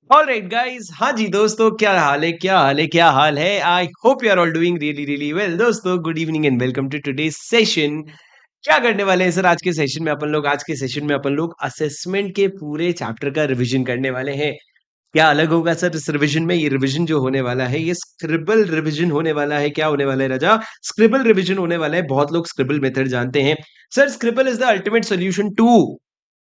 Alright guys, हाँ जी दोस्तों, क्या हाल है। I hope you are all doing really really well. दोस्तों, good evening and welcome to today session. क्या करने वाले हैं सर आज के सेशन में अपन लोग असेसमेंट के पूरे चैप्टर का रिवीजन करने वाले हैं। क्या अलग होगा सर इस रिवीजन में? ये रिवीजन जो होने वाला है, ये स्क्रिबल रिवीजन होने वाला है। क्या होने वाला है राजा? स्क्रिबल रिवीजन होने वाला है। बहुत लोग स्क्रिबल मेथड जानते हैं। Sir, scribble is the ultimate solution to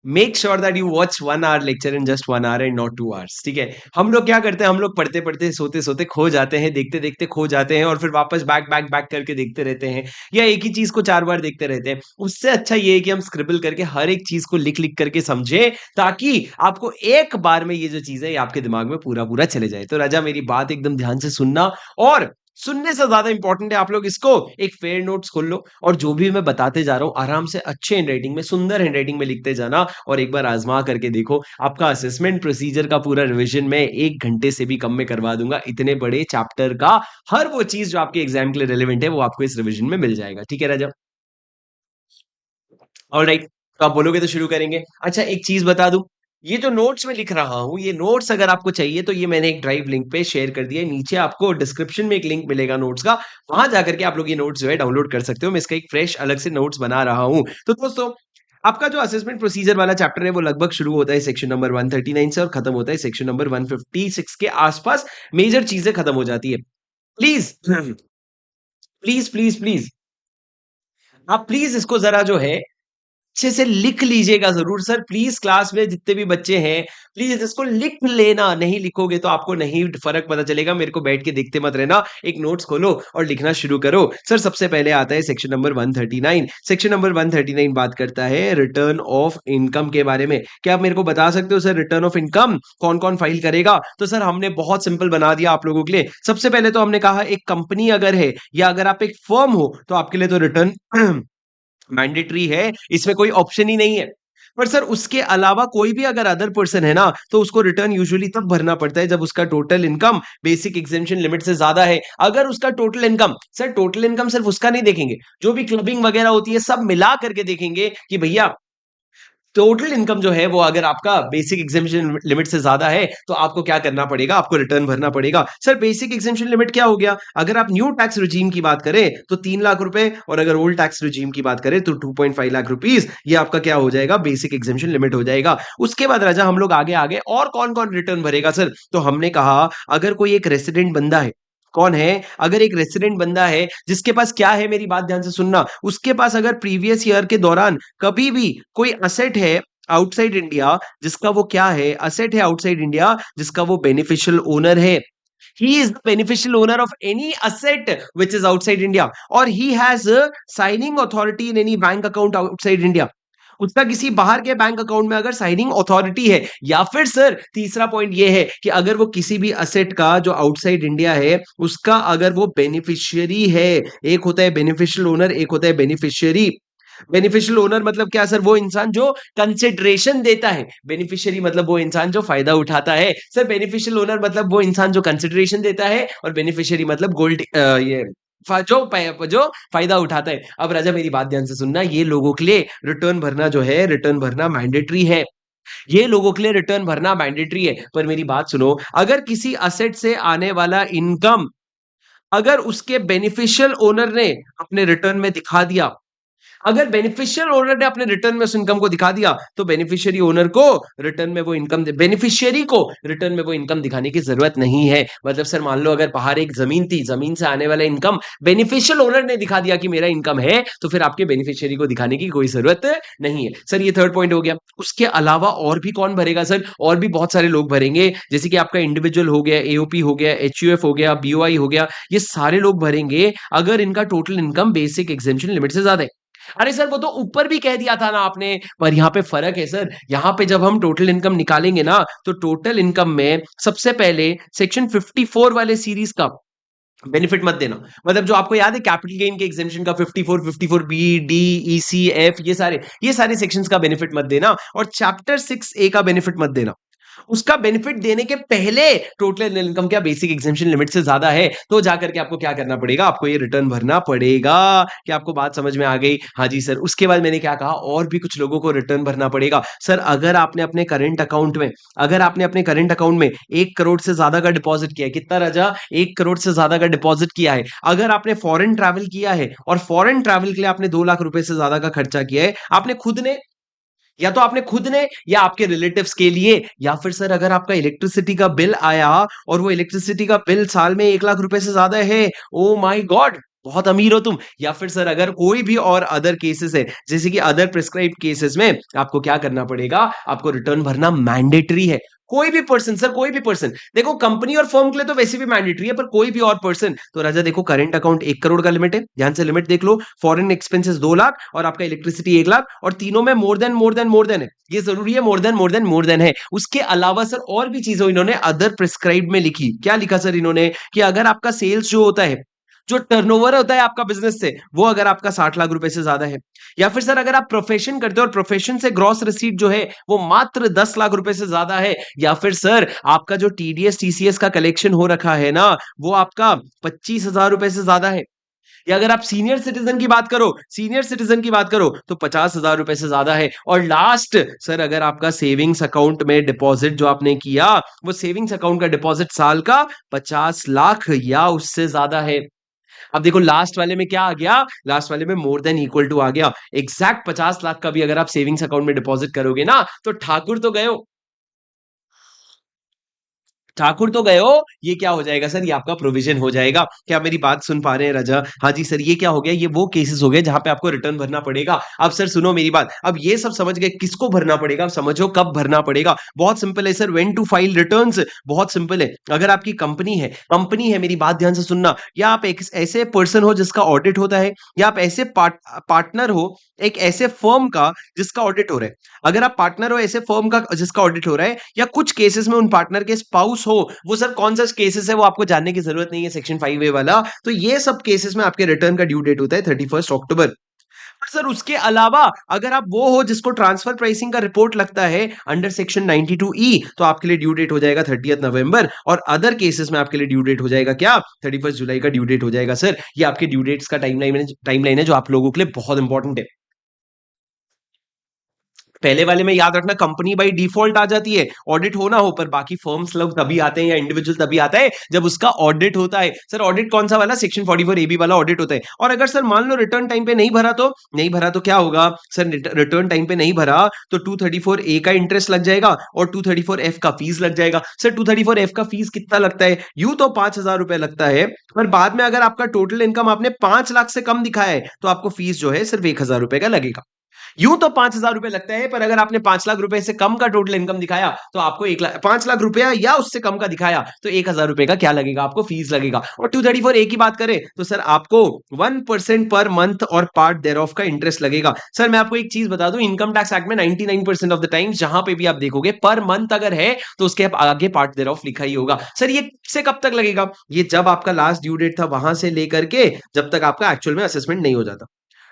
make sure that you watch 1 hour lecture in just 1 hour and not 2 hours. ठीक है। हम लोग क्या करते हैं, हम लोग पढ़ते पढ़ते सोते सोते खो जाते हैं, देखते देखते खो जाते हैं और फिर वापस बैक बैक बैक करके देखते रहते हैं, या एक ही चीज को 4 बार देखते रहते हैं। उससे अच्छा ये है कि हम स्क्रिबल करके हर एक चीज को लिख लिख करके समझे, ताकि आपको एक बार में ये जो चीज है ये आपके दिमाग में पूरा पूरा चले जाए। तो राजा, मेरी बात एकदम ध्यान से सुनना, और सुनने से ज्यादा इंपॉर्टेंट है आप लोग इसको एक फेयर नोट्स खोल लो, और जो भी मैं बताते जा रहा हूं आराम से अच्छे हैंडराइटिंग में, सुंदर हैंडराइटिंग में लिखते जाना, और एक बार आजमा करके देखो। आपका असेसमेंट प्रोसीजर का पूरा रिवीजन मैं 1 घंटे से भी कम में करवा दूंगा। इतने बड़े चैप्टर का हर वो चीज जो आपके एग्जाम के लिए रेलिवेंट है वो आपको इस रिवीजन में मिल जाएगा। ठीक है राजा? ऑलराइट, तो आप बोलोगे तो शुरू करेंगे। अच्छा, एक चीज बता दूं, ये जो नोट्स में लिख रहा हूं, ये नोट्स अगर आपको चाहिए तो ये मैंने एक ड्राइव लिंक पे शेयर कर दिया है। नीचे आपको डिस्क्रिप्शन में एक लिंक मिलेगा नोट्स का, वहां जाकर के आप लोग ये नोट्स जो है डाउनलोड कर सकते हो। मैं इसका एक फ्रेश अलग से नोट्स बना रहा हूं। तो दोस्तों, आपका जो असेसमेंट प्रोसीजर वाला चैप्टर है वो लगभग शुरू होता है सेक्शन नंबर 139 से और खत्म होता है सेक्शन नंबर 156 के आसपास। मेजर चीजें खत्म हो जाती है। प्लीज प्लीज प्लीज प्लीज, आप प्लीज इसको जरा जो है अच्छे से लिख लीजिएगा जरूर। सर प्लीज, क्लास में जितने भी बच्चे हैं, प्लीज इसको लिख लेना। नहीं लिखोगे तो आपको नहीं फर्क पता चलेगा। मेरे को बैठ के देखते मत रहना। एक नोट्स खोलो और लिखना शुरू करो। सर, सबसे पहले आता है सेक्शन नंबर 139। सेक्शन नंबर 139 बात करता है रिटर्न ऑफ इनकम के बारे में। क्या आप मेरे को बता सकते हो सर, रिटर्न ऑफ इनकम कौन कौन फाइल करेगा? तो सर, हमने बहुत सिंपल बना दिया आप लोगों के लिए। सबसे पहले तो हमने कहा, एक कंपनी अगर है या अगर आप एक फर्म हो तो आपके लिए तो रिटर्न मैंडेटरी है, इसमें कोई ऑप्शन ही नहीं है। पर सर, उसके अलावा कोई भी अगर अदर पर्सन है ना, तो उसको रिटर्न यूजुअली तब भरना पड़ता है जब उसका total income basic exemption limit से ज्यादा है। अगर उसका total income, sir total income सिर्फ उसका नहीं देखेंगे, जो भी क्लबिंग वगैरह होती है सब मिला करके देखेंगे कि भैया टोटल इनकम जो है वो अगर आपका बेसिक एग्जेम्पशन लिमिट से ज्यादा है तो आपको क्या करना पड़ेगा, आपको रिटर्न भरना पड़ेगा। सर, बेसिक एग्जेम्पशन लिमिट क्या हो गया? अगर आप न्यू टैक्स रिजीम की बात करें तो 3 लाख रुपए, और अगर ओल्ड टैक्स रिजीम की बात करें तो 2.5 लाख रुपीज, ये आपका क्या हो जाएगा, बेसिक एग्जेम्पशन लिमिट हो जाएगा। उसके बाद राजा हम लोग आगे आगे और कौन कौन रिटर्न भरेगा सर? तो हमने कहा, अगर कोई एक रेसिडेंट बंदा है, कौन है, अगर एक रेसिडेंट बंदा है जिसके पास क्या है, मेरी बात ध्यान से सुनना, उसके पास अगर प्रीवियस ईयर के दौरान कभी भी कोई असेट है आउटसाइड इंडिया, जिसका वो क्या है, असेट है आउटसाइड इंडिया जिसका वो बेनिफिशियल ओनर है, he is the beneficial owner of any asset which is outside India, or he has a signing authority in any bank account outside India। उसका किसी बाहर के बैंक अकाउंट में अगर साइनिंग अथॉरिटी है, या फिर सर तीसरा पॉइंट ये है कि अगर वो किसी भी असेट का जो आउटसाइड इंडिया है उसका अगर वो बेनिफिशियरी है। एक होता है बेनिफिशियल ओनर, एक होता है बेनिफिशियरी। बेनिफिशियल ओनर मतलब क्या सर? वो इंसान जो कंसिडरेशन देता है। बेनिफिशियरी मतलब वो इंसान जो फायदा उठाता है। सर, बेनिफिशियल ओनर मतलब वो इंसान जो कंसिडरेशन देता है, और बेनिफिशियरी मतलब गोल्ड, ये जो फायदा उठाता है। अब राजा, मेरी बात ध्यान से सुनना, ये लोगों के लिए रिटर्न भरना जो है, रिटर्न भरना मैंडेटरी है। ये लोगों के लिए रिटर्न भरना मैंडेटरी है। पर मेरी बात सुनो, अगर किसी असेट से आने वाला इनकम अगर उसके बेनिफिशियल ओनर ने अपने रिटर्न में दिखा दिया, अगर बेनिफिशियल ओनर ने अपने रिटर्न में उस इनकम को दिखा दिया, तो बेनिफिशियरी ओनर को रिटर्न में वो इनकम, बेनिफिशियरी को रिटर्न में वो इनकम दिखाने की जरूरत नहीं है। मतलब सर, मान लो अगर बाहर एक जमीन थी, जमीन से आने वाला इनकम बेनिफिशियल ओनर ने दिखा दिया कि मेरा इनकम है, तो फिर आपके बेनिफिशियरी को दिखाने की कोई जरूरत नहीं है। सर, ये थर्ड पॉइंट हो गया। उसके अलावा और भी कौन भरेगा सर? और भी बहुत सारे लोग भरेंगे, जैसे कि आपका इंडिविजुअल हो गया, एओपी हो गया, एचयूएफ हो गया, बीओआई हो गया, ये सारे लोग भरेंगे अगर इनका total income basic exemption limit से ज्यादा है। अरे सर, वो तो ऊपर भी कह दिया था ना आपने, पर यहाँ पे फर्क है सर। यहाँ पे जब हम टोटल इनकम निकालेंगे ना, तो टोटल इनकम में सबसे पहले सेक्शन 54 वाले सीरीज का बेनिफिट मत देना। मतलब जो आपको याद है कैपिटल गेन के एग्जेम्पशन का 54, 54 बी, डी, ई, सी, एफ, ये सारे सेक्शंस का बेनिफिट मत देना, और चैप्टर 6 ए का बेनिफिट मत देना। उसका बेनिफिट देने के पहले टोटल इनकम क्या बेसिक एग्जेम्पशन लिमिट से ज्यादा है, तो जाकर के आपको क्या करना पड़ेगा, आपको ये रिटर्न भरना पड़ेगा। क्या आपको बात समझ में आ गई? हाँ जी सर। उसके बाद मैंने क्या कहा, और भी कुछ लोगों को रिटर्न भरना पड़ेगा सर। अगर आपने अपने करंट अकाउंट में 1 करोड़ से ज्यादा का डिपॉजिट किया है, कितना राजा? 1 करोड़ से ज्यादा का डिपॉजिट किया है। अगर आपने फॉरेन ट्रैवल किया है और फॉरेन ट्रैवल के लिए आपने 2 लाख रुपए से ज्यादा का खर्चा किया है, आपने खुद ने, या तो आपने खुद ने या आपके रिलेटिव्स के लिए, या फिर सर अगर आपका इलेक्ट्रिसिटी का बिल आया और वो इलेक्ट्रिसिटी का बिल साल में 1 लाख रुपए से ज्यादा है, ओ माय गॉड, बहुत अमीर हो तुम। या फिर सर अगर कोई भी और अदर केसेस है, जैसे कि अदर प्रिस्क्राइब्ड केसेस में आपको क्या करना पड़ेगा, आपको रिटर्न भरना मैंडेटरी है। कोई भी पर्सन सर, कोई भी पर्सन, देखो कंपनी और फर्म के लिए तो वैसे भी मैंडेटरी है, पर कोई भी और पर्सन, तो राजा देखो करंट अकाउंट 1 करोड़ का लिमिट है, ध्यान से लिमिट देख लो, फॉरेन एक्सपेंसेस 2 लाख और आपका इलेक्ट्रिसिटी 1 लाख, और तीनों में मोर देन है, ये जरूरी है, मोर देन है। उसके अलावा सर और भी चीजें इन्होंने अदर प्रिस्क्राइब में लिखी। क्या लिखा सर इन्होंने, कि अगर आपका सेल्स जो होता है, जो टर्नओवर होता है आपका बिजनेस से, वो अगर आपका 60 लाख रुपए से ज्यादा है, या फिर सर अगर आप प्रोफेशन करते हो और प्रोफेशन से ग्रॉस रिसीट जो है वो मात्र 10 लाख रुपए से ज्यादा है, या फिर सर आपका जो टीडीएस टीसीएस का कलेक्शन हो रखा है ना, वो आपका 25 हजार रुपए से ज्यादा है, या अगर आप सीनियर सिटीजन की बात करो तो 50 हजार रुपए से ज्यादा है, और लास्ट सर अगर आपका सेविंग्स अकाउंट में डिपॉजिट जो आपने किया, वो सेविंग्स अकाउंट का डिपॉजिट साल का 50 लाख या उससे ज्यादा है। अब देखो लास्ट वाले में क्या आ गया, लास्ट वाले में मोर देन इक्वल टू आ गया। एग्जैक्ट 50 लाख का भी अगर आप सेविंग्स अकाउंट में डिपॉजिट करोगे ना, तो ठाकुर तो गए हो, ठाकुर तो गए हो, ये क्या हो जाएगा सर, ये आपका प्रोविजन हो जाएगा। क्या मेरी बात सुन पा रहे हैं राजा? हाँ जी सर। ये क्या हो गया, ये वो केसेस हो गए जहां पे आपको रिटर्न भरना पड़ेगा। अब सर सुनो मेरी बात, अब ये सब समझ गए किसको भरना पड़ेगा, अब समझो कब भरना पड़ेगा। बहुत सिंपल है sir, when to file returns, बहुत सिंपल है। अगर आपकी कंपनी है, मेरी बात ध्यान से सुनना, या आप एक ऐसे पर्सन हो जिसका ऑडिट होता है, या आप ऐसे पार्टनर हो एक ऐसे फर्म का जिसका ऑडिट हो रहा है। अगर आप पार्टनर हो ऐसे फर्म का जिसका ऑडिट हो रहा है, या कुछ केसेस में उन पार्टनर के स्पाउस हो, वो सर कौन सा केसेस है वो आपको जानने की जरूरत नहीं है, सेक्शन 5A वाला। तो ये सब केसेस में आपके रिटर्न का ड्यू डेट होता है 31 अक्टूबर। पर सर उसके अलावा अगर आप वो हो जिसको ट्रांसफर प्राइसिंग का रिपोर्ट लगता है अंडर सेक्शन 92E, तो आपके लिए ड्यू डेट हो जाएगा 30 नवंबर, और अदर केसेस में आपके लिए ड्यू डेट हो जाएगा क्या, 31 जुलाई का ड्यू डेट हो जाएगा सर। ये आपके ड्यू डेट्स का टाइमलाइन है जो आप लोगों के लिए बहुत इंपॉर्टेंट है। पहले वाले में याद रखना कंपनी बाय डिफॉल्ट आ जाती है, ऑडिट हो ना हो, पर बाकी फर्म्स लोग तभी आते हैं या इंडिविजुअल तभी आता है जब उसका ऑडिट होता है। सर ऑडिट कौन सा वाला, सेक्शन 44AB वाला ऑडिट होता है। और अगर सर मान लो रिटर्न टाइम पे नहीं भरा तो क्या होगा सर, रिटर्न टाइम पे नहीं भरा तो 234A का इंटरेस्ट लग जाएगा और 234F का फीस लग जाएगा। सर 234F का फीस कितना लगता है, यूं तो 5 हजार रुपए लगता है, पर बाद में अगर आपका टोटल इनकम आपने 5 लाख से कम दिखाया है, तो आपको फीस जो है सिर्फ 1 हजार रुपए का लगेगा। यूं तो 5 हजार रुपए लगता है, पर अगर आपने 5 लाख रुपए से कम का टोटल इनकम दिखाया, तो आपको 1 लाख 5 लाख रुपया या उससे कम का दिखाया, तो 1 हजार रुपए का क्या लगेगा, आपको फीस लगेगा। और 234A की बात करें तो सर आपको 1% पर मंथ और पार्ट देयर ऑफ का इंटरेस्ट लगेगा। सर मैं आपको एक चीज बता दूं, इनकम टैक्स एक्ट में 99% ऑफ द टाइम जहां पे भी आप देखोगे पर मंथ अगर है, तो उसके आगे पार्ट देयर ऑफ लिखा ही होगा। सर ये से कब तक लगेगा, ये जब आपका लास्ट ड्यू डेट था वहां से लेकर के जब तक आपका एक्चुअल में असेसमेंट नहीं हो जाता।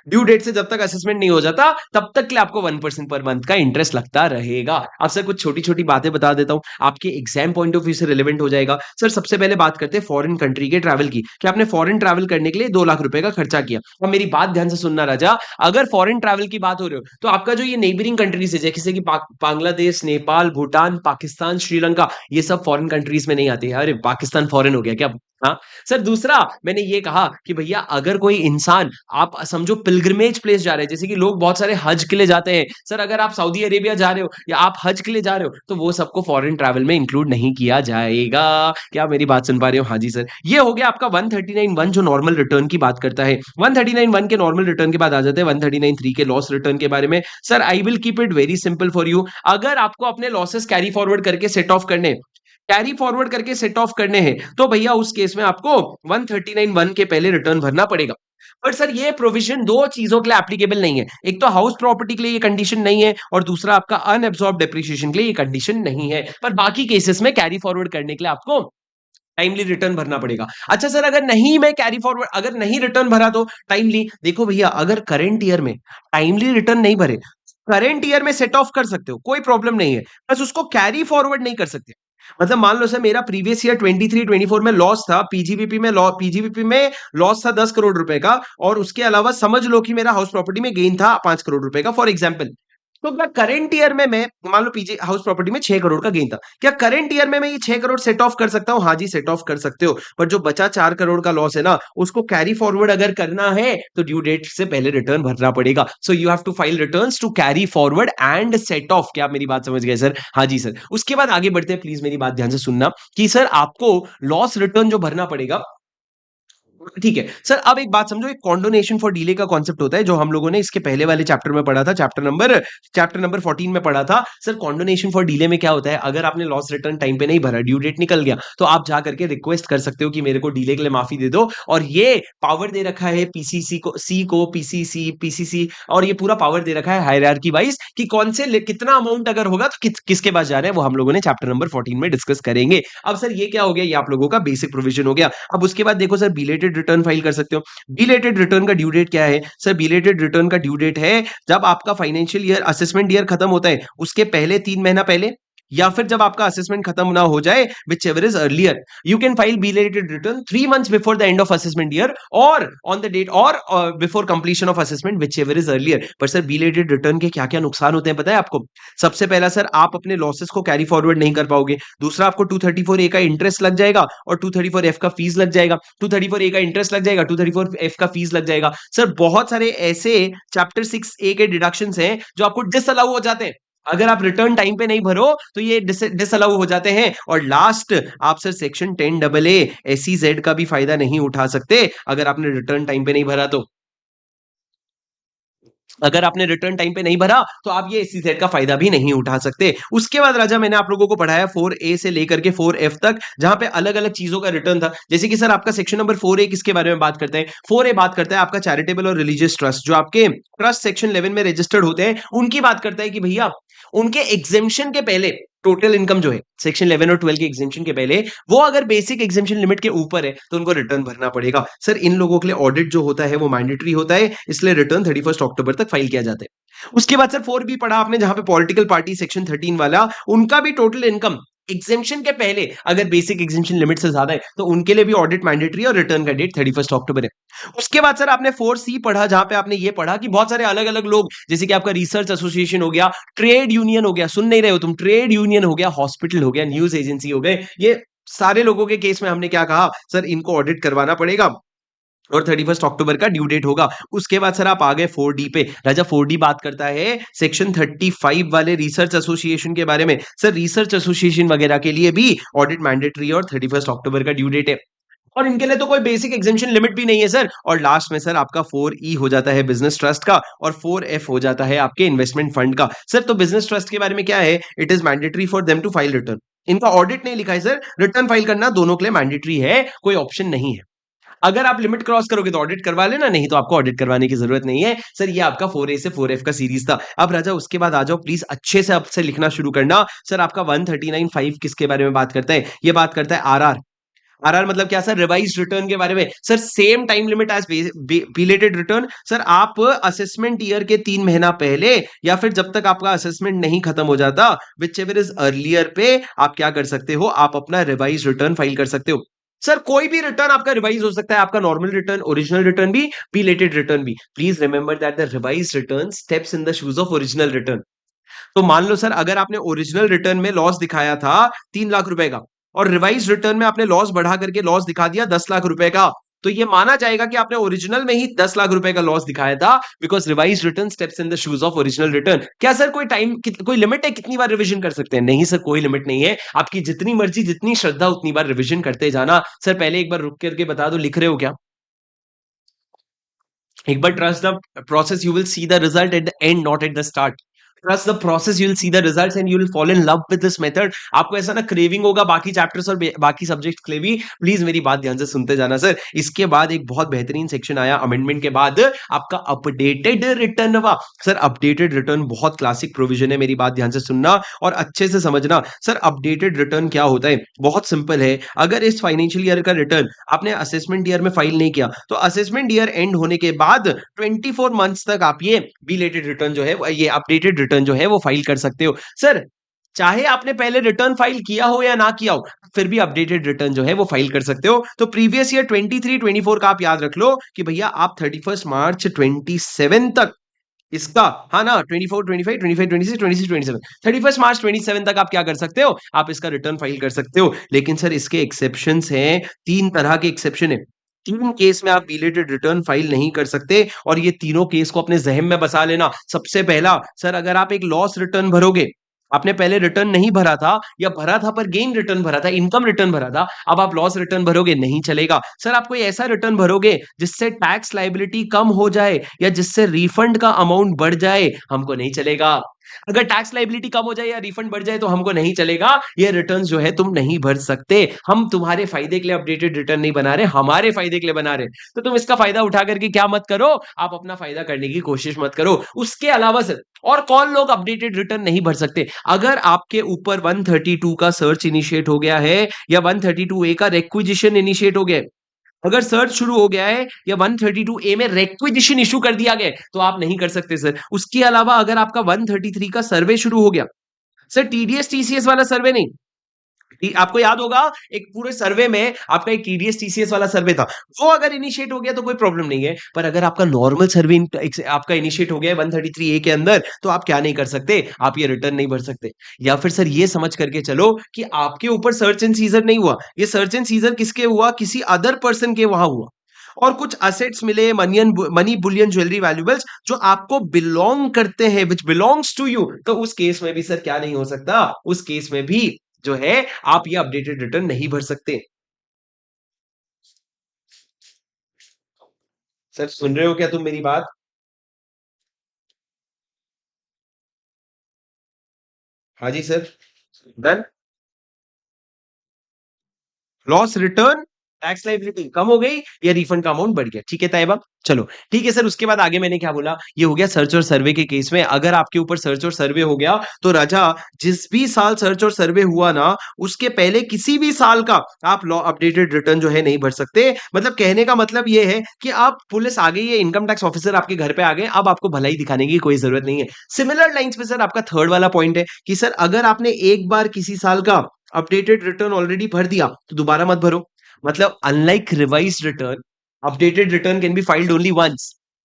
ड्यू डेट से जब तक असेसमेंट नहीं हो जाता, तब तक के लिए आपको 1% पर मंथ का इंटरेस्ट लगता रहेगा। अब सर कुछ छोटी छोटी बातें बता देता हूं, आपके एग्जाम पॉइंट ऑफ व्यू से रिलेवेंट हो जाएगा। सर सबसे पहले बात करते हैं फॉरेन कंट्री के ट्रैवल की, कि आपने फॉरेन ट्रैवल करने के लिए 2 लाख रुपए का खर्चा किया। अब मेरी बात ध्यान से सुनना राजा, अगर फॉरेन ट्रैवल की बात हो रही हो, तो आपका जो ये नेबरिंग कंट्रीज है, जैसे कि बांग्लादेश, नेपाल, भूटान, पाकिस्तान, श्रीलंका, ये सब फॉरेन कंट्रीज में नहीं आते हैं। अरे पाकिस्तान फॉरेन हो गया क्या? हाँ। सर दूसरा मैंने ये कहा कि भैया अगर कोई इंसान, आप समझो पिलग्रिमेज प्लेस जा रहे हैं, जैसे कि लोग बहुत सारे हज के लिए जाते हैं, सर अगर आप सऊदी अरेबिया जा रहे हो या आप हज के लिए जा रहे हो, तो वो सबको फॉरेन ट्रैवल में इंक्लूड नहीं किया जाएगा। क्या मेरी बात सुन पा रहे हो? हाँ जी सर। ये हो गया आपका 139(1) जो नॉर्मल रिटर्न की बात करता है। 139(1) के नॉर्मल रिटर्न के बाद आ जाते हैं 139(3) के लॉस रिटर्न के बारे में। Sir I will keep it very simple for you. अगर आपको अपने लॉसेस कैरी फॉरवर्ड करके सेट ऑफ करने हैं, तो भैया उस केस में आपको 139(1) के पहले रिटर्न भरना पड़ेगा। पर सर ये प्रोविजन दो चीजों के लिए एप्लीकेबल नहीं है, एक तो हाउस प्रॉपर्टी के लिए ये कंडीशन नहीं है, और दूसरा आपका अनएब्सॉर्ब डेप्रिसिएशन के लिए ये कंडीशन नहीं है। पर बाकी केसेस में कैरी फॉरवर्ड करने के लिए आपको टाइमली रिटर्न भरना पड़ेगा। अच्छा सर अगर नहीं रिटर्न भरा तो टाइमली, देखो भैया अगर करंट ईयर में टाइमली रिटर्न नहीं भरे, करंट ईयर में सेट ऑफ कर सकते हो, कोई प्रॉब्लम नहीं है, बस उसको कैरी फॉरवर्ड नहीं कर सकते। मतलब मान लो सर मेरा प्रीवियस ईयर 23-24 में लॉस था, पीजीबीपी में लॉस था 10 करोड़ रुपए का, और उसके अलावा समझ लो कि मेरा हाउस प्रॉपर्टी में गेन था 5 करोड़ रुपए का, फॉर एग्जांपल। तो क्या करंट ईयर में मैं मान लो पीजी हाउस प्रॉपर्टी में 6 करोड़ का गेन था, क्या करंट ईयर में मैं ये 6 करोड़ सेट ऑफ कर सकता हूं? हाँ जी, सेट ऑफ कर सकते हो, पर जो बचा 4 करोड़ का लॉस है ना, उसको कैरी फॉरवर्ड अगर करना है तो ड्यू डेट से पहले रिटर्न भरना पड़ेगा। So you have to file returns to carry forward and set off. क्या आप मेरी बात समझ गए सर? हाँ जी सर। उसके बाद आगे बढ़ते हैं, प्लीज मेरी बात ध्यान से सुनना कि सर आपको लॉस रिटर्न जो भरना पड़ेगा, ठीक है सर। अब एक बात समझो, एक कॉन्डोनेशन फॉर डीले का कॉन्सेप्ट होता है जो हम लोगों ने इसके पहले वाले चैप्टर में पढ़ा था, चैप्टर नंबर 14 में पढ़ा था। सर कॉन्डोनेशन फॉर डीले में क्या होता है, अगर आपने लॉस रिटर्न टाइम पे नहीं भरा, ड्यू डेट निकल गया, तो आप जा करके रिक्वेस्ट कर सकते हो कि मेरे को डीले के लिए माफी दे दो, और ये पावर दे रखा है पीसीसी, और ये पूरा पावर दे रखा है हायरार्की वाइज कि कौन से कितना अमाउंट अगर होगा तो किसके पास जा रहा है, वो हम लोगों ने चैप्टर नंबर 14 में डिस्कस करेंगे। अब सर ये क्या हो गया, ये आप लोगों का बेसिक प्रोविजन हो गया। अब उसके बाद देखो सर, बिलेटेड रिटर्न फाइल कर सकते हो। बिलेटेड रिटर्न का ड्यू डेट क्या है सर? बिलेटेड रिटर्न का ड्यू डेट है जब आपका फाइनेंशियल ईयर, असेसमेंट ईयर खत्म होता है उसके पहले 3 महीना पहले, या फिर जब आपका असेसमेंट खत्म ना हो जाए, which ever is earlier. You can file belated return 3 months before the end of assessment year, और ऑन द डेट, और before completion of assessment, which ever is earlier. पर सर बिलेटेड रिटर्न के क्या क्या नुकसान होते हैं पता है आपको? सबसे पहला सर, आप अपने लॉसेस को कैरी फॉरवर्ड नहीं कर पाओगे। दूसरा, आपको 234 ए का इंटरेस्ट लग जाएगा और 234 एफ का फीस लग जाएगा। 234 ए का इंटरेस्ट लग जाएगा, 234 एफ का फीस लग जाएगा। सर बहुत सारे ऐसे चैप्टर 6 ए के डिडक्शन हैं जो आपको डिसअलाउ हो जाते हैं। अगर आप रिटर्न टाइम पे नहीं भरो तो ये डिसअलाउ हो जाते हैं। और लास्ट, आप सर सेक्शन 10 ए एसईजेड का भी फायदा नहीं उठा सकते अगर आपने रिटर्न टाइम पे नहीं भरा तो। अगर आपने रिटर्न टाइम पे नहीं भरा तो आप ये एसईजेड का फायदा भी नहीं उठा सकते। उसके बाद राजा मैंने आप लोगों को पढ़ाया 4A से लेकर के 4F तक, जहां पे अलग अलग चीजों का रिटर्न था। जैसे कि सर आपका सेक्शन नंबर 4A किसके बारे में बात करते हैं? 4A बात करता है आपका चैरिटेबल और रिलीजियस ट्रस्ट, जो आपके ट्रस्ट सेक्शन 11 में रजिस्टर्ड होते हैं, उनकी बात करता है कि भैया उनके एग्जेम्पशन के पहले टोटल इनकम जो है सेक्शन 11 और 12 के एग्जेम्पशन के पहले, वो अगर बेसिक एग्जेम्पशन लिमिट के ऊपर है तो उनको रिटर्न भरना पड़ेगा। सर इन लोगों के लिए ऑडिट जो होता है वो मैंडेटरी होता है, इसलिए रिटर्न 31 अक्टूबर तक फाइल किया जाता है। उसके बाद सर 4B पढ़ा आपने, जहां पे पॉलिटिकल पार्टी सेक्शन 13 वाला, उनका भी टोटल इनकम एग्जेम्पशन के पहले अगर बेसिक एग्जेम्पशन लिमिट से ज्यादा है तो उनके लिए भी ऑडिट मैंडेटरी, और रिटर्न का डेट 31 अक्टूबर है। उसके बाद सर आपने 4C पढ़ा, जहां पे आपने ये पढ़ा कि बहुत सारे अलग अलग लोग, जैसे कि आपका रिसर्च एसोसिएशन हो गया, ट्रेड यूनियन हो गया, सुन नहीं रहे हो तुम, ट्रेड यूनियन हो गया, हॉस्पिटल हो गया, न्यूज एजेंसी हो गए, ये सारे लोगों के केस में हमने क्या कहा सर, इनको ऑडिट करवाना पड़ेगा और 31 अक्टूबर का ड्यू डेट होगा। उसके बाद सर आप आ गए 4D पे। राजा 4D बात करता है सेक्शन 35 वाले रिसर्च एसोसिएशन के बारे में। सर रिसर्च एसोसिएशन वगैरह के लिए भी ऑडिट मैंडेटरी और 31 अक्टूबर का ड्यू डेट है, और इनके लिए तो कोई बेसिक एग्जेम्पशन लिमिट भी नहीं है सर। और लास्ट में सर आपका 4E हो जाता है बिजनेस ट्रस्ट का, और 4F हो जाता है आपके इन्वेस्टमेंट फंड का। सर तो बिजनेस ट्रस्ट के बारे में क्या है? It is mandatory for them to file return. इनका ऑडिट नहीं लिखा है सर, रिटर्न फाइल करना दोनों के लिए मैंडेटरी है, कोई ऑप्शन नहीं है। अगर आप लिमिट क्रॉस करोगे तो ऑडिट करवा लेना, नहीं तो आपको ऑडिट करवाने की जरूरत नहीं है। सर ये आपका 4A से 4F का सीरीज था। अब राजा उसके बाद आ जाओ प्लीज, अच्छे से अब से लिखना शुरू करना। सर आपका 139(5) किसके बारे में बात करता है? ये बात करता है आरआर। आरआर मतलब क्या सर? रिवाइज रिटर्न के बारे में। Sir same time limit as belated return. Sir आप असेसमेंट ईयर के 3 महीना पहले, या फिर जब तक आपका असेसमेंट नहीं खत्म हो जाता, विच एवर इज अर्लियर पे, आप क्या कर सकते हो? आप अपना रिवाइज रिटर्न फाइल कर सकते हो। सर कोई भी रिटर्न आपका रिवाइज हो सकता है, आपका नॉर्मल रिटर्न, ओरिजिनल रिटर्न भी, बिलेटेड रिटर्न भी। Please remember that the revise return steps in the shoes of original return. तो मान लो सर अगर आपने ओरिजिनल रिटर्न में लॉस दिखाया था 3 लाख रुपए का, और रिवाइज रिटर्न में आपने लॉस बढ़ा करके लॉस दिखा दिया 10 लाख रुपए का, तो ये माना जाएगा कि आपने ओरिजिनल में ही 10 लाख रुपए का लॉस दिखाया था, because revise return steps in the shoes of original return. क्या सर कोई टाइम, कोई लिमिट है कितनी बार रिवीजन कर सकते हैं? नहीं सर, कोई लिमिट नहीं है, आपकी जितनी मर्जी, जितनी श्रद्धा, उतनी बार रिवीजन करते जाना। सर पहले एक बार रुक करके बता दो, लिख रहे हो क्या? एक बार trust the process, you will see the result at the end, not at the start. Trust the process, you will see the results and you will fall in love with this method. आपको ऐसा ना craving होगा बाकी chapters और बाकी subjects के लिए भी। प्लीज मेरी बात ध्यान से सुनते जाना सर। इसके बाद एक बहुत बेहतरीन सेक्शन आया अमेंडमेंट के बाद, आपका अपडेटेड रिटर्न। वा सर, अपडेटेड रिटर्न बहुत क्लासिक प्रोविजन है, मेरी बात ध्यान से सुनना और अच्छे से समझना। सर अपडेटेड रिटर्न क्या होता है, बहुत सिंपल है। अगर इस फाइनेंशियल ईयर का रिटर्न आपने असेसमेंट ईयर में फाइल नहीं किया, तो असेसमेंट ईयर एंड होने के बाद 24 मंथ्स तक आप ये बिलेटेड रिटर्न जो है, ये अपडेटेड रिटर्न जो है वो फाइल कर सकते हो। सर चाहे आपने पहले रिटर्न फाइल किया हो या ना किया हो, फिर भी अपडेटेड रिटर्न जो है वो फाइल कर सकते हो। तो प्रीवियस ईयर 23-24 का आप याद रख लो कि भैया आप 31 मार्च 27 तक इसका, हाँ ना, 24, 25, 25, 26, 26, 27, 31 मार्च 27 तक आप क्या कर सकते हो, आप इसका रिटर्न फाइल कर सकते हो। लेकिन सर इसके एक्सेप्शंस हैं, 3 तरह के एक्सेप्शन है। 3 केस में आप बिलेटेड रिटर्न फाइल नहीं कर सकते, और ये तीनों केस को अपने ज़हन में बसा लेना। सबसे पहला, सर अगर आप एक लॉस रिटर्न भरोगे, आपने पहले रिटर्न नहीं भरा था, या भरा था पर गेन रिटर्न भरा था, इनकम रिटर्न भरा था, अब आप लॉस रिटर्न भरोगे, नहीं चलेगा। सर आप कोई ऐसा रिटर्न भरोगे जिससे टैक्स लायबिलिटी कम हो जाए या जिससे रिफंड का अमाउंट बढ़ जाए, हमको नहीं चलेगा। अगर टैक्स लायबिलिटी कम हो जाए या रिफंड बढ़ जाए तो हमको नहीं चलेगा। ये रिटर्न्स जो है तुम नहीं भर सकते। हम तुम्हारे फायदे के लिए अपडेटेड रिटर्न नहीं बना रहे, हमारे फायदे के लिए बना रहे। तो तुम इसका फायदा उठा करके क्या मत करो, आप अपना फायदा करने की कोशिश मत करो। उसके अलावा सर और कौन लोग अपडेटेड रिटर्न नहीं भर सकते, अगर आपके ऊपर 132 का सर्च इनिशिएट हो गया है या 132 ए का रिक्विजिशन इनिशिएट हो गया है, अगर सर्च शुरू हो गया है या 132 ए में रिक्विजिशन इशू कर दिया गया है, तो आप नहीं कर सकते सर। उसके अलावा अगर आपका 133 का सर्वे शुरू हो गया, सर टीडीएस टीसीएस वाला सर्वे नहीं, आपको याद होगा एक पूरे सर्वे में आपका एक टीडीएस टीसीएस वाला सर्वे था, वो अगर इनिशिएट हो गया तो कोई प्रॉब्लम नहीं है। पर अगर आपका नॉर्मल सर्वे आपका इनिशिएट हो गया है 133 ए के अंदर, तो आप क्या नहीं कर सकते, आप ये रिटर्न नहीं भर सकते। या फिर सर ये समझ करके चलो कि आपके ऊपर सर्च एंड सीजर नहीं हुआ, ये सर्च एंड सीजर किसके हुआ, किसी अदर पर्सन के वहां हुआ, और कुछ असेट्स मिले, मनी बुलियन ज्वेलरी वैल्यूएबल्स जो आपको बिलोंग करते हैं, विच बिलोंग्स टू यू, तो उस केस में भी सर क्या नहीं हो सकता, उस केस में भी जो है आप ये अपडेटेड रिटर्न नहीं भर सकते। सर सुन रहे हो क्या तुम मेरी बात? हाँ जी sir. Done. Loss return, tax liability कम हो गई या रिफंड का अमाउंट बढ़ गया, ठीक है ताइबा। चलो ठीक है सर, उसके बाद आगे मैंने क्या बोला, ये हो गया सर्च और सर्वे के केस में। अगर आपके ऊपर सर्च और सर्वे हो गया तो राजा, जिस भी साल सर्च और सर्वे हुआ ना, उसके पहले किसी भी साल का आप लॉ अपडेटेड रिटर्न जो है नहीं भर सकते। मतलब कहने का मतलब ये है कि आप, पुलिस आ गई है, इनकम टैक्स ऑफिसर आपके घर पे आ गए, अब आपको भलाई दिखाने की कोई जरूरत नहीं है। सिमिलर लाइंस पे सर आपका थर्ड वाला पॉइंट है कि सर अगर आपने एक बार किसी साल का अपडेटेड रिटर्न ऑलरेडी भर दिया तो दोबारा मत भरो। मतलब unlike revised return, updated return can be filed only once.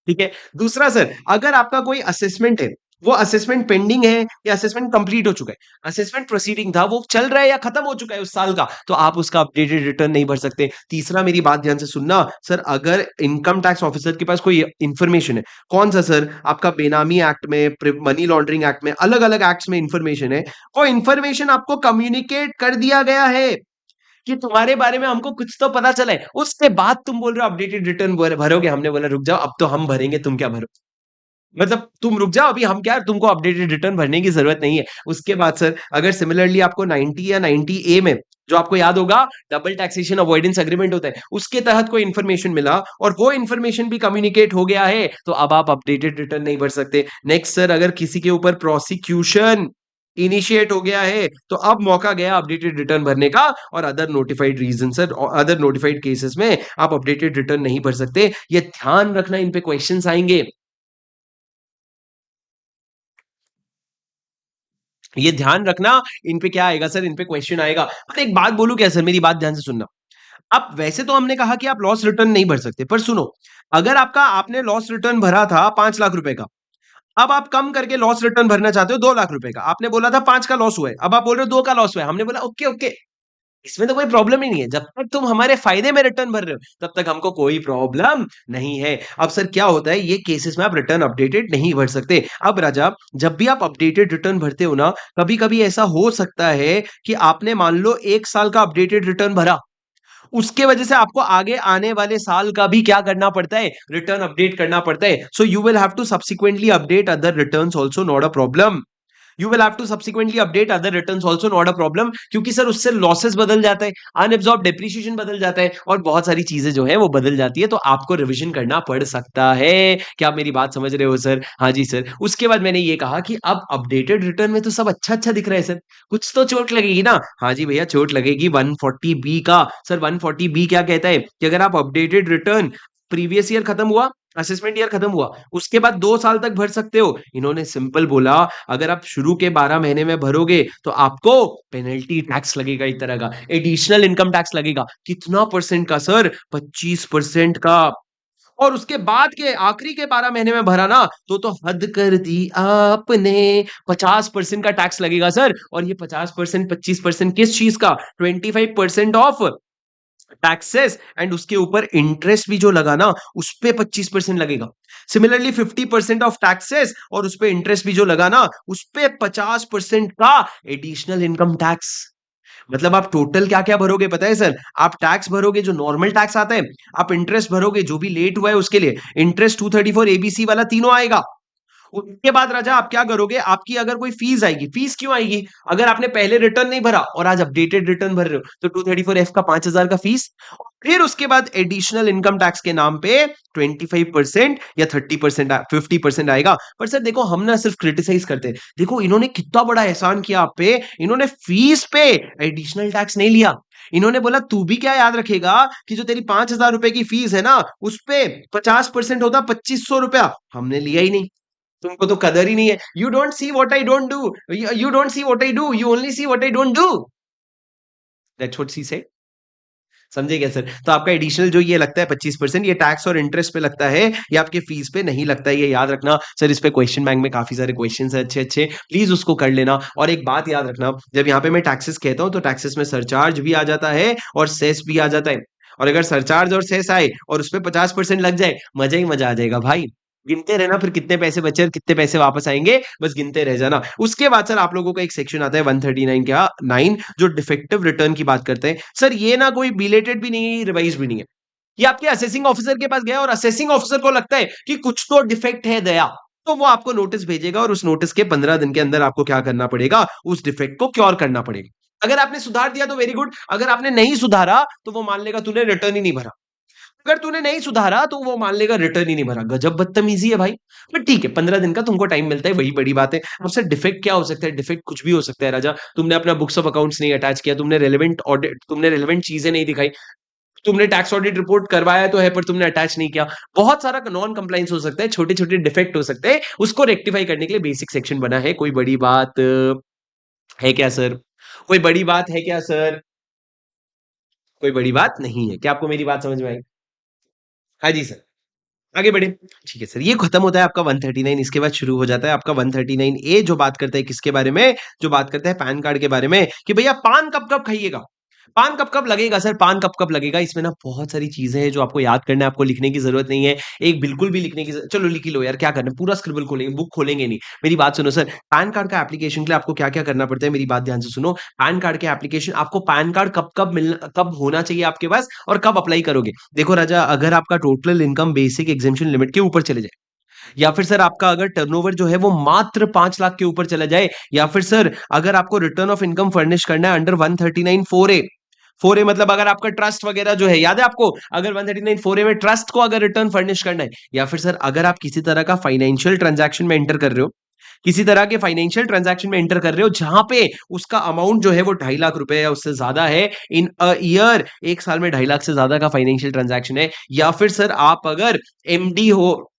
ठीक है। दूसरा सर, अगर आपका कोई असेसमेंट है, वो असेसमेंट पेंडिंग है या असेसमेंट कंप्लीट हो चुका है, असेसमेंट प्रोसीडिंग था, वो चल रहा है या खत्म हो चुका है उस साल का, तो आप उसका अपडेटेड रिटर्न नहीं भर सकते। तीसरा, मेरी बात ध्यान से सुनना सर, अगर इनकम टैक्स ऑफिसर के पास कोई इंफॉर्मेशन है, कौन सा सर, आपका बेनामी एक्ट में, मनी लॉन्ड्रिंग एक्ट में, अलग अलग एक्ट्स में इंफॉर्मेशन है, वो इंफॉर्मेशन आपको कम्युनिकेट कर दिया गया है कि तुम्हारे बारे में हमको कुछ तो पता चला है, उसके बाद तुम बोल रहे हो अपडेटेड रिटर्न भरोगे। हमने बोला रुक जाओ, अब तो हम भरेंगे, तुम क्या भरो, मतलब तुम रुक जाओ, अभी हम क्या, तुमको अपडेटेड रिटर्न भरने की जरूरत नहीं है। उसके बाद सर, अगर सिमिलरली आपको 90 या 90 ए में, जो आपको याद होगा डबल टैक्सेशन अवॉइडेंस एग्रीमेंट होता है, उसके तहत कोई इन्फॉर्मेशन मिला और वो इन्फॉर्मेशन भी कम्युनिकेट हो गया है, तो अब आप अपडेटेड रिटर्न नहीं भर सकते। नेक्स्ट सर, अगर किसी के ऊपर प्रोसिक्यूशन इनिशिएट हो गया है, तो अब मौका गया अपडेटेड रिटर्न भरने का, और other notified reason sir, other notified cases में आप अपडेटेड रिटर्न नहीं भर सकते। ये ध्यान रखना, इन पे क्वेश्चंस आएंगे, ये ध्यान रखना, इन पे क्या आएगा सर, इन पे क्वेश्चन आएगा। पर एक बात बोलूं क्या सर, मेरी बात ध्यान से सुनना। आप वैसे तो हमने कहा कि आप लॉस रिटर्न नहीं भर सकते, पर सुनो, अगर आपका, आपने लॉस रिटर्न भरा था 5 लाख रुपए का, अब आप कम करके लॉस रिटर्न भरना चाहते हो 2 लाख रुपए का, आपने बोला था 5 का लॉस हुआ है, अब आप बोल रहे हो 2 का लॉस हुआ है, हमने बोला ओके ओके, इसमें तो कोई प्रॉब्लम ही नहीं है, जब तक तुम हमारे फायदे में रिटर्न भर रहे हो तब तक हमको कोई प्रॉब्लम नहीं है। अब सर क्या होता है, ये केसेस में आप रिटर्न अपडेटेड नहीं भर सकते। अब राजा, जब भी आप अपडेटेड रिटर्न भरते हो ना, कभी कभी ऐसा हो सकता है कि आपने मान लो 1 साल का अपडेटेड रिटर्न भरा, उसके वजह से आपको आगे आने वाले साल का भी क्या करना पड़ता है, रिटर्न अपडेट करना पड़ता है। So you will have to subsequently update other returns also, not a problem. You will have to subsequently update other returns also, not a problem, क्योंकि सर उससे लॉसेस बदल जाता है, अनएब्सॉर्ब डेप्रिसिएशन बदल जाता है और बहुत सारी चीजें जो है वो बदल जाती है, तो आपको रिवीजन करना पड़ सकता है। क्या आप मेरी बात समझ रहे हो सर? हाँ जी सर। उसके बाद मैंने ये कहा कि अब अपडेटेड रिटर्न में तो सब अच्छा अच्छा दिख रहा है सर, कुछ तो चोट लगेगी ना? हाँ जी भैया, चोट लगेगी 140 बी का। सर 140 बी क्या कहता है कि अगर आप अपडेटेड रिटर्न, प्रीवियस ईयर खत्म हुआ, असेसमेंट ईयर खत्म हुआ, उसके बाद 2 साल तक भर सकते हो। इन्होंने सिंपल बोला, अगर आप शुरू के 12 महीने में भरोगे तो आपको पेनल्टी टैक्स लगेगा, एक तरह का एडिशनल इनकम टैक्स लगेगा। कितना परसेंट का सर? 25% का। और उसके बाद के आखिरी के 12 महीने में भरा ना तो हद कर दी आपने, 50% का टैक्स लगेगा सर। और ये 50%, 25% किस चीज का? 25% ऑफ टैक्सेस, एंड उसके ऊपर इंटरेस्ट भी जो लगा ना उस पे 25% लगेगा। सिमिलरली 50% ऑफ टैक्सेस और उस पे इंटरेस्ट भी जो लगा ना उस पे 50% का एडिशनल इनकम टैक्स। मतलब आप टोटल क्या क्या भरोगे पता है सर? आप टैक्स भरोगे जो नॉर्मल टैक्स आता है, आप इंटरेस्ट भरोगे जो भी लेट हुआ है उसके लिए, इंटरेस्ट 234 एबीसी वाला तीनों आएगा। उसके बाद राजा आप क्या करोगे? आपकी अगर कोई फीस आएगी, फीस क्यों आएगी? अगर आपने पहले रिटर्न नहीं भरा और आज अपडेटेड रिटर्न भर रहे हो तो 234 एफ का 5,000 का फीस, और फिर उसके बाद एडिशनल इनकम टैक्स के नाम पे 25% या 30%, 50% आएगा। पर सर देखो, हम ना सिर्फ क्रिटिसाइज करते हैं, देखो इन्होंने कितना बड़ा एहसान किया आप पे, इन्होंने फीस पे एडिशनल टैक्स नहीं लिया। इन्होंने बोला तू भी क्या याद रखेगा कि जो तेरी 5,000 रुपए की फीस है ना उस पे 50% होता 2,500 रुपया, हमने लिया ही नहीं। तुमको तो कदर ही नहीं है। You don't see what I don't do, you don't see what I do, you only see what I don't do. That's what she said. समझे क्या सर? तो आपका एडिशनल जो ये लगता है 25%, ये टैक्स और इंटरेस्ट पे लगता है, ये आपके फीस पे नहीं लगता है, ये याद रखना सर। इस पे क्वेश्चन बैंक में काफी सारे क्वेश्चन है अच्छे अच्छे, प्लीज उसको कर लेना। और एक बात याद रखना, जब यहाँ पे मैं टैक्सेस कहता हूँ तो टैक्सेस में सरचार्ज भी आ जाता है और सेस भी आ जाता है। और अगर सरचार्ज और सेस आए और उसपे 50% लग जाए, मजा ही मजा आ जाएगा भाई। गिनते रहना फिर कितने पैसे बचे और कितने पैसे वापस आएंगे, बस गिनते रह जाना। उसके बाद सर आप लोगों का एक सेक्शन आता है 139 का 9, जो डिफेक्टिव रिटर्न की बात करते हैं। सर ये ना कोई बिलेटेड भी नहीं है, रिवाइज भी नहीं है। ये आपके असेसिंग ऑफिसर के पास गया और असेसिंग ऑफिसर को लगता है कि कुछ तो डिफेक्ट है दया, तो वो आपको नोटिस भेजेगा और उस नोटिस के 15 दिन के अंदर आपको क्या करना पड़ेगा? उस डिफेक्ट को क्योर करना पड़ेगा। अगर आपने सुधार दिया तो वेरी गुड, अगर आपने नहीं सुधारा तो वो मान लेगा तूने रिटर्न ही नहीं भरा। अगर तूने नहीं सुधारा तो वो मान लेगा रिटर्न ही नहीं भरा। गजब बदतमीजी है भाई। बट ठीक है, 15 दिन का तुमको टाइम मिलता है, वही बड़ी बात है। अब सर डिफेक्ट क्या हो सकता है? डिफेक्ट कुछ भी हो सकता है राजा। तुमने अपना बुक्स ऑफ अकाउंट्स नहीं अटैच किया, तुमने रेलेवेंट ऑडिट, तुमने रेलेवेंट चीजें नहीं दिखाई, तुमने टैक्स ऑडिट रिपोर्ट करवाया तो है पर तुमने अटैच नहीं किया। बहुत सारा नॉन कंप्लाइंस हो सकता है, छोटे छोटे डिफेक्ट हो सकते हैं, उसको रेक्टिफाई करने के लिए बेसिक सेक्शन बना है। कोई बड़ी बात है क्या सर? कोई बड़ी बात है क्या सर? कोई बड़ी बात नहीं है क्या? आपको मेरी बात समझ में आई? हाँ जी सर। आगे बढ़े। ठीक है सर, ये खत्म होता है आपका 139। इसके बाद शुरू हो जाता है आपका 139 ए, जो बात करता है किसके बारे में? जो बात करता है पैन कार्ड के बारे में, कि भैया पान कब कब खाइएगा, पान कब कब लगेगा सर, पान कब कब लगेगा। इसमें ना बहुत सारी चीजें हैं जो आपको याद करना है, आपको लिखने की जरूरत नहीं है। एक बिल्कुल भी लिखने की चलो लिख ही लो यार, क्या करना है, पूरा स्क्रिबल खोलेंगे, बुक खोलेंगे नहीं। मेरी बात सुनो सर, पैन कार्ड का एप्लीकेशन के लिए आपको क्या क्या करना पड़ता है, मेरी बात ध्यान से सुनो। पैन कार्ड के एप्लीकेशन, आपको पैन कार्ड कब कब मिलना, कब होना चाहिए आपके पास और कब अप्लाई करोगे? देखो राजा, अगर आपका total income basic exemption limit के ऊपर चले जाए, या फिर सर आपका अगर टर्नओवर जो है वो मात्र 5 लाख के ऊपर चला जाए, या फिर सर अगर आपको रिटर्न ऑफ इनकम फर्निश करना है अंडर 139 4A, 4A मतलब अगर आपका ट्रस्ट वगैरह जो है, याद है आपको, अगर 139 4A में ट्रस्ट को अगर रिटर्न फर्निश करना है, या फिर सर अगर आप किसी तरह का फाइनेंशियल ट्रांजैक्शन में एंटर कर रहे हो, किसी तरह के फाइनेंशियल ट्रांजैक्शन में एंटर कर रहे हो जहां पे उसका अमाउंट जो है वो 2.5 लाख रुपए या उससे ज्यादा है इन अ ईयर, एक साल में 2.5 लाख से ज्यादा का फाइनेंशियल ट्रांजैक्शन है, या फिर सर आप अगर एमडी हो,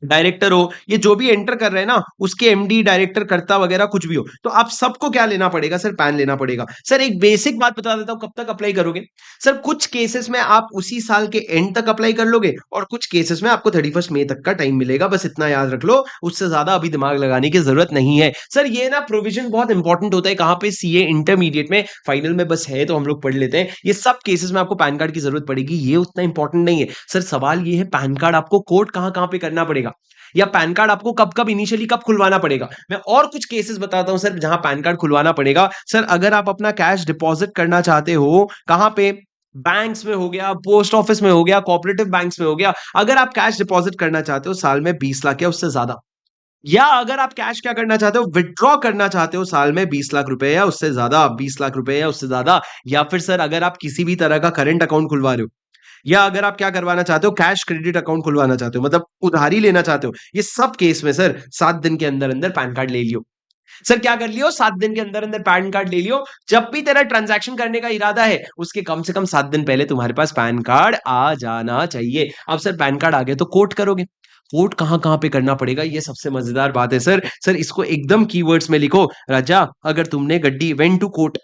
डायरेक्टर हो, ये जो भी एंटर कर रहे हैं ना उसके एमडी, डायरेक्टर, कर्ता वगैरह कुछ भी हो, तो आप सबको क्या लेना पड़ेगा सर? पैन लेना पड़ेगा। सर एक बेसिक बात बता देता हूं, कब तक अप्लाई करोगे? सर कुछ केसेस में आप उसी साल के एंड तक अप्लाई कर लोगे और कुछ केसेस में आपको 31 मई तक का टाइम मिलेगा, बस इतना याद रख लो। उससे ज्यादा अभी दिमाग लगाने की जरूरत नहीं है सर। ये ना प्रोविजन बहुत इंपॉर्टेंट होता है, कहां पे? सीए इंटरमीडिएट में, फाइनल में बस है तो हम लोग पढ़ लेते हैं। ये सब केसेस में आपको पैन कार्ड की जरूरत पड़ेगी, ये उतना इंपॉर्टेंट नहीं है सर। सवाल ये है पैन कार्ड आपको कोड कहां कहां पे करना पड़ेगा, या पैन कार्ड आपको कब कब इनिशियली कब खुलवाना पड़ेगा। मैं और कुछ केसेस बताता हूं सर जहां पैन कार्ड खुलवाना पड़ेगा। सर अगर आप अपना कैश डिपॉजिट करना चाहते हो, कहां पे? बैंक्स में हो गया, पोस्ट ऑफिस में हो गया, कोऑपरेटिव बैंक्स में हो गया। अगर आप कैश डिपॉजिट करना चाहते हो साल में 20 लाख या उससे ज्यादा, या अगर आप कैश क्या करना चाहते हो, विथड्रॉ करना चाहते हो साल में 20 लाख रुपए या उससे ज्यादा, 20 लाख रुपए या उससे ज्यादा, या फिर सर अगर आप किसी भी तरह का करंट अकाउंट खुलवा रहे हो, या अगर आप क्या करवाना चाहते हो, कैश क्रेडिट अकाउंट खुलवाना चाहते हो, मतलब उधारी लेना चाहते हो, ये सब केस में सर 7 दिन के अंदर अंदर पैन कार्ड ले लियो। सर क्या कर लियो, 7 दिन के अंदर अंदर पैन कार्ड ले लियो। जब भी तेरा ट्रांजैक्शन करने का इरादा है, उसके कम से कम 7 दिन पहले तुम्हारे पास पैन कार्ड आ जाना चाहिए। अब सर पैन कार्ड आ गए तो कोट करोगे, कोट कहां कहां पे करना पड़ेगा, ये सबसे मजेदार बात है सर। सर इसको एकदम कीवर्ड्स में लिखो, राजा अगर तुमने गड्डी वेन टू कोट,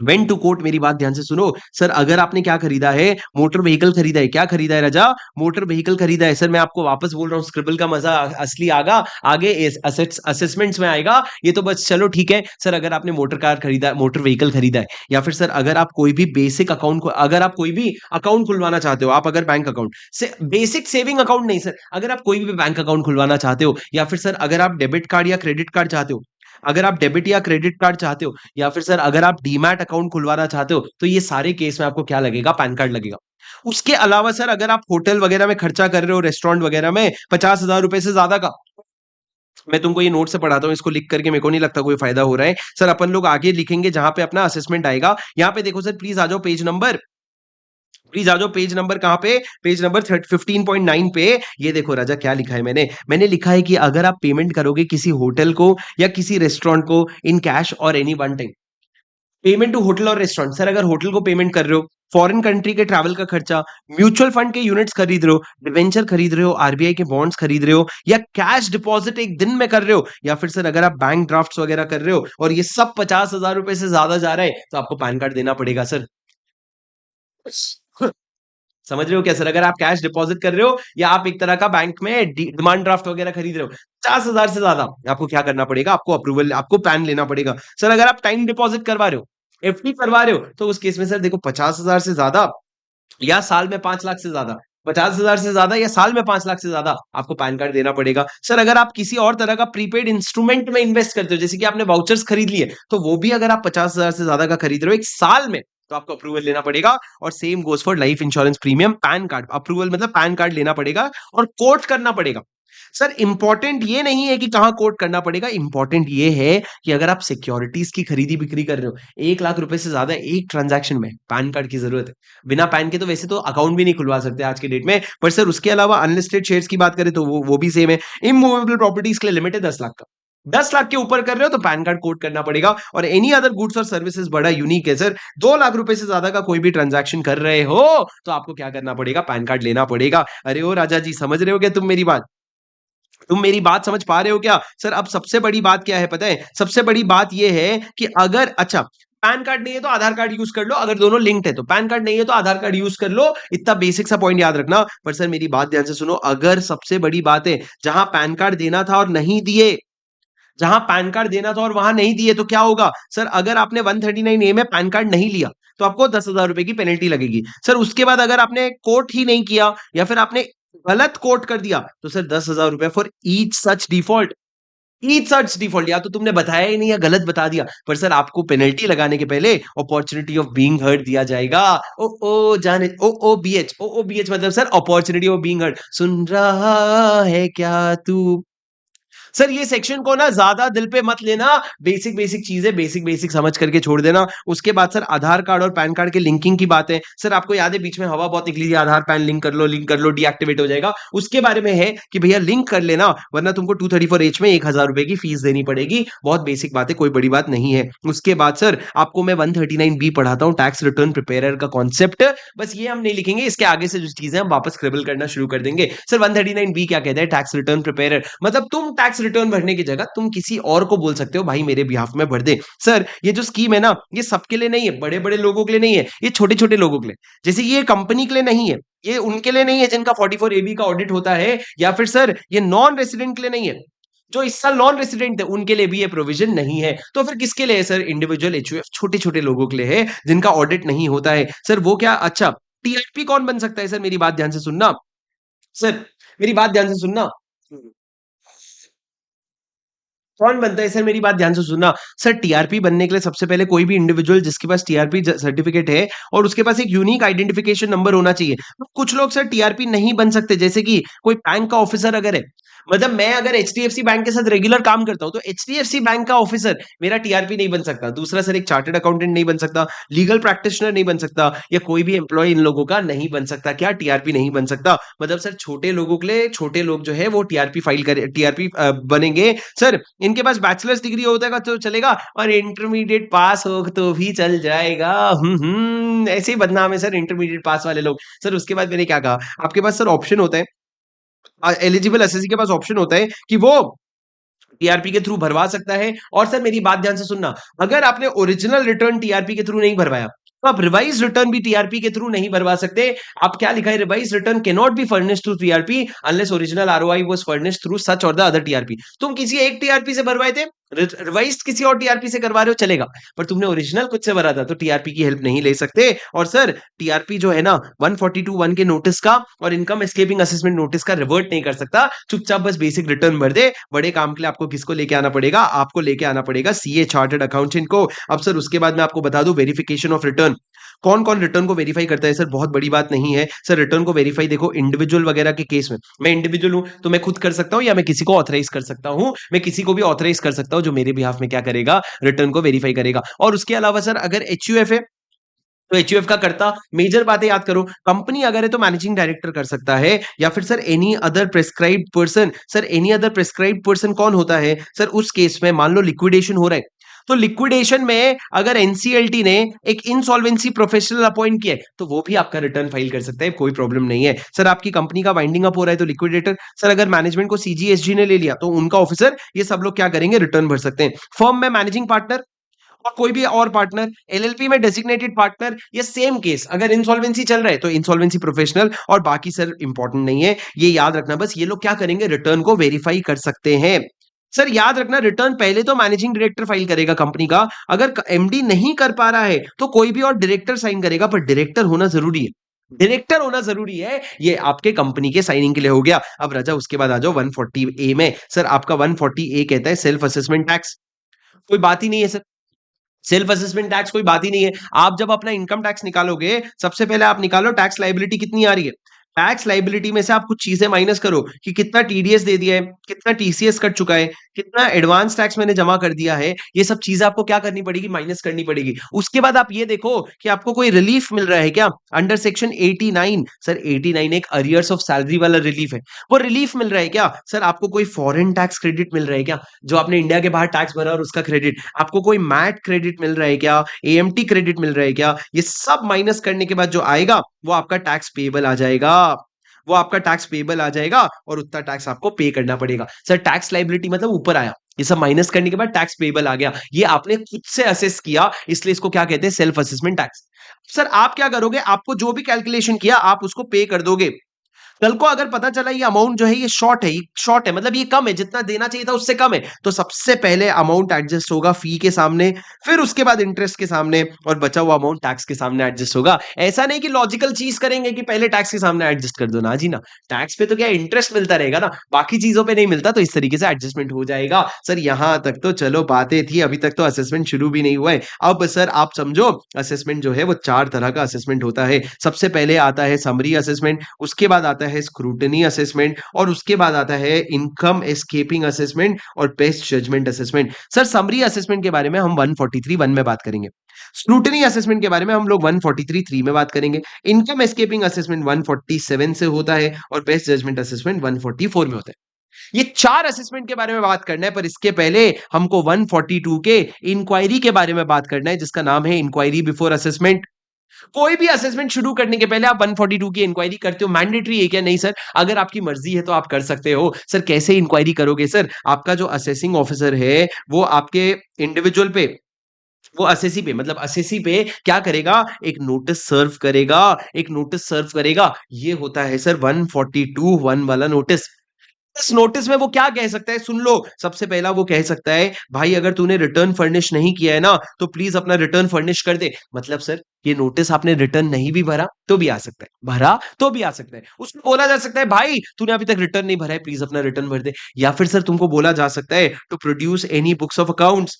वेन टू कोट, मेरी बात ध्यान से सुनो। सर अगर आपने क्या खरीदा है, मोटर व्हीकल खरीदा है, क्या खरीदा है राजा, मोटर व्हीकल खरीदा है। सर मैं आपको वापस बोल रहा हूँ, स्क्रिबल का मजा असली आगा आगे असेसमेंट्स में आएगा, ये तो बस चलो ठीक है। सर अगर आपने मोटर कार खरीदा, मोटर व्हीकल खरीदा है, या फिर सर अगर आप कोई भी बेसिक अकाउंट को, अगर आप कोई भी अकाउंट खुलवाना चाहते हो, आप अगर बैंक अकाउंट से बेसिक सेविंग अकाउंट नहीं सर, अगर आप कोई भी बैंक अकाउंट खुलवाना चाहते हो, या फिर सर अगर आप डेबिट कार्ड या क्रेडिट कार्ड चाहते हो, अगर आप डेबिट या क्रेडिट कार्ड चाहते हो, या फिर सर अगर आप डीमैट अकाउंट खुलवाना चाहते हो, तो ये सारे केस में आपको क्या लगेगा, पैन कार्ड लगेगा। उसके अलावा सर अगर आप होटल वगैरह में खर्चा कर रहे हो, रेस्टोरेंट वगैरह में 50,000 रुपए से ज्यादा का, मैं तुमको ये नोट से पढ़ाता हूँ, इसको लिख करके मेरे को नहीं लगता कोई फायदा हो रहा है। सर अपन लोग आगे लिखेंगे जहां पे अपना असेसमेंट आएगा। यहाँ पे देखो सर, प्लीज आ जाओ पेज नंबर, प्लीज आ जाओ पेज नंबर कहाँ पे, पेज नंबर 15.9 पे। ये देखो राजा क्या लिखा है मैंने, मैंने लिखा है कि अगर आप पेमेंट करोगे किसी होटल को या किसी रेस्टोरेंट को इन कैश और any one time payment to hotel और रेस्टोरेंट, सर अगर होटल को पेमेंट कर रहे हो, फॉरेन कंट्री के ट्रैवल का खर्चा, म्यूचुअल फंड के यूनिट्स खरीद रहे हो, डिवेंचर खरीद रहे हो, आरबीआई के बॉन्ड्स खरीद रहे हो, या कैश डिपॉजिट एक दिन में कर रहे हो, या फिर सर अगर आप बैंक ड्राफ्ट्स वगैरह कर रहे हो और ये सब 50,000 रुपए से ज्यादा जा रहा है, तो आपको पैन कार्ड देना पड़ेगा सर। समझ रहे हो क्या सर, अगर आप कैश डिपॉजिट कर रहे हो या आप एक तरह का बैंक में डिमांड ड्राफ्ट वगैरह खरीद रहे हो 50,000 से ज्यादा, आपको क्या करना पड़ेगा, आपको अप्रूवल, आपको पैन लेना पड़ेगा। सर अगर आप टाइम डिपॉजिट करवा रहे हो, एफडी करवा रहे हो, तो उस केस में सर देखो 50,000 से ज्यादा या साल में 5 लाख से ज्यादा, 50,000 से ज्यादा या साल में 5 लाख से ज्यादा आपको पैन कार्ड देना पड़ेगा। सर अगर आप किसी और तरह का प्रीपेड इंस्ट्रूमेंट में इन्वेस्ट करते हो, जैसे कि आपने वाउचर्स खरीद लिए, तो वो भी अगर आप 50,000 से ज्यादा का खरीद रहे हो एक साल में, तो आपको अप्रूवल लेना पड़ेगा। और same goes for life insurance premium, pan card approval, मतलब पैन कार्ड लेना पड़ेगा और कोट करना पड़ेगा। सर इंपॉर्टेंट ये नहीं है कि कहां कोट करना पड़ेगा, इंपॉर्टेंट ये है कि अगर आप सिक्योरिटीज की खरीदी बिक्री कर रहे हो 1 लाख रुपए से ज्यादा एक ट्रांजैक्शन में, पैन कार्ड की जरूरत है। बिना पैन के तो वैसे तो अकाउंट भी नहीं खुलवा सकते आज के डेट में, पर सर उसके अलावा अनलिस्टेड शेयर्स की बात करें तो वो भी सेम है। इमूवेबल प्रॉपर्टीज के लिए लिमिट है 10 लाख का, 10 लाख के ऊपर कर रहे हो तो पैन कार्ड कोड करना पड़ेगा। और एनी अदर गुड्स और सर्विसेज बड़ा यूनिक है सर, 2 लाख रुपए से ज्यादा का कोई भी ट्रांजैक्शन कर रहे हो तो आपको क्या करना पड़ेगा, पैन कार्ड लेना पड़ेगा। अरे ओ राजा जी, समझ रहे हो क्या तुम मेरी बात, तुम मेरी बात समझ पा रहे हो क्या सर? अब सबसे बड़ी बात क्या है पता है, सबसे बड़ी बात यह है कि अगर, अच्छा पैन कार्ड नहीं है तो आधार कार्ड यूज कर लो, अगर दोनों लिंक्ड है तो, पैन कार्ड नहीं है तो आधार कार्ड यूज कर लो, इतना बेसिक सा पॉइंट याद रखना। पर सर मेरी बात ध्यान से सुनो, अगर सबसे बड़ी बात है जहां पैन कार्ड देना था और नहीं दिए, जहां पैन कार्ड देना था और वहां नहीं दिए, तो क्या होगा सर, अगर आपने 139 ए में पैन कार्ड नहीं लिया तो आपको 10,000 रुपए की पेनल्टी लगेगी। सर उसके बाद अगर आपने कोट ही नहीं किया या फिर आपने गलत कोट कर दिया, तो सर 10,000 रुपए for each such default, each such default, या तो तुमने बताया ही नहीं या गलत बता दिया, पर सर आपको पेनल्टी लगाने के पहले अपॉर्चुनिटी ऑफ बीइंग हर्ड दिया जाएगा। ओ ओ जाने, ओ बी एच मतलब sir opportunity of being heard, सुन रहा है क्या तू। सर ये सेक्शन को ना ज्यादा दिल पे मत लेना, बेसिक बेसिक चीजें बेसिक बेसिक समझ करके छोड़ देना। उसके बाद सर आधार कार्ड और पैन कार्ड के लिंकिंग की बात है। सर आपको याद है बीच में हवा बहुत निकली थी, आधार पैन लिंक कर लो डीएक्टिवेट हो जाएगा, उसके बारे में है कि भैया लिंक कर लेना, वरना तुमको 234H में 1,000 रुपए की फीस देनी पड़ेगी। बहुत बेसिक बात है, कोई बड़ी बात नहीं है। उसके बाद सर आपको मैं 139B पढ़ाता हूँ, टैक्स रिटर्न प्रिपेयर का कॉन्सेप्ट, बस ये हम नहीं लिखेंगे, इसके आगे से जो चीजें हम वापस स्क्रिबल करना शुरू कर देंगे। सर 139B क्या कहता है, टैक्स रिटर्न प्रिपेयर, मतलब तुम टैक्स रिटर्न भरने की जगह तुम किसी और को बोल सकते हो भाई मेरे बिहाफ में भर दे। सर ये जो स्कीम है ना, ये सबके लिए नहीं है, बड़े बड़े लोगों के लिए नहीं है, ये छोटे छोटे लोगों के लिए, जैसे ये कंपनी के लिए नहीं है, ये उनके लिए नहीं है जिनका 44AB का ऑडिट होता है, या फिर सर ये नॉन रेसिडेंट के लिए नहीं है, जो इस साल नॉन रेसिडेंट है उनके लिए भी ये प्रोविजन नहीं है। तो फिर किसके लिए है सर, इंडिविजुअल एचयूएफ, छोटे छोटे लोगों के लिए है जिनका ऑडिट नहीं होता है। सर वो क्या, अच्छा टीआरपी कौन बन सकता है सर, मेरी बात ध्यान से सुनना, सर मेरी बात ध्यान से सुनना, कौन बनता है सर, मेरी बात ध्यान से सुनना। सर टीआरपी बनने के लिए सबसे पहले कोई भी इंडिविजुअल जिसके पास टीआरपी सर्टिफिकेट है और उसके पास एक यूनिक आइडेंटिफिकेशन नंबर होना चाहिए। तो कुछ लोग सर टीआरपी नहीं बन सकते, जैसे कि कोई बैंक का ऑफिसर अगर है, मतलब मैं अगर एचडीएफसी बैंक के साथ रेगुलर काम करता हूं तो एचडीएफसी बैंक का ऑफिसर मेरा टीआरपी नहीं बन सकता, दूसरा सर एक चार्टर्ड अकाउंटेंट नहीं बन सकता, लीगल प्रैक्टिशनर नहीं बन सकता, या कोई भी एम्प्लॉय इन लोगों का नहीं बन सकता। क्या टीआरपी नहीं बन सकता? मतलब सर छोटे लोगों के लिए, छोटे लोग जो है वो टीआरपी फाइल करे, टीआरपी बनेंगे सर। इनके पास बैचलर्स डिग्री होता तो चलेगा और इंटरमीडिएट पास हो तो भी चल जाएगा। ऐसे ही बदनाम है सर इंटरमीडिएट पास वाले लोग। सर उसके बाद मैंने क्या कहा, आपके पास सर ऑप्शन होता है, एलिजिबल एसएससी के पास ऑप्शन होता है कि वो टीआरपी के थ्रू भरवा सकता है। और सर मेरी बात ध्यान से सुनना, अगर आपने ओरिजिनल रिटर्न टीआरपी के थ्रू नहीं भरवाया तो आप रिवाइज रिटर्न भी टीआरपी के थ्रू नहीं भरवा सकते। आप क्या लिखा है, revise return can not be furnished through TRP unless original ROI was furnished through such और द अदर टीआरपी। तुम किसी एक टीआरपी से भरवाए थे, रिवाइज किसी और टीआरपी से करवा रहे हो चलेगा, पर तुमने ओरिजिनल खुद से भरा था तो टीआरपी की हेल्प नहीं ले सकते। और सर टीआरपी जो है ना 142(1) के नोटिस का और इनकम एस्केपिंग असेसमेंट नोटिस का रिवर्ट नहीं कर सकता। चुपचाप बस बेसिक रिटर्न भर दे। बड़े काम के लिए आपको किसको लेके आना पड़ेगा, आपको लेके आना पड़ेगा सीए चार्टर्ड अकाउंटेंट को। अब सर उसके बाद मैं आपको बता दूं वेरिफिकेशन ऑफ रिटर्न, कौन कौन रिटर्न को वेरीफाई करता है। सर बहुत बड़ी बात नहीं है सर, रिटर्न को वेरीफाई देखो इंडिविजुअल वगैरह के केस में, मैं इंडिविजुअल हूं तो मैं खुद कर सकता हूं या मैं किसी को ऑथराइज कर सकता हूं, मैं किसी को भी ऑथराइज कर सकता हूं जो मेरे बिहाफ में क्या करेगा, रिटर्न को वेरीफाई करेगा। और उसके अलावा सर अगर एचयूएफ है तो एचयूएफ का करता, मेजर बातें याद करो, कंपनी अगर है तो मैनेजिंग डायरेक्टर कर सकता है, या फिर sir any other prescribed person. Sir any other prescribed person कौन होता है सर, उस केस में मान लो लिक्विडेशन हो रहा है तो लिक्विडेशन में अगर एनसीएलटी ने एक इंसॉल्वेंसी प्रोफेशनल अपॉइंट किया है तो वो भी आपका रिटर्न फाइल कर सकता है, कोई प्रॉब्लम नहीं है। सर आपकी कंपनी का वाइंडिंग अप हो रहा है तो लिक्विडेटर, सर अगर मैनेजमेंट को सीजीएसजी ने ले लिया तो उनका ऑफिसर, ये सब लोग क्या करेंगे, रिटर्न भर सकते हैं। फर्म में मैनेजिंग पार्टनर और कोई भी और पार्टनर, एलएलपी में डेजिग्नेटेड पार्टनर, ये सेम केस अगर इंसॉल्वेंसी चल रहा है तो इंसॉल्वेंसी प्रोफेशनल, और बाकी सर इंपॉर्टेंट नहीं है, ये याद रखना बस, ये लोग क्या करेंगे, रिटर्न को वेरीफाई कर सकते हैं। सर याद रखना रिटर्न पहले तो मैनेजिंग डायरेक्टर फाइल करेगा कंपनी का, अगर एमडी नहीं कर पा रहा है तो कोई भी और डायरेक्टर साइन करेगा, पर डायरेक्टर होना जरूरी है, डायरेक्टर होना जरूरी है। ये आपके कंपनी के साइनिंग के लिए हो गया। अब राजा उसके बाद आ जाओ 140 ए में। सर आपका 140 ए कहता है सेल्फ असेसमेंट टैक्स, कोई बात ही नहीं है सर, सेल्फ असेसमेंट टैक्स कोई बात ही नहीं है। आप जब अपना इनकम टैक्स निकालोगे सबसे पहले आप निकालो टैक्स लायबिलिटी कितनी आ रही है, टैक्स लायबिलिटी में से आप कुछ चीजें माइनस करो कि कितना टीडीएस दे दिया है, कितना टीसीएस कट चुका है, कितना एडवांस टैक्स मैंने जमा कर दिया है, ये सब चीजें आपको क्या करनी पड़ेगी, माइनस करनी पड़ेगी। उसके बाद आप ये देखो कि आपको कोई रिलीफ मिल रहा है क्या, अंडर सेक्शन 89। सर 89 एक अरियर्स ऑफ सैलरी वाला रिलीफ है, वो रिलीफ मिल रहा है क्या। सर आपको कोई फॉरेन टैक्स क्रेडिट मिल रहा है क्या, जो आपने इंडिया के बाहर टैक्स भरा और उसका क्रेडिट, आपको कोई मैट क्रेडिट मिल रहा है क्या, एएमटी क्रेडिट मिल रहा है क्या, ये सब माइनस करने के बाद जो आएगा वो आपका टैक्स पेबल आ जाएगा, वो आपका टैक्स पेबल आ जाएगा और उतना टैक्स आपको पे करना पड़ेगा। सर टैक्स लायबिलिटी मतलब ऊपर आया, ये सब माइनस करने के बाद टैक्स पेबल आ गया, ये आपने खुद से असेस किया, इसलिए इसको क्या कहते हैं, सेल्फ असेसमेंट टैक्स। सर आप क्या करोगे, आपको जो भी कैलकुलेशन किया आप उसको पे कर दोगे। कल को अगर पता चला ये अमाउंट जो है ये शॉर्ट है मतलब ये कम है, जितना देना चाहिए था उससे कम है, तो सबसे पहले अमाउंट एडजस्ट होगा फी के सामने, फिर उसके बाद इंटरेस्ट के सामने, और बचा हुआ अमाउंट टैक्स के सामने एडजस्ट होगा। ऐसा नहीं कि लॉजिकल चीज करेंगे कि पहले टैक्स के सामने एडजस्ट कर दो, ना जी ना, टैक्स पे तो क्या इंटरेस्ट मिलता रहेगा ना, बाकी चीजों पे नहीं मिलता, तो इस तरीके से एडजस्टमेंट हो जाएगा। सर यहां तक तो चलो बातें थी, अभी तक तो असेसमेंट शुरू भी नहीं हुआ है। अब सर आप समझो असेसमेंट जो है वो चार तरह का असेसमेंट होता है। सबसे पहले आता है समरी असेसमेंट, उसके बाद आता है स्क्रूटनी असेसमेंट, और उसके बाद आता है इनकम एस्केपिंग असेसमेंट और best judgement assessment. Sir summary assessment के बारे में हम 143(1) में बात करेंगे, स्क्रूटनी असेसमेंट के बारे में हम लोग 143(3) में बात करेंगे, इनकम एस्केपिंग असेसमेंट 147 से होता है और बेस्ट जजमेंट असेसमेंट 144 में होता है। ये चार असेसमेंट के बारे में बात करना है, पर इसके पहले हमको 142 के इंक्वायरी के बारे में बात करना है, जिसका नाम है इंक्वायरी बिफोर असेसमेंट। कोई भी असेसमेंट शुरू करने के पहले आप 142 की इंक्वायरी करते हो, मैंडेटरी है क्या, नहीं सर, अगर आपकी मर्जी है तो आप कर सकते हो। सर कैसे इंक्वायरी करोगे, सर आपका जो असेसिंग ऑफिसर है वो आपके इंडिविजुअल पे, वो असेसी पे, मतलब असेसी पे क्या करेगा, एक नोटिस सर्व करेगा, एक नोटिस सर्व करेगा, ये होता है सर 142(1) वाला नोटिस। इस नोटिस में वो क्या कह सकता है, सुन लो, सबसे पहला वो कह सकता है भाई अगर तूने रिटर्न फर्निश नहीं किया है ना तो प्लीज अपना रिटर्न फर्निश कर दे। मतलब सर ये नोटिस आपने रिटर्न नहीं भी भरा तो भी आ सकता है, भरा तो भी आ सकता है, उसमें बोला जा सकता है भाई तूने अभी तक रिटर्न नहीं भरा है, प्लीज अपना रिटर्न भर दे। या फिर सर तुमको बोला जा सकता है to produce any books of accounts,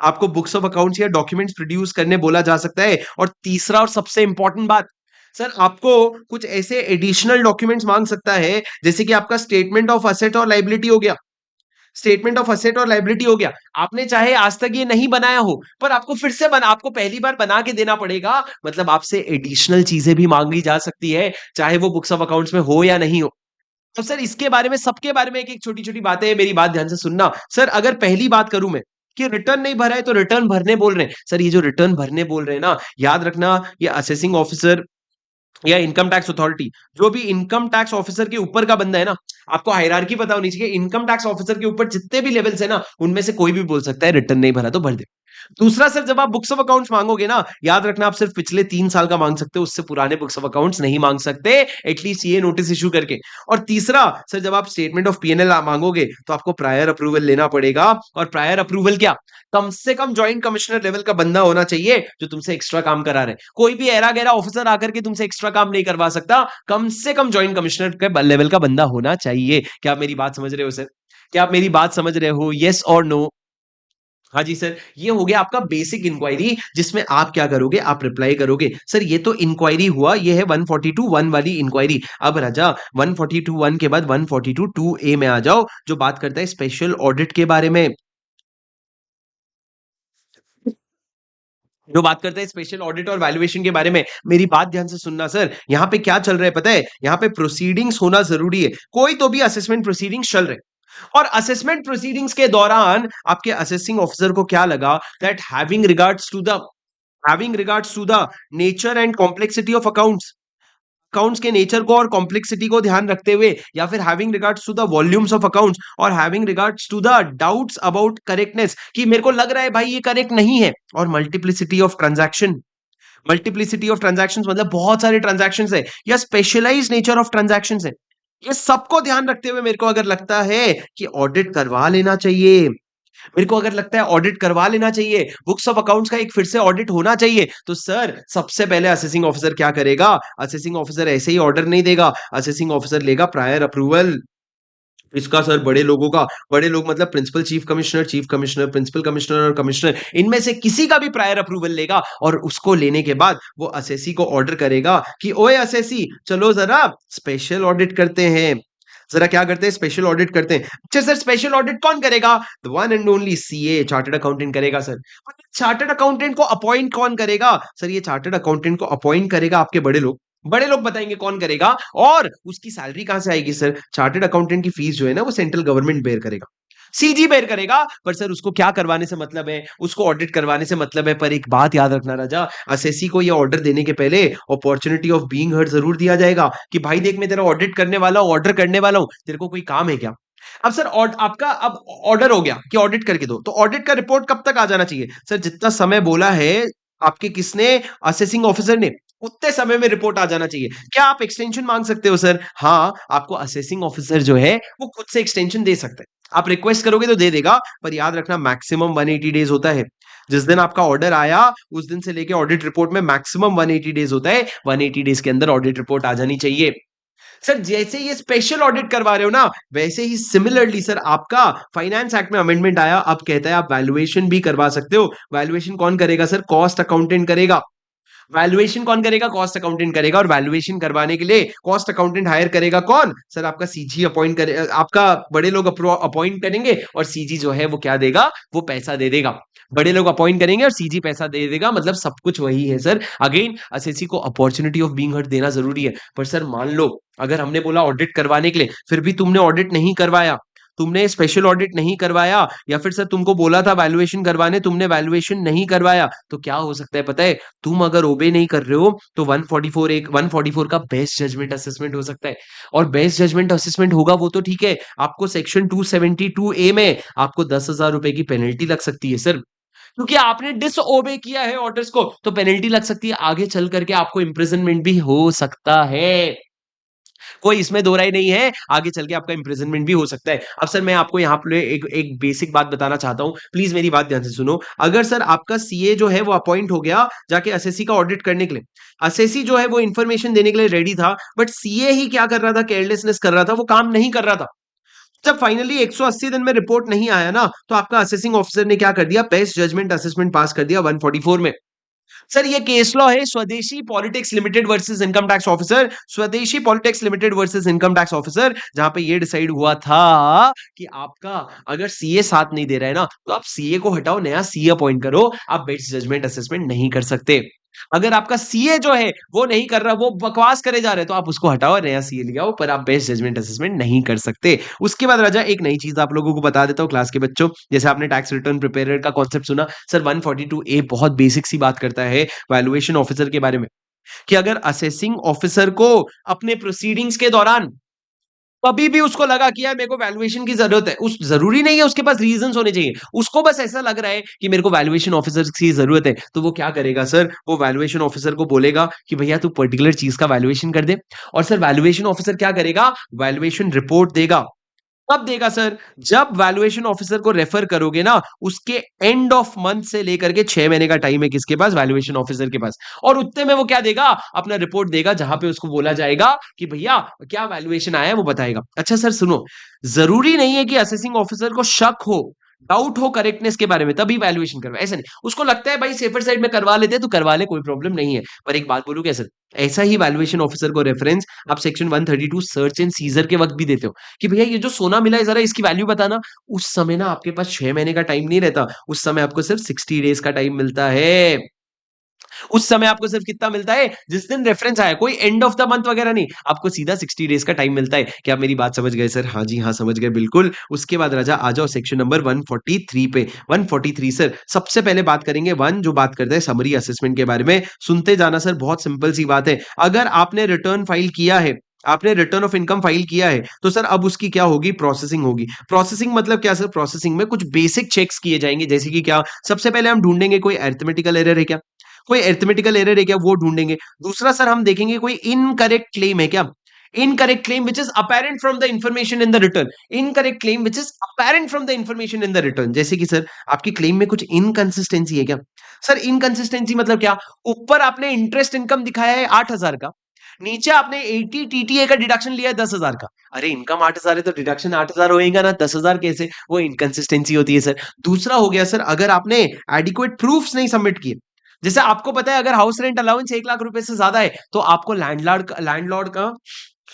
आपको बुक्स ऑफ अकाउंट्स या डॉक्यूमेंट्स प्रोड्यूस करने बोला जा सकता है। और तीसरा और सबसे इंपॉर्टेंट बात, सर आपको कुछ ऐसे एडिशनल डॉक्यूमेंट्स मांग सकता है, जैसे कि आपका स्टेटमेंट ऑफ असेट और लायबिलिटी हो गया। स्टेटमेंट ऑफ असेट और लायबिलिटी हो गया। आपने चाहे आज तक ये नहीं बनाया हो, पर आपको फिर से बना आपको पहली बार बना के देना पड़ेगा। मतलब आपसे एडिशनल चीजें भी मांगी जा सकती है, चाहे वो बुक्स ऑफ अकाउंट्स में हो या नहीं हो। तो सर इसके बारे में, सबके बारे में एक-एक छोटी-छोटी बातें हैं, मेरी बात ध्यान से सुनना। सर अगर पहली बात करूँ मैं कि रिटर्न नहीं भरा है तो रिटर्न भरने बोल रहे हैं। सर ये जो रिटर्न भरने बोल रहे हैं ना, याद रखना ये असेसिंग ऑफिसर या इनकम टैक्स अथॉरिटी, जो भी इनकम टैक्स ऑफिसर के ऊपर का बंदा है ना, आपको हायरार्की पता होनी चाहिए। इनकम टैक्स ऑफिसर के ऊपर जितने भी लेवल्स है ना, उनमें से कोई भी बोल सकता है रिटर्न नहीं भरा तो भर दे। दूसरा सर, जब आप बुक्स ऑफ अकाउंट्स मांगोगे ना, याद रखना आप सिर्फ पिछले 3 साल का मांग सकते हो, उससे पुराने बुक्स ऑफ अकाउंट्स नहीं मांग सकते, एटलीस्ट ये नोटिस इश्यू करके। और तीसरा सर, जब आप स्टेटमेंट ऑफ पीएनएल मांगोगे तो आपको प्रायर अप्रूवल लेना पड़ेगा। और प्रायर अप्रूवल क्या, कम से कम जॉइंट कमिश्नर लेवल का बंदा होना चाहिए जो तुमसे एक्स्ट्रा काम करा रहे। कोई भी ऐरा गैरा ऑफिसर आकर के तुमसे एक्स्ट्रा काम नहीं करवा सकता, कम से कम जॉइंट कमिश्नर के लेवल का बंदा होना चाहिए। क्या आप मेरी बात समझ रहे हो सर? क्या आप मेरी बात समझ रहे हो? यस और नो? हाँ जी सर, ये हो गया आपका बेसिक इंक्वायरी, जिसमें आप क्या करोगे, आप रिप्लाई करोगे। सर ये तो इंक्वायरी हुआ, ये है 142(1) वाली इंक्वायरी। अब राजा 142(1) के बाद 142(2)(a) में आ जाओ, जो बात करता है स्पेशल ऑडिट के बारे में। जो बात करते हैं स्पेशल ऑडिट और वैल्यूएशन के बारे में। मेरी बात ध्यान से सुनना सर, यहाँ पे क्या चल रहा है पता है? यहाँ पे प्रोसीडिंग्स होना जरूरी है। कोई तो भी असेसमेंट प्रोसीडिंग्स चल रहे हैं, और असेसमेंट प्रोसीडिंग्स के दौरान आपके असेसिंग ऑफिसर को क्या लगा that having regards to the nature and complexity of accounts के नेचर को और कॉम्प्लेक्सिटी को ध्यान रखते हुए, या फिर having regards to the volumes of accounts, और having regards to the doubts about correctness, कि मेरे को लग रहा है भाई ये करेक्ट नहीं है, और मल्टीप्लिसिटी ऑफ ट्रांजैक्शंस मतलब बहुत सारे ट्रांजैक्शंस है, या स्पेशलाइज्ड नेचर ऑफ ट्रांजैक्शंस है। ये सबको ध्यान रखते हुए मेरे को अगर लगता है कि ऑडिट करवा लेना चाहिए, मेरे को अगर लगता है ऑडिट करवा लेना चाहिए, बुक्स ऑफ अकाउंट्स का एक फिर से ऑडिट होना चाहिए, तो सर सबसे पहले असेसिंग ऑफिसर क्या करेगा? असेसिंग ऑफिसर ऐसे ही ऑर्डर नहीं देगा, असेसिंग ऑफिसर लेगा प्रायर अप्रूवल। इसका सर बड़े लोगों का, बड़े लोग मतलब principal chief commissioner, principal commissioner और कमिश्नर, इनमें से किसी का भी प्रायर अप्रूवल लेगा, और उसको लेने के बाद वो असेसी को ऑर्डर करेगा कि ओए असेसी, चलो जरा स्पेशल ऑडिट करते हैं। जरा क्या करते हैं? स्पेशल ऑडिट करते हैं। अच्छा सर, स्पेशल ऑडिट कौन करेगा? The one and only CA, chartered accountant करेगा सर। चार्टर्ड अकाउंटेंट को अपॉइंट कौन करेगा? सर ये चार्टर्ड अकाउंटेंट को अपॉइंट करेगा आपके बड़े लोग। बड़े लोग बताएंगे कौन करेगा, और उसकी सैलरी कहां से आएगी सर? चार्टर्ड अकाउंटेंट की फीस जो है ना, वो सेंट्रल गवर्नमेंट बेयर करेगा, सीजी बेयर करेगा। पर सर उसको क्या करवाने से मतलब है? उसको ऑडिट करवाने से मतलब है। पर एक बात याद रखना राजा, असेसी को ये ऑर्डर देने के पहले अपॉर्चुनिटी ऑफ बीइंग हर्ड जरूर दिया जाएगा, कि भाई देख मैं तेरा ऑडिट करने वाला हूं, ऑर्डर करने वाला हूं, तेरे को कोई काम है क्या? अब सर आपका अब ऑर्डर हो गया कि ऑडिट करके दो, तो ऑडिट का रिपोर्ट कब तक आ जाना चाहिए? सर जितना समय बोला है आपके किसने, असेसिंग ऑफिसर ने, उतने समय में रिपोर्ट आ जाना चाहिए। क्या आप एक्सटेंशन मांग सकते हो सर? हाँ, आपको असेसिंग ऑफिसर जो है वो खुद से एक्सटेंशन दे सकता है। आप रिक्वेस्ट करोगे तो दे देगा, पर याद रखना मैक्सिमम 180 डेज होता है। जिस दिन आपका ऑर्डर आया उस दिन से लेके ऑडिट रिपोर्ट में मैक्सिमम 180 डेज होता है। 180 डेज के अंदर ऑडिट रिपोर्ट आ जानी चाहिए। सर जैसे ये स्पेशल ऑडिट करवा रहे हो ना, वैसे ही सिमिलरली सर आपका फाइनेंस एक्ट में अमेंडमेंट आया, अब कहता है आप वैल्यूएशन भी करवा सकते हो। वैल्यूएशन कौन करेगा सर? कॉस्ट अकाउंटेंट करेगा। वैल्यूएशन कौन करेगा? कॉस्ट अकाउंटेंट करेगा। और वैल्यूएशन करवाने के लिए कॉस्ट अकाउंटेंट हायर करेगा कौन? सर आपका सीजी अपॉइंट करे, आपका बड़े लोग अपॉइंट करेंगे, और सीजी जो है वो क्या देगा? वो पैसा दे देगा। बड़े लोग अपॉइंट करेंगे और सीजी पैसा दे देगा, मतलब सब कुछ वही है सर। अगेन असेसी को अपॉर्चुनिटी ऑफ बीइंग हर्ड देना जरूरी है। पर सर मान लो अगर हमने बोला ऑडिट करवाने के लिए, फिर भी तुमने ऑडिट नहीं करवाया, तुमने स्पेशल ऑडिट नहीं करवाया, या फिर सर तुमको बोला था वैल्यूएशन करवाने, तुमने वैल्यूएशन नहीं करवाया, तो क्या हो सकता है पता है? तुम अगर ओबे नहीं कर रहे हो तो 144 का बेस्ट जजमेंट असेसमेंट हो सकता है। और बेस्ट जजमेंट असेसमेंट होगा वो तो ठीक है, आपको सेक्शन 272A में आपको 10,000 रुपए की पेनल्टी लग सकती है सर, क्योंकि आपने डिसओबे किया है ऑर्डर्स को, तो पेनल्टी लग सकती है। आगे चल करके आपको इंप्रिजनमेंट भी हो सकता है। कोई इसमें दो राय नहीं है, आगे चल के आपका इंप्रिजनमेंट भी हो सकता है। अब सर मैं आपको यहाँ पे एक एक बेसिक बात बताना चाहता हूँ, प्लीज मेरी बात ध्यान से सुनो। अगर सर आपका सीए जो है वो अपॉइंट हो गया जाके असेसी का ऑडिट करने के लिए, असेसी जो है वो इंफॉर्मेशन देने के लिए रेडी था, बट सीए ही क्या कर रहा था? केयरलेसनेस कर रहा था, वो काम नहीं कर रहा था। जब फाइनली 180 दिन में रिपोर्ट नहीं आया ना, तो आपका असेसिंग ऑफिसर ने क्या कर दिया? बेस्ट जजमेंट असेसमेंट पास कर दिया 144 में। सर ये केस लॉ है Swadeshi politics limited versus income tax officer, Swadeshi politics limited versus income tax officer, जहां पे ये डिसाइड हुआ था कि आपका अगर सीए साथ नहीं दे रहा है ना, तो आप सीए को हटाओ, नया सीए अपॉइंट करो, आप बेस्ट जजमेंट असेसमेंट नहीं कर सकते। अगर आपका सीए जो है वो नहीं कर रहा, वो बकवास करे जा रहे, तो आप उसको हटाओ, नया सीए ले आओ, पर आप बेस्ट जजमेंट असेसमेंट नहीं कर सकते। उसके बाद राजा एक नई चीज आप लोगों को बता देता हूँ क्लास के बच्चों, जैसे आपने टैक्स रिटर्न प्रिपेयर का कॉन्सेप्ट सुना, सर 142 ए बहुत बेसिक सी बात करता है वैल्यूएशन ऑफिसर के बारे में, कि अगर असेसिंग ऑफिसर को अपने प्रोसीडिंग्स के दौरान कभी भी उसको लगा कि यार मेरे को वैल्यूएशन की जरूरत है, उस जरूरी नहीं है उसके पास रीजंस होने चाहिए, उसको बस ऐसा लग रहा है कि मेरे को वैल्यूएशन ऑफिसर की जरूरत है, तो वो क्या करेगा सर, वो वैल्यूएशन ऑफिसर को बोलेगा कि भैया तू पर्टिकुलर चीज का वैल्यूएशन कर दे, और सर वैल्यूएशन ऑफिसर क्या करेगा, वैल्यूएशन रिपोर्ट देगा। कब देगा सर, जब वैल्यूएशन ऑफिसर को रेफर करोगे ना, उसके एंड ऑफ मंथ से लेकर के 6 महीने का टाइम है किसके पास, वैल्यूएशन ऑफिसर के पास, और उतने में वो क्या देगा, अपना रिपोर्ट देगा, जहां पे उसको बोला जाएगा कि भैया क्या वैल्यूएशन आया है वो बताएगा। अच्छा सर सुनो, जरूरी नहीं है कि असेसिंग ऑफिसर को शक हो, डाउट हो करेक्टनेस के बारे में तभी वैल्यूएशन करवा, ऐसा नहीं, उसको लगता है भाई सेफर साइड में करवा लेते हैं तो करवा ले, कोई प्रॉब्लम नहीं है। पर एक बात बोलूं क्या सर, ऐसा ही वैल्यूएशन ऑफिसर को रेफरेंस आप सेक्शन 132 सर्च एंड सीजर के वक्त भी देते हो, कि भैया ये जो सोना मिला है जरा इसकी वैल्यू बताना, उस समय ना आपके पास 6 महीने का टाइम नहीं रहता, उस समय आपको सिर्फ 60 डेज का टाइम मिलता है। उस समय आपको सिर्फ कितना मिलता है, जिस दिन रेफरेंस आया, कोई एंड ऑफ द मंथ वगैरह नहीं, आपको सीधा 60 डेज का टाइम मिलता है। क्या आप मेरी बात समझ गए सर, हाँ जी हाँ समझ गए बिल्कुल। उसके बाद राजा आ जाओ सेक्शन नंबर 143 पे। 143 सर, सबसे पहले बात करेंगे वन, जो बात करते हैं समरी असेसमेंट के बारे में, सुनते जाना सर, बहुत सिंपल सी बात है। अगर आपने रिटर्न फाइल किया है, आपने रिटर्न ऑफ इनकम फाइल किया है, तो सर अब उसकी क्या होगी, प्रोसेसिंग होगी। प्रोसेसिंग मतलब क्या सर, प्रोसेसिंग में कुछ बेसिक चेक्स किए जाएंगे, जैसे कि क्या, सबसे पहले हम ढूंढेंगे कोई अरिथमेटिकल एरर है क्या, कोई अरिथमेटिकल एरर है क्या, वो ढूंढेंगे। दूसरा सर हम देखेंगे कोई इनकरेक्ट क्लेम है क्या, incorrect claim which is apparent from the information in the return, incorrect claim which is apparent from the information in the return, जैसे कि सर आपकी क्लेम में कुछ इनकंसिस्टेंसी है क्या। सर इनकंसिस्टेंसी मतलब क्या, ऊपर आपने इंटरेस्ट इनकम दिखाया है 8,000 का, नीचे आपने 80 टीटीए का डिडक्शन लिया है 10,000 का। अरे इनकम 8,000 है तो डिडक्शन 8,000 होएगा ना, 10,000 कैसे, वो इनकंसिस्टेंसी होती है सर। दूसरा हो गया सर, अगर आपने एडिक्वेट प्रूफ्स नहीं सबमिट किए, जैसे आपको पता है अगर हाउस रेंट अलाउंस 1 लाख रुपए से ज्यादा है, तो आपको लैंडलॉर्ड का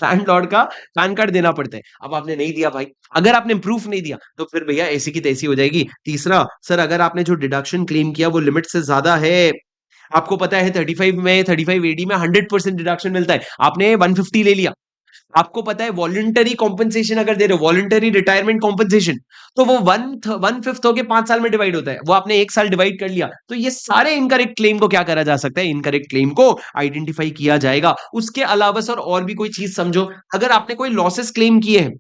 पैन कार्ड देना पड़ता है। अब आपने नहीं दिया भाई, अगर आपने प्रूफ नहीं दिया तो फिर भैया ऐसी की तैसी हो जाएगी। तीसरा सर, अगर आपने जो डिडक्शन क्लेम किया वो लिमिट से ज्यादा है, आपको पता है 35 एडी में 100% डिडक्शन मिलता है, आपने 150 ले लिया। आपको पता है वॉलंटरी कॉम्पेंसेशन अगर दे रहे हो, वॉलंटरी रिटायरमेंट कॉम्पेंसेशन, तो वो 1/5 होके 5 साल में डिवाइड होता है, वो आपने 1 साल डिवाइड कर लिया, तो ये सारे इनकरेक्ट क्लेम को क्या करा जा सकता है, इनकरेक्ट क्लेम को आइडेंटिफाई किया जाएगा। उसके अलावा सर और भी कोई चीज समझो, अगर आपने कोई लॉसेस क्लेम किए हैं,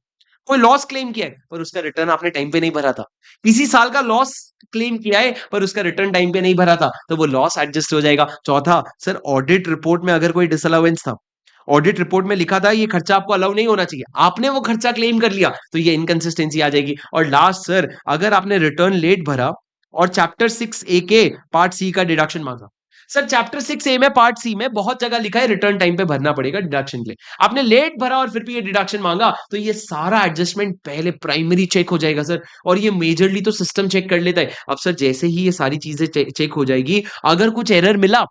कोई लॉस क्लेम किया है पर उसका रिटर्न आपने टाइम पे नहीं भरा था, किसी साल का लॉस क्लेम किया है पर उसका रिटर्न टाइम पे नहीं भरा था, तो वो लॉस एडजस्ट हो जाएगा। चौथा सर, ऑडिट रिपोर्ट में अगर कोई डिसअलाउंस था, ऑडिट रिपोर्ट में लिखा था ये खर्चा आपको अलाउ नहीं होना चाहिए, आपने वो खर्चा क्लेम कर लिया, तो ये इनकंसिस्टेंसी आ जाएगी। और लास्ट सर, अगर आपने रिटर्न लेट भरा और चैप्टर 6A के पार्ट सी का डिडक्शन मांगा, सर चैप्टर 6A में पार्ट सी में बहुत जगह लिखा है रिटर्न टाइम पे भरना पड़ेगा डिडक्शन के लिए, आपने लेट भरा और फिर भी ये डिडक्शन मांगा, तो ये सारा एडजस्टमेंट पहले प्राइमरी चेक हो जाएगा सर, और ये मेजरली तो सिस्टम चेक कर लेता है। अब सर जैसे ही ये सारी चीजें चेक हो जाएगी, अगर कुछ एरर मिला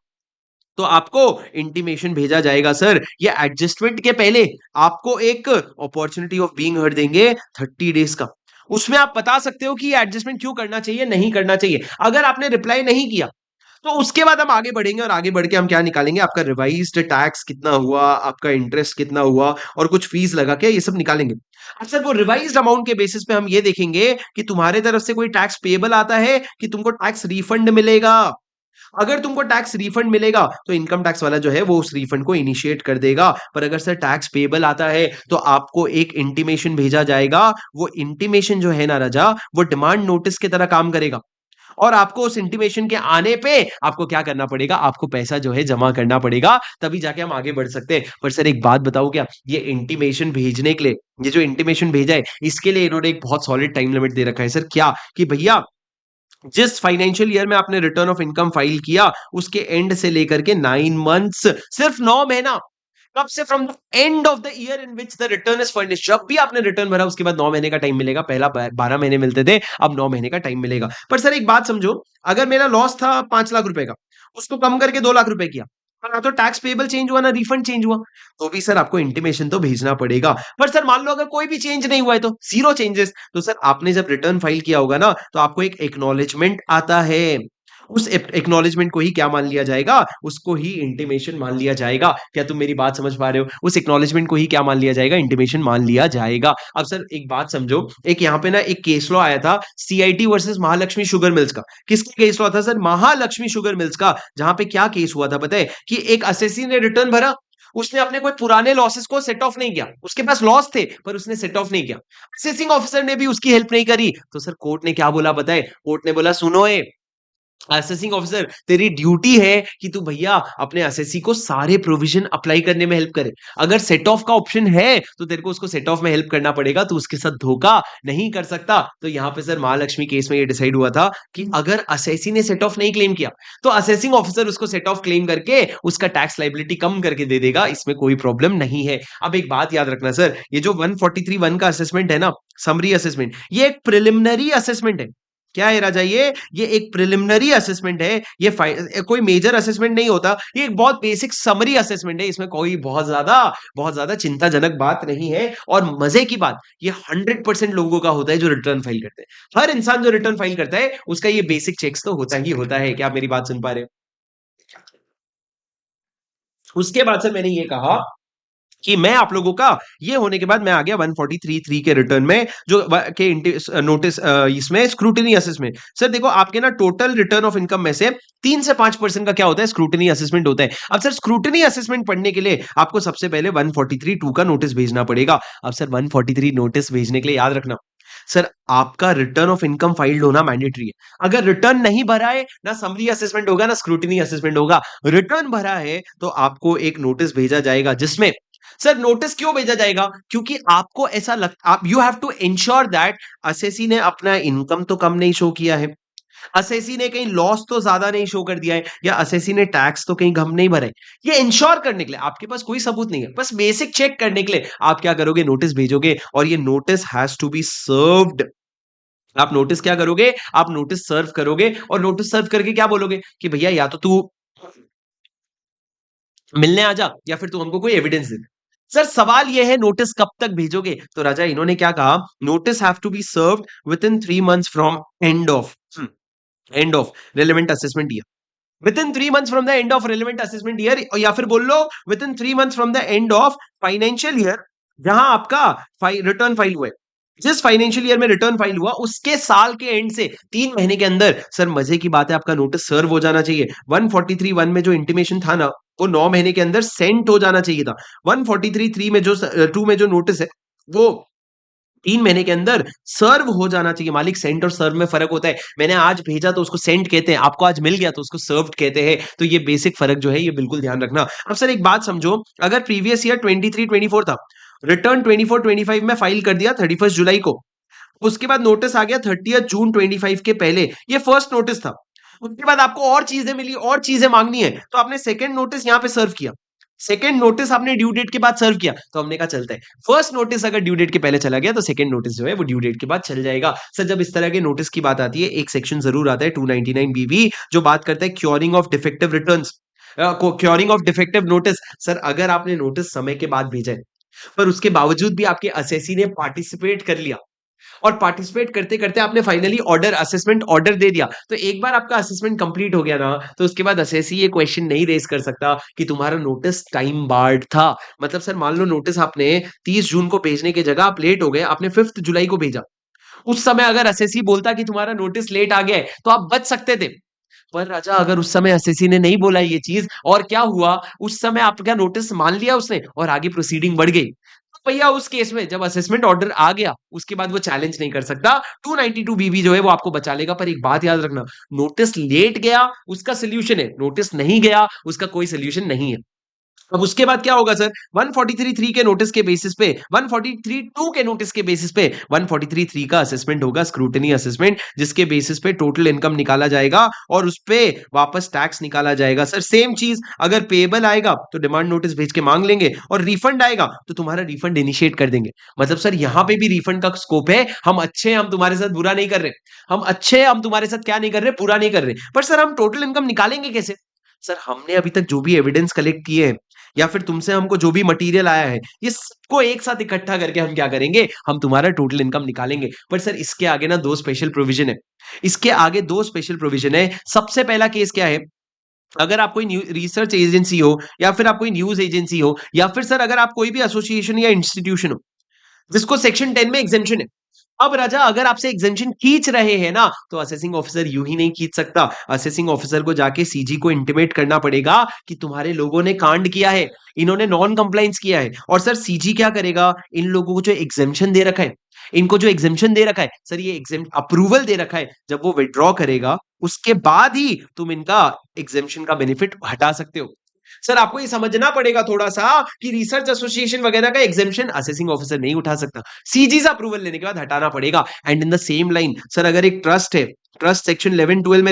तो आपको इंटीमेशन भेजा जाएगा सर, ये एडजस्टमेंट के पहले आपको एक अपॉर्चुनिटी ऑफ बीइंग हर्ड देंगे 30 डेज का, उसमें आप बता सकते हो कि ये एडजस्टमेंट क्यों करना चाहिए, नहीं करना चाहिए। अगर आपने रिप्लाई नहीं किया तो उसके बाद हम आगे बढ़ेंगे, और आगे बढ़ के हम क्या निकालेंगे, आपका रिवाइज्ड टैक्स कितना हुआ, आपका इंटरेस्ट कितना हुआ, और कुछ फीस लगा के ये सब निकालेंगे। अच्छा, वो रिवाइज्ड अमाउंट के बेसिस पे हम ये देखेंगे कि तुम्हारे तरफ से कोई टैक्स पेबल आता है कि तुमको टैक्स रिफंड मिलेगा। अगर तुमको टैक्स रिफंड मिलेगा तो इनकम टैक्स वाला जो है वो उस रिफंड को इनिशिएट कर देगा, पर अगर सर टैक्स पेबल आता है तो आपको एक इंटीमेशन भेजा जाएगा, वो इंटीमेशन जो है ना राजा, वो डिमांड नोटिस की तरह काम करेगा, और आपको उस इंटीमेशन के आने पे आपको क्या करना पड़ेगा, आपको पैसा जो है जमा करना पड़ेगा, तभी जाके हम आगे बढ़ सकते हैं। पर सर एक बात बताओ, क्या ये इंटीमेशन भेजने के लिए, ये जो इंटीमेशन भेजा है इसके लिए इन्होंने एक बहुत सॉलिड टाइम लिमिट दे रखा है सर, क्या कि भैया जिस फाइनेंशियल ईयर में आपने रिटर्न ऑफ इनकम फाइल किया उसके एंड से लेकर के 9 मंथ्स, सिर्फ 9 महीना, कब से, from the end of the year in which the return is furnished, जब भी आपने रिटर्न भरा उसके बाद 9 महीने का टाइम मिलेगा, पहला 12 महीने मिलते थे, अब 9 महीने का टाइम मिलेगा। पर सर एक बात समझो, अगर मेरा लॉस था 5 लाख रुपए का, उसको कम करके 2 लाख रुपए किया। ना तो टैक्स पेबल चेंज हुआ, ना रिफंड चेंज हुआ, तो भी सर आपको इंटीमेशन तो भेजना पड़ेगा। पर सर मान लो अगर कोई भी चेंज नहीं हुआ है तो ज़ीरो चेंजेस, तो सर आपने जब रिटर्न फाइल किया होगा ना, तो आपको एक एक्नॉलेजमेंट आता है। उस एक्नॉलेजमेंट को ही क्या मान लिया जाएगा? उसको ही इंटीमेशन मान लिया जाएगा। क्या तुम मेरी बात समझ पा रहे हो? उस एक्नॉलेजमेंट को ही क्या मान लिया जाएगा? इंटीमेशन मान लिया जाएगा। अब सर एक बात समझो, एक यहाँ पे ना एक केस लॉ आया था CIT versus Mahalakshmi sugar mills का। किसका केस लॉ था सर? महालक्ष्मी शुगर मिल्स का। जहां पे क्या केस हुआ था पता है? कि एक असेसी ने रिटर्न भरा, उसने अपने कोई पुराने लॉसेस को सेट ऑफ नहीं किया, उसके पास लॉस थे पर उसने सेट ऑफ नहीं किया, असेसिंग ऑफिसर ने भी उसकी हेल्प नहीं करी, तो सर कोर्ट ने क्या बोला पता है? कोर्ट ने बोला सुनो असेसिंग ऑफिसर, तेरी ड्यूटी है कि तू भैया अपने असेसी को सारे प्रोविजन अप्लाई करने में हेल्प करे। अगर सेट ऑफ का ऑप्शन है तो तेरे को उसको सेट ऑफ में हेल्प करना पड़ेगा, तू उसके साथ धोखा नहीं कर सकता। तो यहां पे सर महालक्ष्मी केस में ये डिसाइड हुआ था कि अगर असेसी ने सेट ऑफ नहीं क्लेम किया तो असेसिंग ऑफिसर उसको सेट ऑफ क्लेम करके उसका टैक्स लाइबिलिटी कम करके दे देगा, इसमें कोई प्रॉब्लम नहीं है। अब एक बात याद रखना सर, ये जो 143(1) का असेसमेंट है ना, समरी असेसमेंट, ये एक प्रिलिमिनरी असेसमेंट है। क्या है राजा? ये एक प्रिलिमिनरी असेसमेंट है, ये कोई मेजर असेसमेंट नहीं होता, ये एक बहुत बेसिक समरी असेसमेंट है, इसमें कोई बहुत ज्यादा चिंताजनक बात नहीं है। और मजे की बात, ये 100% लोगों का होता है जो रिटर्न फाइल करते हैं। हर इंसान जो रिटर्न फाइल करता है उसका ये बेसिक चेक्स तो होता ही होता है। क्या आप मेरी बात सुन पा रहे हो? उसके बाद से मैंने ये कहा कि मैं आप लोगों का ये होने के बाद मैं आ गया 143(3) के रिटर्न में, जो के नोटिस इसमें स्क्रूटिनी असेसमेंट। सर देखो आपके ना टोटल रिटर्न ऑफ इनकम में से 3 से 5% का क्या होता है? स्क्रूटिनी असेसमेंट होता है। अब सर स्क्रूटिनी असेसमेंट पढ़ने के लिए आपको सबसे पहले 143(2) का नोटिस भेजना पड़ेगा। अब सर 143 नोटिस भेजने के लिए याद रखना सर, आपका रिटर्न ऑफ इनकम फाइल्ड होना मैंडेटरी है। अगर रिटर्न नहीं भरा है, ना समरी असेसमेंट होगा ना स्क्रूटिनी असेसमेंट होगा। रिटर्न भरा है तो आपको एक नोटिस भेजा जाएगा, जिसमें सर नोटिस क्यों भेजा जाएगा? क्योंकि आपको ऐसा लग आप you have to ensure that assessee ने अपना इनकम तो कम नहीं शो किया है, असेसी ने कहीं लॉस तो ज्यादा नहीं शो कर दिया है, या असेसी ने टैक्स तो कहीं कम नहीं भरा है। ये इंश्योर करने के लिए आपके पास कोई सबूत नहीं है, बस बेसिक चेक करने के लिए आप क्या करोगे? नोटिस भेजोगे, और ये notice has to be served. आप नोटिस क्या करोगे? आप नोटिस सर्व करोगे, और नोटिस सर्व करके क्या बोलोगे कि भैया या तो तू मिलने आ जा, या फिर तू हमको कोई एविडेंस दे दे। सर सवाल यह है नोटिस कब तक भेजोगे? तो राजा इन्होंने क्या कहा, notice have to be served within 3 months from end of relevant assessment year. Within 3 months from the end of relevant assessment year, या फिर बोल लो within 3 months from the end of financial year जहां आपका return file हुआ है। जिस financial year में रिटर्न फाइल हुआ उसके साल के एंड से 3 महीने के अंदर सर मजे की बात है आपका नोटिस सर्व हो जाना चाहिए। 143(1) में जो इंटीमेशन था ना, वो 9 महीने के अंदर सेंट हो जाना चाहिए था। 143(3) में जो 2 में जो नोटिस है वो 3 महीने के अंदर सर्व हो जाना चाहिए। मालिक, सेंट और सर्व में फर्क होता है। मैंने आज भेजा तो उसको सेंट कहते हैं, आपको आज मिल गया तो उसको सर्व्ड कहते हैं। तो ये बेसिक फर्क जो है ये बिल्कुल ध्यान रखना। अब सर एक बात समझो, अगर प्रीवियस ईयर 23-24 था, रिटर्न 24-25 में फाइल कर दिया 31 जुलाई को, उसके बाद नोटिस आ गया 30 जून 25 के पहले, ये फर्स्ट नोटिस था। उसके बाद आपको और चीजें मिली, और चीजें मांगनी है, तो आपने सेकंड नोटिस यहां पे सर्व किया। सेकंड नोटिस आपने ड्यू डेट के बाद सर्व किया, तो हमने कहा चलता है। फर्स्ट नोटिस अगर ड्यू डेट के पहले चला गया तो सेकंड नोटिस जो है वो ड्यू डेट के बाद चल जाएगा। सर जब इस तरह के नोटिस की बात आती है, एक सेक्शन जरूर आता है 299BV, जो बात करता है curing of defective returns, curing of defective notice. Sir अगर आपने नोटिस समय के बाद भेजा है, पर उसके बावजूद भी आपके असेसी ने पार्टिसिपेट कर लिया, और पार्टिसिपेट करते करते आपने फाइनली ऑर्डर असेसमेंट ऑर्डर दे दिया, तो एक बार आपका असेसमेंट कंप्लीट हो गया ना, तो उसके बाद असेसी ये क्वेश्चन नहीं रेज कर सकता कि तुम्हारा नोटिस टाइम बार्ड था। मतलब सर मान लो नोटिस आपने 30 जून को भेजने की जगह आप लेट हो गए, आपने 5 जुलाई को भेजा। उस समय अगर असेसी बोलता कि तुम्हारा नोटिस लेट आ गया है तो आप बच सकते थे। पर राजा अगर उस समय एसएससी ने नहीं बोला ये चीज, और क्या हुआ, उस समय आपका नोटिस मान लिया उसने और आगे प्रोसीडिंग बढ़ गई, तो भैया उस केस में जब असेसमेंट ऑर्डर आ गया उसके बाद वो चैलेंज नहीं कर सकता। 292BB जो है वो आपको बचा लेगा। पर एक बात याद रखना, नोटिस लेट गया उसका सोल्यूशन है, नोटिस नहीं गया उसका कोई सोल्यूशन नहीं है। अब उसके बाद क्या होगा सर, 143(3) के नोटिस के बेसिस पे, 143(2) के नोटिस के बेसिस पे 143(3) का असेसमेंट होगा, स्क्रूटनी असेसमेंट, जिसके बेसिस पे टोटल इनकम निकाला जाएगा और उस पे वापस टैक्स निकाला जाएगा। सर सेम चीज, अगर पेएबल आएगा तो डिमांड नोटिस भेज के मांग लेंगे, और रिफंड आएगा तो तुम्हारा रिफंड इनिशिएट कर देंगे। मतलब सर यहां पे भी रिफंड का स्कोप है। हम अच्छे हैं, हम तुम्हारे साथ बुरा नहीं कर रहे, हम अच्छे हैं, हम तुम्हारे साथ क्या नहीं कर रहे, बुरा नहीं कर रहे, पर सर हम टोटल इनकम निकालेंगे कैसे? सर हमने अभी तक जो भी एविडेंस कलेक्ट किए हैं या फिर तुमसे हमको जो भी मटेरियल आया है, ये सबको एक साथ इकट्ठा करके हम क्या करेंगे, हम तुम्हारा टोटल इनकम निकालेंगे। पर सर इसके आगे ना 2 स्पेशल प्रोविजन है। इसके आगे 2 स्पेशल प्रोविजन है। सबसे पहला केस क्या है, अगर आप कोई न्यू रिसर्च एजेंसी हो या फिर आप कोई न्यूज़ एजेंसी हो या फिर सर अगर आप कोई भी एसोसिएशन या इंस्टीट्यूशन हो, जिसको सेक्शन 10 में एग्जेम्पशन है। अब राजा अगर आपसे एग्जेम्पशन खींच रहे हैं ना, तो असेसिंग ऑफिसर यूं ही नहीं खींच सकता। असेसिंग ऑफिसर को जाके सीजी को इंटिमेट करना पड़ेगा कि तुम्हारे लोगों ने कांड किया है, इन्होंने नॉन कंप्लाइंस किया है। और सर सीजी क्या करेगा, इन लोगों को जो एग्जेम्पशन दे रखा है, इनको जो एग्जेम्पशन दे रखा है सर, ये एग्जेम अप्रूवल दे रखा है, जब वो विड्रॉ करेगा उसके बाद ही तुम इनका एग्जेम्पशन का बेनिफिट हटा सकते हो। सर आपको ये समझना पड़ेगा थोड़ा सा कि रिसर्च एसोसिएशन वगैरह का एग्जेम्पशन असेसिंग ऑफिसर नहीं उठा सकता, सीजी से अप्रूवल लेने के बाद हटाना पड़ेगा। And in the same line sir अगर एक ट्रस्ट है, ट्रस्ट सेक्शन 11 12 में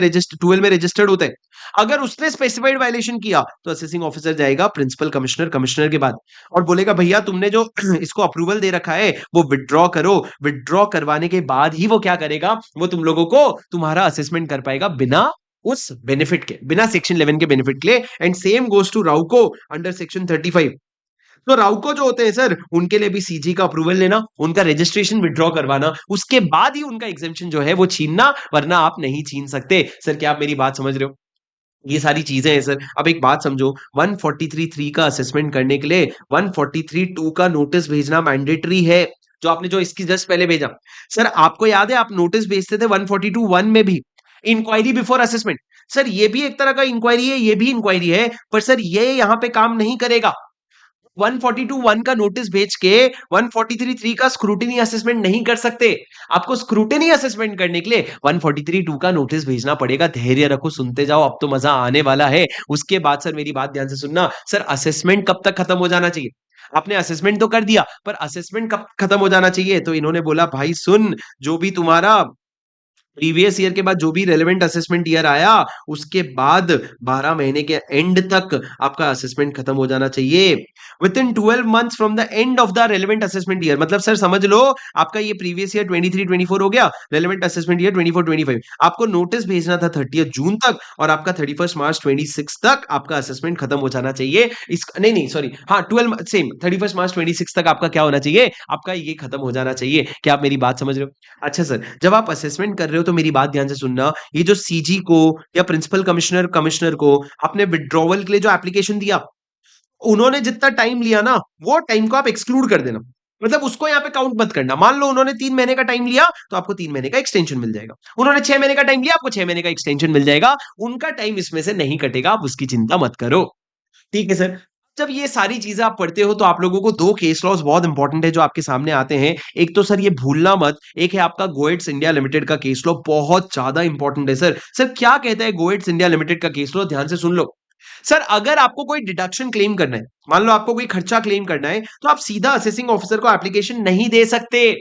रजिस्टर्ड होता है, अगर उसने स्पेसिफाइड वायलेशन किया तो असेसिंग ऑफिसर जाएगा प्रिंसिपल कमिश्नर कमिश्नर के बाद और बोलेगा भैया तुमने जो इसको अप्रूवल दे रखा है वो विड्रॉ करो। विड्रॉ करवाने के बाद ही वो क्या करेगा, वो तुम लोगों को तुम्हारा असेसमेंट कर पाएगा बिना उस बेनिफिट के, बिना सेक्शन 11 के बेनिफिट के लिए। एंड सेम गोस टू राउको अंडर सेक्शन 35। तो राउको जो होते हैं सर, उनके लिए भी सीजी का अप्रूवल लेना, उनका रजिस्ट्रेशन विड्रॉ करवाना, उसके बाद ही उनका एग्जेम्पशन जो है वो छीनना, वरना आप नहीं छीन सकते। सर क्या आप मेरी बात समझ रहे हो? ये सारी चीजें हैं सर। अब एक बात समझो, 143(3) का असेसमेंट करने के लिए 143(2) का नोटिस भेजना मैंडेटरी है, जो आपने जो इसकी जस्ट पहले भेजा। सर आपको याद है आप नोटिस भेजते थे 142(1) में भी, इंक्वायरी बिफोर असेसमेंट। सर ये भी एक तरह का इंक्वायरी है, ये भी इंक्वायरी है, पर सर ये यहां पे काम नहीं करेगा। 142(1) का नोटिस भेज के 143(3) का स्क्रूटिनी असेसमेंट नहीं कर सकते। आपको स्क्रूटिनी असेसमेंट करने के लिए 143(2) का नोटिस भेजना पड़ेगा। धैर्य रखो, सुनते जाओ, अब तो मजा आने वाला है। उसके बाद सर मेरी बात ध्यान से सुनना, सर असेसमेंट कब तक खत्म हो जाना चाहिए? आपने असेसमेंट तो कर दिया, पर असेसमेंट कब खत्म हो जाना चाहिए? तो इन्होंने बोला भाई सुन, जो भी तुम्हारा प्रीवियस ईयर के बाद जो भी रेलेवेंट असेसमेंट ईयर आया, उसके बाद 12 महीने के एंड तक आपका असेसमेंट खत्म हो जाना चाहिए। With in 12 months from the end of the relevant assessment year. मतलब सर समझ लो, आपका ये प्रीवियस ईयर 23-24 हो गया, रेलेवेंट असेसमेंट ईयर 24-25। आपको नोटिस भेजना था 30 जून तक और आपका 31 मार्च 26 तक आपका असेसमेंट खत्म हो जाना चाहिए। इस नहीं नहीं सॉरी, हाँ 12 सेम 31 मार्च 26 तक आपका क्या होना चाहिए, आपका ये खत्म हो जाना चाहिए। क्या आप मेरी बात समझ रहे हो? अच्छा सर, जब आप असेसमेंट कर रहे हो तो मेरी बात ध्यान से सुनना, ये जो सीजी को या प्रिंसिपल कमिश्नर कमिश्नर को आपने विड्रॉवल के लिए जो एप्लीकेशन दिया, उन्होंने जितना टाइम लिया ना, वो टाइम को आप एक्सक्लूड कर देना। मतलब उसको यहाँ पे काउंट मत करना। मान लो उन्होंने 3 महीने का टाइम लिया, तो आपको 3 महीने का एक्सटेंशन मिल जाएगा। उन्होंने 6 महीने का टाइम लिया, आपको 6 महीने का एक्सटेंशन मिल जाएगा। उनका टाइम इसमें से नहीं कटेगा, आप उसकी चिंता मत करो। ठीक है सर। जब ये सारी चीजें आप पढ़ते हो तो आप लोगों को 2 केस लॉज बहुत इंपॉर्टेंट है जो आपके सामने आते हैं। एक तो सर ये भूलना मत, एक है आपका गोएट्स इंडिया लिमिटेड का केस लॉ, बहुत ज्यादा इंपॉर्टेंट है सर। सर क्या कहता है गोएट्स इंडिया लिमिटेड का केस लॉ, ध्यान से सुन लो। सर अगर आपको कोई डिडक्शन क्लेम करना है, मान लो आपको कोई खर्चा क्लेम करना है, तो आप सीधा असेसिंग ऑफिसर को एप्लीकेशन नहीं दे सकते।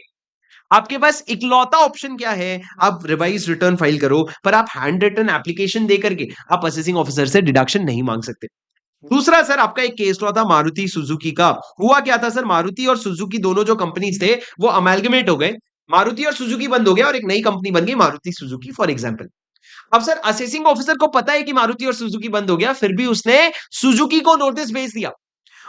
आपके पास इकलौता ऑप्शन क्या है, आप रिवाइज रिटर्न फाइल करो, पर आप हैंड रिटन एप्लीकेशन दे करके आप असेसिंग ऑफिसर से डिडक्शन नहीं मांग सकते। दूसरा सर आपका एक केस हुआ था मारुति सुजुकी का। हुआ क्या था सर, मारुति और सुजुकी दोनों जो कंपनीज थे वो अमेलगमेट हो गए। मारुति और सुजुकी बंद हो गया और एक नई कंपनी बन गई मारुति सुजुकी फॉर एग्जांपल। अब सर असेसिंग ऑफिसर को पता है कि मारुति और सुजुकी बंद हो गया, फिर भी उसने सुजुकी को नोटिस भेज दिया।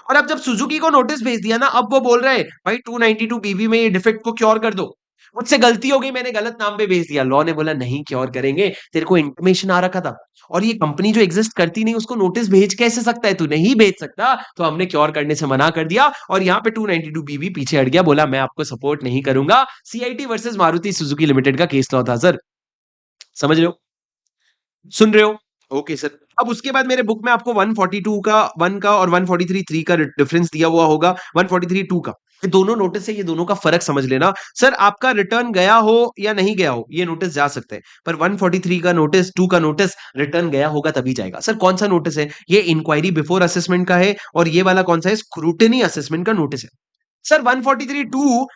और अब जब सुजुकी को नोटिस भेज दिया ना, अब वो बोल रहे हैं भाई 292 बीवी में ये डिफेक्ट को क्योर कर दो। मुझसे गलती हो गई, मैंने गलत नाम पे भेज दिया। लॉ ने बोला नहीं क्योर करेंगे, तेरे को इंटीमेशन आ रखा था और ये कंपनी जो एग्जिस्ट करती नहीं उसको नोटिस भेज कैसे सकता है, तू नहीं भेज सकता, तो हमने क्योर करने से मना कर दिया। और यहाँ पे 292 बीवी पीछे हट गया, बोला मैं आपको सपोर्ट नहीं करूंगा। CIT versus Maruti Suzuki limited का केस लॉ था सर। समझ रहे हो, सुन रहे हो? Okay sir. अब उसके बाद मेरे बुक में आपको 142 का 1 का और 143(3) का डिफरेंस दिया हुआ होगा, 143(2) का। ये दोनों नोटिस है, ये दोनों का फर्क समझ लेना। सर आपका रिटर्न गया हो या नहीं गया हो, ये नोटिस जा सकते हैं, पर 143 का नोटिस 2 का नोटिस रिटर्न गया होगा तभी जाएगा। सर कौन सा नोटिस है ये? इंक्वायरी बिफोर असेसमेंट का है, और ये वाला कौन सा है? स्क्रूटिनी असेसमेंट का नोटिस है। Sir 143(2)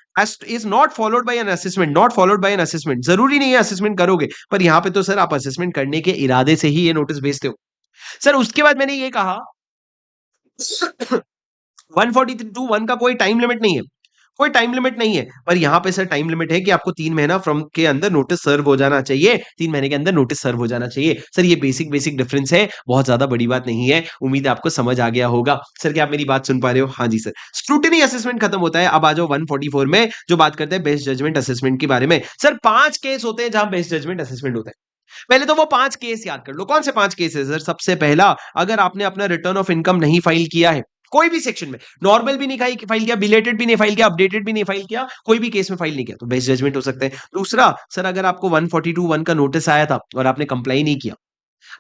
is not followed by an assessment, not followed by an assessment. जरूरी नहीं है असेसमेंट करोगे, पर यहां पे तो सर आप असेसमेंट करने के इरादे से ही ये नोटिस भेजते हो। सर उसके बाद मैंने ये कहा 143(2) 1 का कोई टाइम लिमिट नहीं है। कोई टाइम लिमिट नहीं है, पर यहाँ पे सर टाइम लिमिट है कि आपको 3 महीना फ्रॉम के अंदर नोटिस सर्व हो जाना चाहिए, 3 महीने के अंदर नोटिस सर्व हो जाना चाहिए। सर ये बेसिक बेसिक डिफरेंस है, बहुत ज़्यादा बड़ी बात नहीं है। उम्मीद है आपको समझ आ गया होगा। सर क्या आप मेरी बात सुन पा रहे हो? हाँ जी सर। स्क्रूटिनी असेसमेंट खत्म होता है, अब आ जाओ 144 में जो बात करते हैं बेस्ट जजमेंट असेसमेंट के बारे में। सर 5 केस होते हैं जहाँ बेस्ट जजमेंट असेसमेंट होता है। पहले तो वो 5 केस याद कर लो। कौन से 5 केस है सर? सबसे पहला, अगर आपने अपना रिटर्न ऑफ इनकम नहीं फाइल किया है, कोई भी सेक्शन में, नॉर्मल भी नहीं फाइल किया, बिलेटेड भी नहीं फाइल किया, अपडेटेड भी नहीं फाइल किया, कोई भी केस में फाइल नहीं किया, तो बेस्ट जजमेंट हो सकता है। दूसरा, सर अगर आपको 142(1) का नोटिस आया था और आपने कंप्लाई नहीं किया,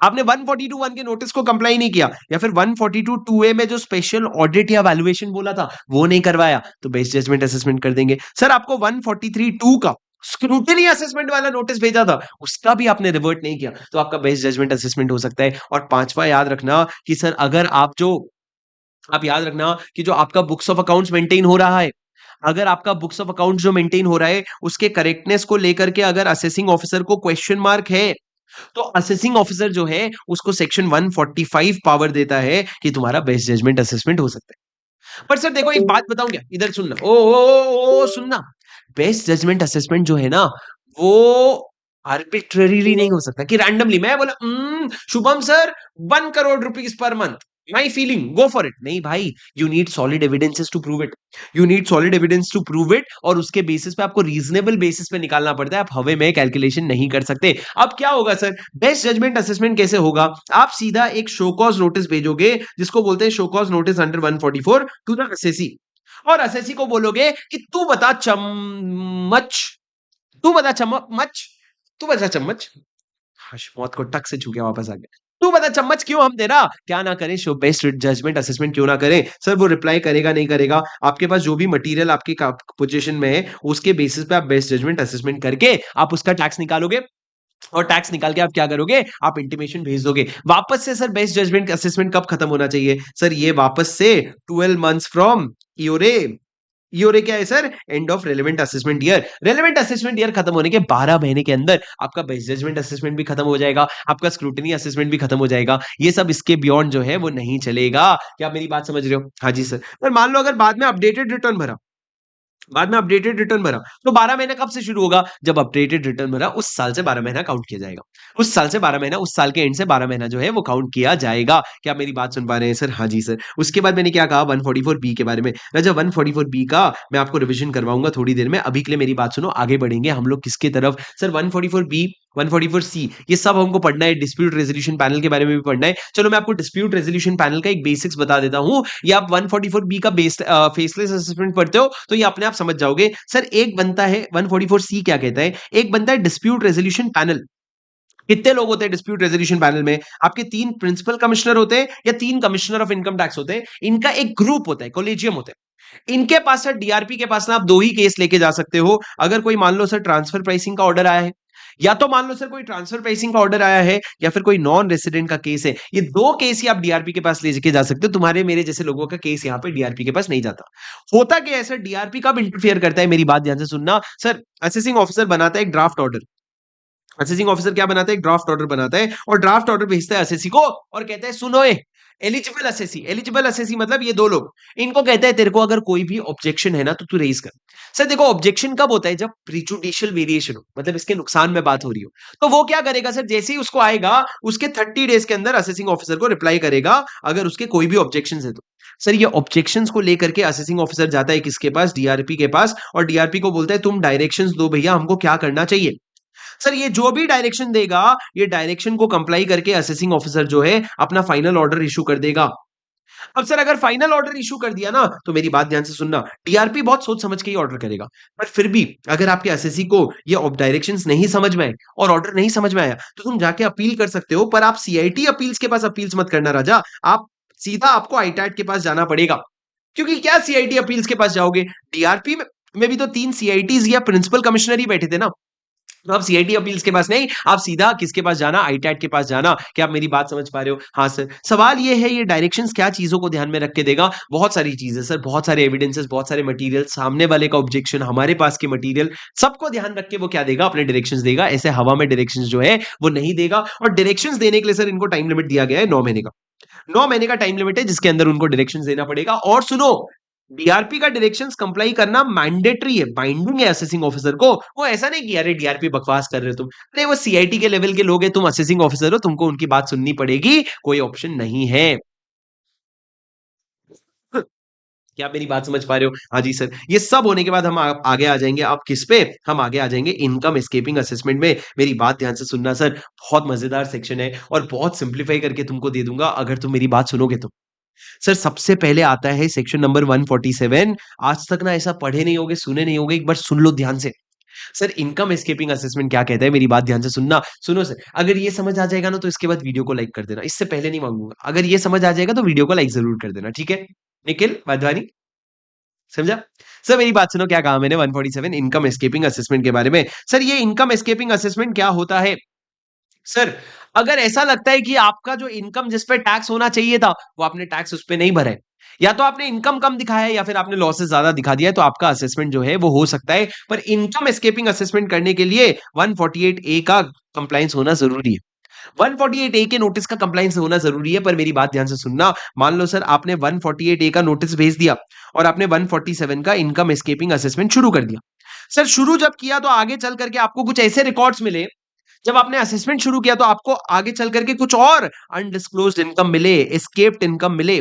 आपने 142(1) के नोटिस को कंप्लाई नहीं किया, या फिर 142(2)(a) में जो स्पेशल ऑडिट या वैल्यूएशन बोला था वो नहीं करवाया, तो बेस्ट जजमेंट असेसमेंट कर देंगे। सर आपको 143(2) का स्क्रूटनी असेसमेंट वाला नोटिस भेजा था, उसका भी आपने रिवर्ट नहीं किया, तो आपका बेस्ट जजमेंट असेसमेंट हो सकता है। और पांचवा याद रखना कि सर अगर आप याद रखना कि जो आपका बुक्स ऑफ अकाउंट्स मेंटेन हो रहा है, अगर आपका बुक्स ऑफ अकाउंट्स जो मेंटेन हो रहा है उसके करेक्टनेस को लेकर के अगर असेसिंग ऑफिसर को क्वेश्चन मार्क है, तो असेसिंग ऑफिसर जो है उसको सेक्शन 145 पावर देता है कि तुम्हारा बेस्ट जजमेंट असेसमेंट हो सकता है। पर सर देखो एक बात बताऊं क्या, इधर सुनना, ओ सुनना, बेस्ट जजमेंट असेसमेंट जो है ना, वो आर्बिट्ररीली नहीं हो सकता कि रैंडमली मैं बोला Shubham sir 1 crore rupees per month, my feeling go for it, नहीं भाई, you need solid evidences to prove it, you need solid evidence to prove it, और उसके बेसिस पे आपको रीजनेबल बेसिस पे निकालना पड़ता है, आप हवे में कैलकुलेशन नहीं कर सकते। अब क्या होगा सर, बेस्ट जजमेंट असेसमेंट कैसे होगा, आप सीधा एक शो कॉज नोटिस भेजोगे, जिसको बोलते हैं show cause notice under 144 to the assessee, और असेसी को बोलोगे कि चम्मच तू बता चम्मच तू बता चम्मच, मौत को टक से छू के वापस आ गया। तू बता चम्मच क्यों हम दे रहा, क्या ना करें, शो बेस्ट जजमेंट असेसमेंट क्यों ना करें। सर वो रिप्लाई करेगा नहीं करेगा, आपके पास जो भी मटेरियल आपकी पोजीशन में है उसके बेसिस पे आप बेस्ट जजमेंट असेसमेंट करके आप उसका टैक्स निकालोगे, और टैक्स निकाल के आप क्या करोगे, आप इंटीमेशन भेज दोगे वापस से। सर बेस्ट जजमेंट असेसमेंट कब खत्म होना चाहिए, सर ये वापस से 12 मंथ्स फ्रॉम ईयोरे, ये क्या है sir, and of relevant assessment year. Relevant assessment year खत्म होने के 12 महीने के अंदर आपका बेस्ट जजमेंट असेसमेंट भी खत्म हो जाएगा, आपका स्क्रूटनी असेसमेंट भी खत्म हो जाएगा, ये सब इसके बियॉन्ड जो है वो नहीं चलेगा। क्या आप मेरी बात समझ रहे हो? हाँ जी सर। पर मान लो अगर बाद में अपडेटेड रिटर्न भरा, बाद में अपडेटेड रिटर्न भरा, तो 12 महीना कब से शुरू होगा, जब अपडेटेड रिटर्न भरा उस साल से 12 महीना काउंट किया जाएगा, उस साल से 12 महीना, उस साल के एंड से 12 महीना जो है वो काउंट किया जाएगा। क्या आप मेरी बात सुन पा रहे हैं सर? हाँ जी सर। उसके बाद मैंने क्या कहा 144 बी के बारे में, राजा 144 बी का मैं आपको रिवीजन करवाऊंगा थोड़ी देर में, अभी के लिए मेरी बात सुनो, आगे बढ़ेंगे हम लोग किसके तरफ। सर 144 बी, 144 सी, ये सब हमको पढ़ना है, डिस्प्यूट रेजोल्यूशन पैनल के बारे में भी पढ़ना है। चलो मैं आपको डिस्प्यूट रेजोल्यूशन पैनल का एक बेसिक्स बता देता हूं, ये आप 144 बी का फेसलेस असेसमेंट पढ़ते हो तो ये अपने आप समझ जाओगे। सर एक बनता है 144 सी, क्या कहता है, एक बनता है डिस्प्यूट रेजोल्यूशन पैनल। कितने लोग होते हैं डिस्प्यूट रेजोल्यूशन पैनल में, आपके 3 प्रिंसिपल कमिश्नर होते हैं या 3 कमिश्नर ऑफ इनकम टैक्स होते हैं, इनका एक ग्रुप होता है, कोलेजियम होता है। इनके पास सर डीआरपी के पास ना आप 2 ही केस लेके जा सकते हो, अगर कोई मान लो सर ट्रांसफर प्राइसिंग का ऑर्डर आया है, या तो मान लो सर कोई ट्रांसफर प्राइसिंग का ऑर्डर आया है, या फिर कोई नॉन रेसिडेंट का केस है, ये 2 केस ही आप डीआरपी के पास लेके जा सकते हो। तुम्हारे मेरे जैसे लोगों का केस यहाँ पे डीआरपी के पास नहीं जाता। होता क्या है सर, डीआरपी कब इंटरफेयर करता है, मेरी बात ध्यान से सुनना। सर असेसिंग ऑफिसर बनाता है एक ड्राफ्ट ऑर्डर, असेसिंग ऑफिसर क्या बनाता है, एक ड्राफ्ट ऑर्डर बनाता है, और ड्राफ्ट ऑर्डर भेजता है असेसी को, और कहता है सुनो एलिजिबल असेसी, एलिजिबल असेसी मतलब ये 2 लोग, इनको कहता है तेरे को अगर कोई भी ऑब्जेक्शन है ना तो तू रेज कर। सर देखो ऑब्जेक्शन कब होता है, जब प्रीजुडिशियल वेरिएशन हो, मतलब इसके नुकसान में बात हो रही हो, तो वो क्या करेगा सर, जैसे ही उसको आएगा उसके 30 डेज के अंदर असेसिंग ऑफिसर को रिप्लाई करेगा, अगर उसके कोई भी ऑब्जेक्शन है तो। सर ये ऑब्जेक्शंस को लेकर के असेसिंग ऑफिसर जाता है किसके पास, डीआरपी के पास, और डीआरपी को बोलता है तुम डायरेक्शंस दो भैया हमको क्या करना चाहिए। सर ये जो भी डायरेक्शन देगा, ये डायरेक्शन को कंप्लाई करके असेसिंग ऑफिसर जो है अपना फाइनल ऑर्डर इशू कर देगा। अब सर अगर फाइनल ऑर्डर इशू कर दिया ना, तो मेरी बात ध्यान से सुनना, डीआरपी बहुत सोच समझ के ही ऑर्डर करेगा, पर फिर भी अगर आपके एसएससी को ये डायरेक्शंस नहीं समझ में आए और ऑर्डर नहीं समझ में आया, तो तुम जाके अपील कर सकते हो, पर आप सीआईटी अपील्स के पास अपील्स मत करना राजा, आप सीधा आपको आईटैट के पास जाना पड़ेगा। क्योंकि क्या सीआईटी अपील्स के पास जाओगे, डीआरपी में भी तो 3 सीआईटीज या प्रिंसिपल कमिश्नर ही बैठे थे ना, तो आप सीआईटी अपील्स के पास नहीं, आप सीधा किसके पास जाना, आईटैट के पास जाना। क्या आप मेरी बात समझ पा रहे हो? हाँ सर। सवाल ये है, ये डायरेक्शंस क्या चीजों को ध्यान में रख के देगा, बहुत सारी चीजें सर, बहुत सारे एविडेंसेस, बहुत सारे मटेरियल, सामने वाले का ऑब्जेक्शन, हमारे पास के मटेरियल, सबको ध्यान रख के वो क्या देगा, अपने डायरेक्शंस देगा। ऐसे हवा में डायरेक्शंस जो है वो नहीं देगा, और डायरेक्शंस देने के लिए सर इनको टाइम लिमिट दिया गया है 9 महीने का, 9 महीने का टाइम लिमिट है जिसके अंदर उनको डायरेक्शंस देना पड़ेगा। और सुनो, डीआरपी का डायरेक्शंस कंप्लाई करना मैंडेटरी है, बाइंडिंग है असेसिंग ऑफिसर को। वो ऐसा नहीं कि अरे डीआरपी बकवास कर रहे हो तुम, अरे वो सीआईटी के लेवल के लोग हैं, तुम असेसिंग ऑफिसर हो, तुमको उनकी बात सुननी पड़ेगी, कोई ऑप्शन नहीं है। क्या आप मेरी बात समझ पा रहे हो? हाँ जी सर। ये सब होने के बाद हम आगे आ जाएंगे, आप किस पे, हम आगे आ जाएंगे इनकम एस्केपिंग असेसमेंट में। मेरी बात ध्यान से सुनना सर, बहुत मजेदार सेक्शन है और बहुत सिंप्लीफाई करके तुमको दे दूंगा अगर तुम मेरी बात सुनोगे तो। सर सबसे पहले आता है सेक्शन नंबर 147। आज तक ना ऐसा पढ़े नहीं होगे, सुने नहीं होगे, एक बार सुन लो ध्यान से। सर इनकम एस्केपिंग असेसमेंट क्या कहता है, मेरी बात ध्यान से सुनना। सुनो सर, अगर ये समझ आ जाएगा ना तो इसके बाद वीडियो को लाइक कर देना, इससे पहले नहीं मांगूंगा। अगर ये समझ आ जाएगा तो वीडियो को लाइक जरूर कर देना, ठीक है? निखिल वाधवानी, समझा? सर मेरी बात सुनो, क्या कहा मैंने 147 इनकम एस्केपिंग असेसमेंट के बारे में। सर ये इनकम एस्केपिंग असेसमेंट क्या होता है? सर अगर ऐसा लगता है कि आपका जो इनकम जिस पे टैक्स होना चाहिए था वो आपने टैक्स उस पे नहीं भरा है, या तो आपने इनकम कम दिखाया है या फिर आपने लॉसेस ज्यादा दिखा दिया है, तो आपका असेसमेंट जो है वो हो सकता है। पर इनकम एस्केपिंग असेसमेंट करने के लिए 148 ए का कंप्लायंस होना जरूरी है। 148 ए के नोटिस का कंप्लायंस होना जरूरी है। पर मेरी बात ध्यान से सुनना, मान लो सर आपने 148 ए का नोटिस भेज दिया और आपने 147 का इनकम एस्केपिंग असेसमेंट शुरू कर दिया। सर शुरू जब किया तो आगे चल करके आपको कुछ ऐसे रिकॉर्ड्स मिले, जब आपने असेसमेंट शुरू किया तो आपको आगे चल करके कुछ और अनडिस्क्लोज्ड इनकम मिले, एस्केप्ड इनकम मिले,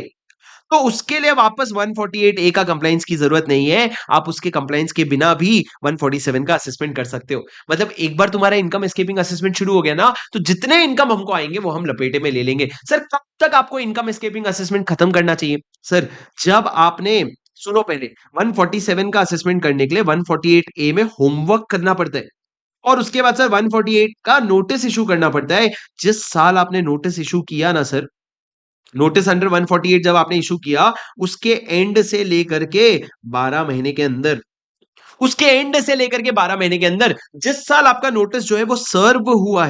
तो उसके लिए वापस 148 ए का कंप्लायंस की जरूरत नहीं है। आप उसके कंप्लायंस के बिना भी 147 का असेसमेंट कर सकते हो। मतलब एक बार तुम्हारा इनकम एस्केपिंग असेसमेंट शुरू हो गया ना, तो जितने इनकम हमको आएंगे वो हम लपेटे में ले लेंगे। सर कब तक आपको इनकम एस्केपिंग असेसमेंट खत्म करना चाहिए? सर जब आपने, सुनो पहले, 147 का असेसमेंट करने के लिए 148 ए में होमवर्क करना पड़ता है और उसके बाद सर 148 का नोटिस इशू करना पड़ता है। जिस साल आपने नोटिस इशू किया ना सर, नोटिस अंडर 148 जब आपने इशू किया, उसके एंड से लेकर के 12 महीने के अंदर, उसके एंड से लेकर के 12 महीने के अंदर, जिस साल आपका नोटिस जो है वो सर्व हुआ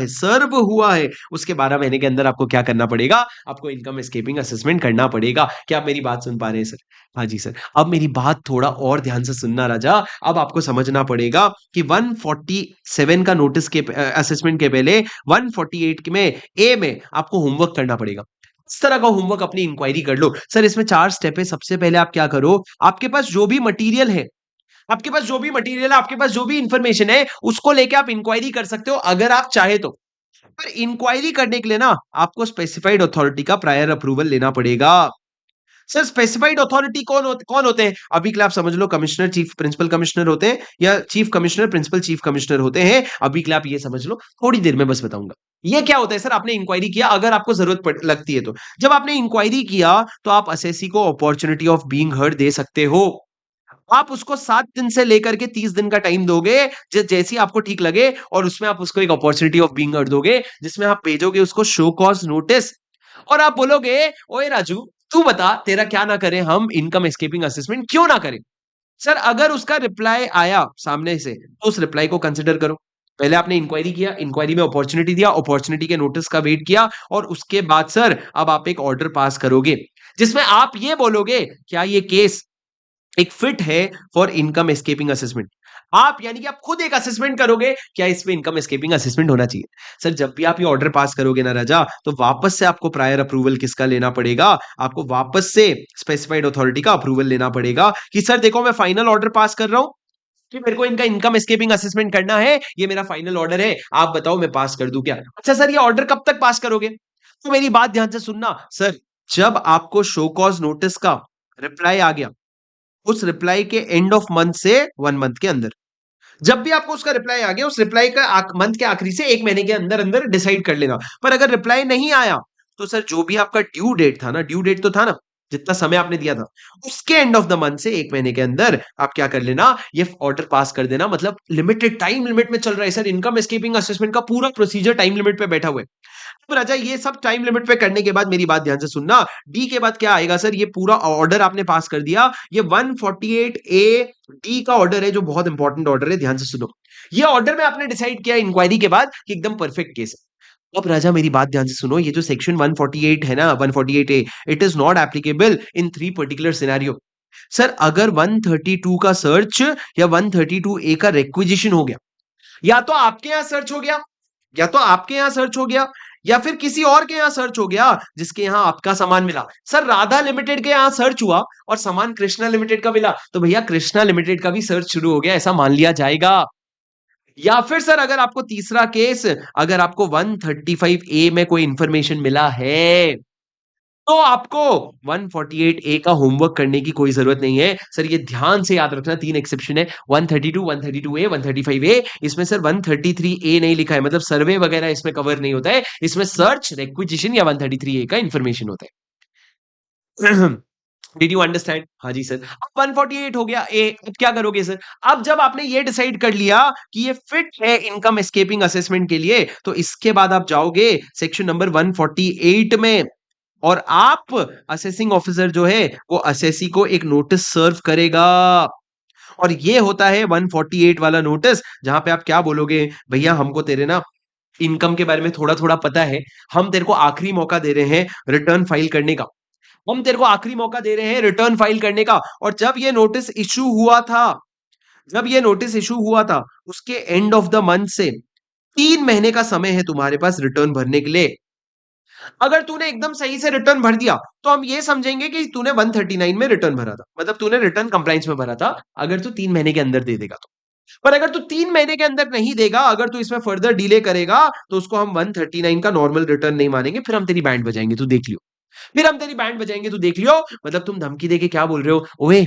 है, उसके 12 महीने के अंदर आपको क्या करना पड़ेगा? आपको इनकम एस्केपिंग असेसमेंट करना पड़ेगा। क्या आप मेरी बात सुन पा रहे हैं सर? हाँ जी सर। अब मेरी बात थोड़ा और ध्यान से सुनना राजा। अब आपको समझना पड़ेगा कि 147 का नोटिस के असेसमेंट के पहले 148 में ए में आपको होमवर्क करना पड़ेगा। इस तरह का होमवर्क अपनी इंक्वायरी कर लो। सर इसमें 4 स्टेप है। सबसे पहले आप क्या करो, आपके पास जो भी मटेरियल है, आपके पास जो भी मटेरियल है, आपके पास जो भी इंफॉर्मेशन है, उसको लेके आप इंक्वायरी कर सकते हो अगर आप चाहे तो। पर इंक्वायरी करने के लिए ना आपको स्पेसिफाइड अथॉरिटी का प्रायर अप्रूवल लेना पड़ेगा। सर स्पेसिफाइड अथॉरिटी कौन होते हैं? अभी के लिए आप समझ लो, कमिश्नर, चीफ प्रिंसिपल कमिश्नर होते हैं, या chief commissioner, principal chief commissioner होते हैं। अभी के लिए आप ये समझ लो, थोड़ी देर में बस बताऊंगा। ये क्या होता है सर? आपने इंक्वायरी किया, अगर आपको जरूरत लगती है तो, जब आपने इंक्वायरी किया तो आप असेसी को opportunity of being heard they सकते हो। आप उसको 7 दिन से लेकर के 30 दिन का टाइम दोगे, जैसी आपको ठीक लगे, और उसमें आप उसको एक अपॉर्चुनिटी ऑफ बीइंग हर्ड दोगे, जिसमें आप भेजोगे उसको शो कॉज नोटिस, और आप बोलोगे, ओए राजू, तू बता तेरा क्या ना करें हम इनकम एस्केपिंग असेसमेंट, क्यों ना करें? सर अगर उसका रिप्लाई आया सामने से तो उस रिप्लाई को कंसिडर करो। पहले आपने इंक्वायरी किया, इंक्वायरी में अपॉर्चुनिटी दिया, अपॉर्चुनिटी के नोटिस का वेट किया, और उसके बाद सर अब आप एक ऑर्डर पास करोगे जिसमें आप ये बोलोगे, क्या ये केस एक फिट है फॉर इनकम एस्केपिंग असेसमेंट। आप यानी कि आप खुद एक असेसमेंट करोगे, क्या इस पे इनकम एस्केपिंग असेसमेंट होना चाहिए। सर जब भी आप ये ऑर्डर पास करोगे ना राजा, तो वापस से आपको प्रायर अप्रूवल किसका लेना पड़ेगा? आपको वापस से स्पेसिफाइड अथॉरिटी का अप्रूवल लेना पड़ेगा कि सर देखो मैं फाइनल ऑर्डर पास कर रहा हूं कि मेरे को इनका इनकम एस्केपिंग असेसमेंट करना है, ये मेरा फाइनल ऑर्डर है, आप बताओ मैं पास कर दूं क्या? अच्छा सर ये ऑर्डर कब तक पास करोगे? तो मेरी बात ध्यान से सुनना सर, जब आपको शो कॉज नोटिस का रिप्लाई आ गया, उस रिप्लाई के एंड ऑफ मंथ से 1 मंथ के अंदर, जब भी आपको उसका रिप्लाई आ गया, उस रिप्लाई का मंथ के आखिरी से 1 महीने के अंदर अंदर डिसाइड कर लेना। पर अगर रिप्लाई नहीं आया तो सर जो भी आपका ड्यू डेट था ना, ड्यू डेट तो था ना, जितना समय आपने दिया था, उसके एंड ऑफ द मंथ से 1 महीने के अंदर आप क्या कर लेना, ये ऑर्डर पास कर देना। मतलब लिमिटेड टाइम लिमिट में चल रहा है सर, इनकम एस्केपिंग असेसमेंट का पूरा प्रोसीजर टाइम लिमिट पे बैठा हुआ है। तो राजा ये सब टाइम लिमिट पे करने के बाद मेरी बात ध्यान से सुनना, डी के बाद क्या आएगा सर? ये पूरा ऑर्डर आपने पास कर दिया, ये 148 ए डी का ऑर्डर है जो बहुत इंपॉर्टेंट ऑर्डर है, ध्यान से सुनो। ये ऑर्डर में आपने डिसाइड किया इंक्वायरी के बाद कि एकदम परफेक्ट केस है। अब राजा मेरी बात ध्यान से सुनो, ये जो सेक्शन 148 है ना, 148 A, it is not applicable in 3 particular scenario. Sir अगर 132 का सर्च या 132 ए का रिक्विजिशन हो गया, या तो आपके यहां सर्च हो गया, या तो आपके यहां सर्च हो गया, या फिर किसी और के यहाँ सर्च हो गया जिसके यहाँ आपका सामान मिला। सर राधा लिमिटेड के यहाँ सर्च हुआ और सामान कृष्णा लिमिटेड का मिला, तो भैया कृष्णा लिमिटेड का भी सर्च शुरू हो गया, ऐसा मान लिया जाएगा। या फिर सर अगर आपको तीसरा केस, अगर आपको 135 ए में कोई इंफॉर्मेशन मिला है तो आपको 148 ए का होमवर्क करने की कोई जरूरत नहीं है। सर ये ध्यान से याद रखना, तीन एक्सेप्शन है, 132, 132 ए, 135 ए। इसमें सर 133 ए नहीं लिखा है, मतलब सर्वे वगैरह इसमें कवर नहीं होता है, इसमें सर्च, रिक्विजिशन या 133 ए का इंफॉर्मेशन होता है। Did you understand? हाँ जी सर। अब 148 हो गया ए, अब क्या करोगे सर? अब जब आपने ये डिसाइड कर लिया कि ये फिट है इनकम एस्केपिंग असेसमेंट के लिए, तो इसके बाद आप जाओगे सेक्शन नंबर 148 में और आप असेसिंग ऑफिसर जो है वो असेसी को एक नोटिस सर्व करेगा। और ये होता है 148 वाला नोटिस, जहां पे आप क्या बोलोगे, भैया हमको तेरे ना इनकम के बारे में थोड़ा थोड़ा पता है, हम तेरे को आखिरी मौका दे रहे हैं रिटर्न फाइल करने का, हम तेरे को आखिरी मौका दे रहे हैं रिटर्न फाइल करने का। और जब ये नोटिस इशू हुआ था, जब ये नोटिस इशू हुआ था, उसके एंड ऑफ द मंथ से 3 महीने का समय है तुम्हारे पास रिटर्न भरने के लिए। अगर तूने एकदम सही से रिटर्न भर दिया तो हम ये समझेंगे कि तूने 139 में रिटर्न भरा था, मतलब तूने रिटर्न कंप्लायंस में भरा था, अगर तू 3 महीने के अंदर दे देगा तो। पर अगर तू 3 महीने के अंदर नहीं देगा, अगर तू इसमें फर्दर डिले करेगा, तो उसको हम 139 का नॉर्मल रिटर्न नहीं मानेंगे, फिर हम तेरी बैंड बजाएंगे, तू देख लियो। फिर हम तेरी बैंड बजाएंगे, तू देख लियो। मतलब तुम धमकी देके क्या बोल रहे हो, ओए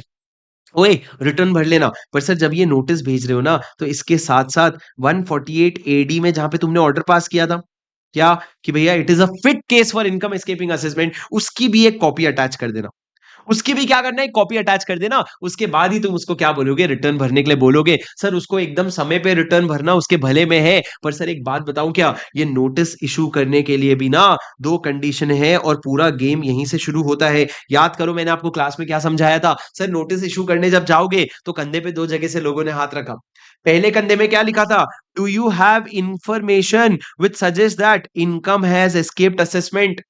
ओए रिटर्न भर लेना। पर सर जब ये नोटिस भेज रहे हो ना, तो इसके साथ साथ 148 एडी में जहां पे तुमने ऑर्डर पास किया था, क्या कि भैया it is a fit case for income escaping assessment, उसकी भी एक कॉपी अटैच कर देना। उसकी भी क्या करना है, कॉपी अटैच कर देना। उसके बाद ही तुम उसको क्या बोलोगे, रिटर्न भरने के लिए बोलोगे। सर उसको एकदम समय पे रिटर्न भरना उसके भले में है, पर सर एक बात बताऊं क्या, ये नोटिस इशू करने के लिए भी ना दो कंडीशन है और पूरा गेम यहीं से शुरू होता है। याद करो मैंने आपको क्लास में क्या समझाया था। सर नोटिस इशू करने जब जाओगे तो कंधे पे दो जगह से लोगों ने हाथ रखा। पहले कंधे में क्या लिखा था, do you have information which suggest that income has escaped assessment,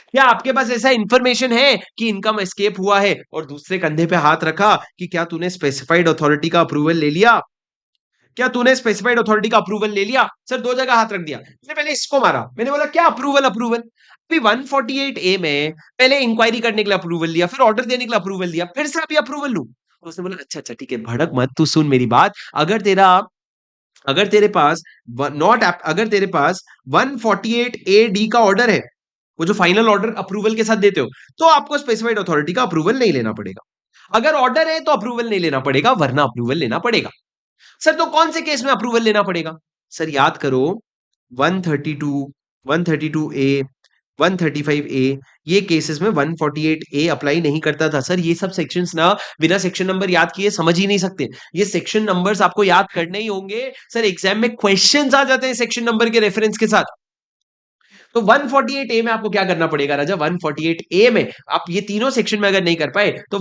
क्या आपके पास ऐसा इंफॉर्मेशन है कि इनकम एस्केप हुआ है। और दूसरे कंधे पे हाथ रखा कि क्या तूने स्पेसिफाइड अथॉरिटी का अप्रूवल ले लिया, क्या तूने स्पेसिफाइड अथॉरिटी का अप्रूवल ले लिया। सर दो जगह हाथ रख दिया, मैंने पहले इसको मारा, मैंने बोला क्या अप्रूवल अप्रूवल। अभी 148 ए में पहले इंक्वायरी करने के लिए अप्रूवल लिया, फिर ऑर्डर देने के लिए अप्रूवल लिया, फिर से अभी अप्रूवल लूं। तो उसने बोला अच्छा अच्छा ठीक है, भड़क मत, तू सुन मेरी बात। अगर तेरा अगर तेरे पास नॉट अगर तेरे पास 148 ए डी का ऑर्डर है, वो जो फाइनल ऑर्डर अप्रूवल के साथ देते हो, तो आपको स्पेसिफाइड अथॉरिटी का अप्रूवल नहीं लेना पड़ेगा। अगर ऑर्डर है तो अप्रूवल नहीं लेना पड़ेगा, वरना अप्रूवल लेना पड़ेगा। सर तो कौन से केस में अप्रूवल लेना पड़ेगा? सर याद करो, 132, 132 ए, 135 ए, ये केसेस में 148 ए अप्लाई नहीं करता था। सर ये सब सेक्शंस ना बिना सेक्शन नंबर याद किए समझ ही नहीं सकते, ये सेक्शन नंबर्स आपको याद करने ही होंगे। सर एग्जाम में क्वेश्चंस आ जाते हैं सेक्शन नंबर के रेफरेंस के साथ। तो 148 ए में आपको क्या करना पड़ेगा राजा, 148 ए में आप ये तीनों सेक्शन में अगर नहीं कर पाए तो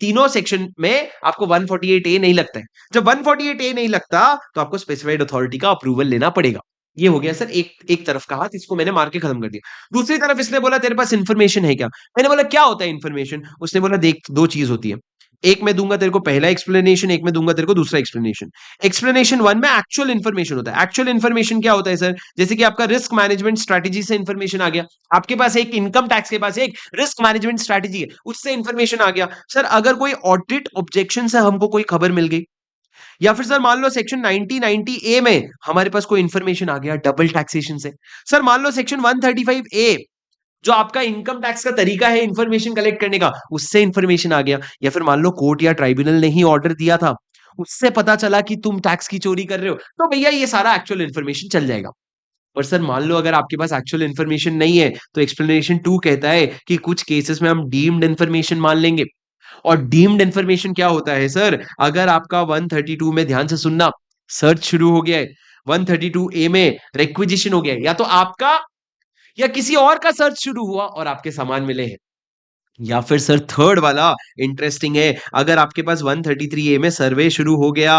तीनों सेक्शन में आपको 148 ए नहीं लगता है। जब 148 ए नहीं लगता तो आपको स्पेसिफाइड अथॉरिटी का अप्रूवल लेना पड़ेगा। ये हो गया सर एक एक तरफ का हाथ, इसको मैंने मार के खत्म कर दिया। दूसरी तरफ इसने बोला तेरे पास इन्फॉर्मेशन है क्या, मैंने बोला क्या होता है इन्फॉर्मेशन। उसने बोला देख दो चीज होती है, एक मैं दूंगा तेरे को पहला एक्सप्लेनेशन, एक मैं दूंगा तेरे को दूसरा एक्सप्लेनेशन। एक्सप्लेनेशन वन में एक्चुअल इन्फॉर्मेशन होता है। एक्चुअल इन्फॉर्मेशन क्या होता है सर, जैसे कि आपका रिस्क मैनेजमेंट स्ट्रेटजी से इन्फॉर्मेशन आ गया, आपके पास एक इनकम टैक्स के पास एक रिस्क मैनेजमेंट स्ट्रेटजी है, उससे इन्फॉर्मेशन आ गया। सर अगर कोई ऑडिट ऑब्जेक्शन से हमको कोई खबर मिल गई, या फिर सर मान लो सेक्शन 9090 ए में हमारे पास कोई इन्फॉर्मेशन आ गया डबल टैक्सेशन से। सर मान लो सेक्शन 135 ए जो आपका इनकम टैक्स का तरीका है इंफॉर्मेशन कलेक्ट करने का, उससे इंफॉर्मेशन आ गया। या फिर मान लो कोर्ट या ट्राइब्यूनल ने ही ऑर्डर दिया था, उससे पता चला कि तुम टैक्स की चोरी कर रहे हो, तो भैया ये सारा एक्चुअल इन्फॉर्मेशन चल जाएगा। और सर मान लो अगर आपके पास एक्चुअल इन्फॉर्मेशन नहीं है, तो एक्सप्लेनेशन 2 कहता है कि कुछ केसेस में हम डीम्ड इन्फॉर्मेशन मान लेंगे। और डीम्ड इन्फॉर्मेशन क्या होता है सर, अगर आपका 132 में ध्यान से सुनना, सर्च शुरू हो गया है, 132 ए में रिक्विजिशन हो गया है, या तो आपका या किसी और का सर्च शुरू हुआ और आपके सामान मिले हैं। या फिर सर थर्ड वाला इंटरेस्टिंग है, अगर आपके पास 133 ए में सर्वे शुरू हो गया,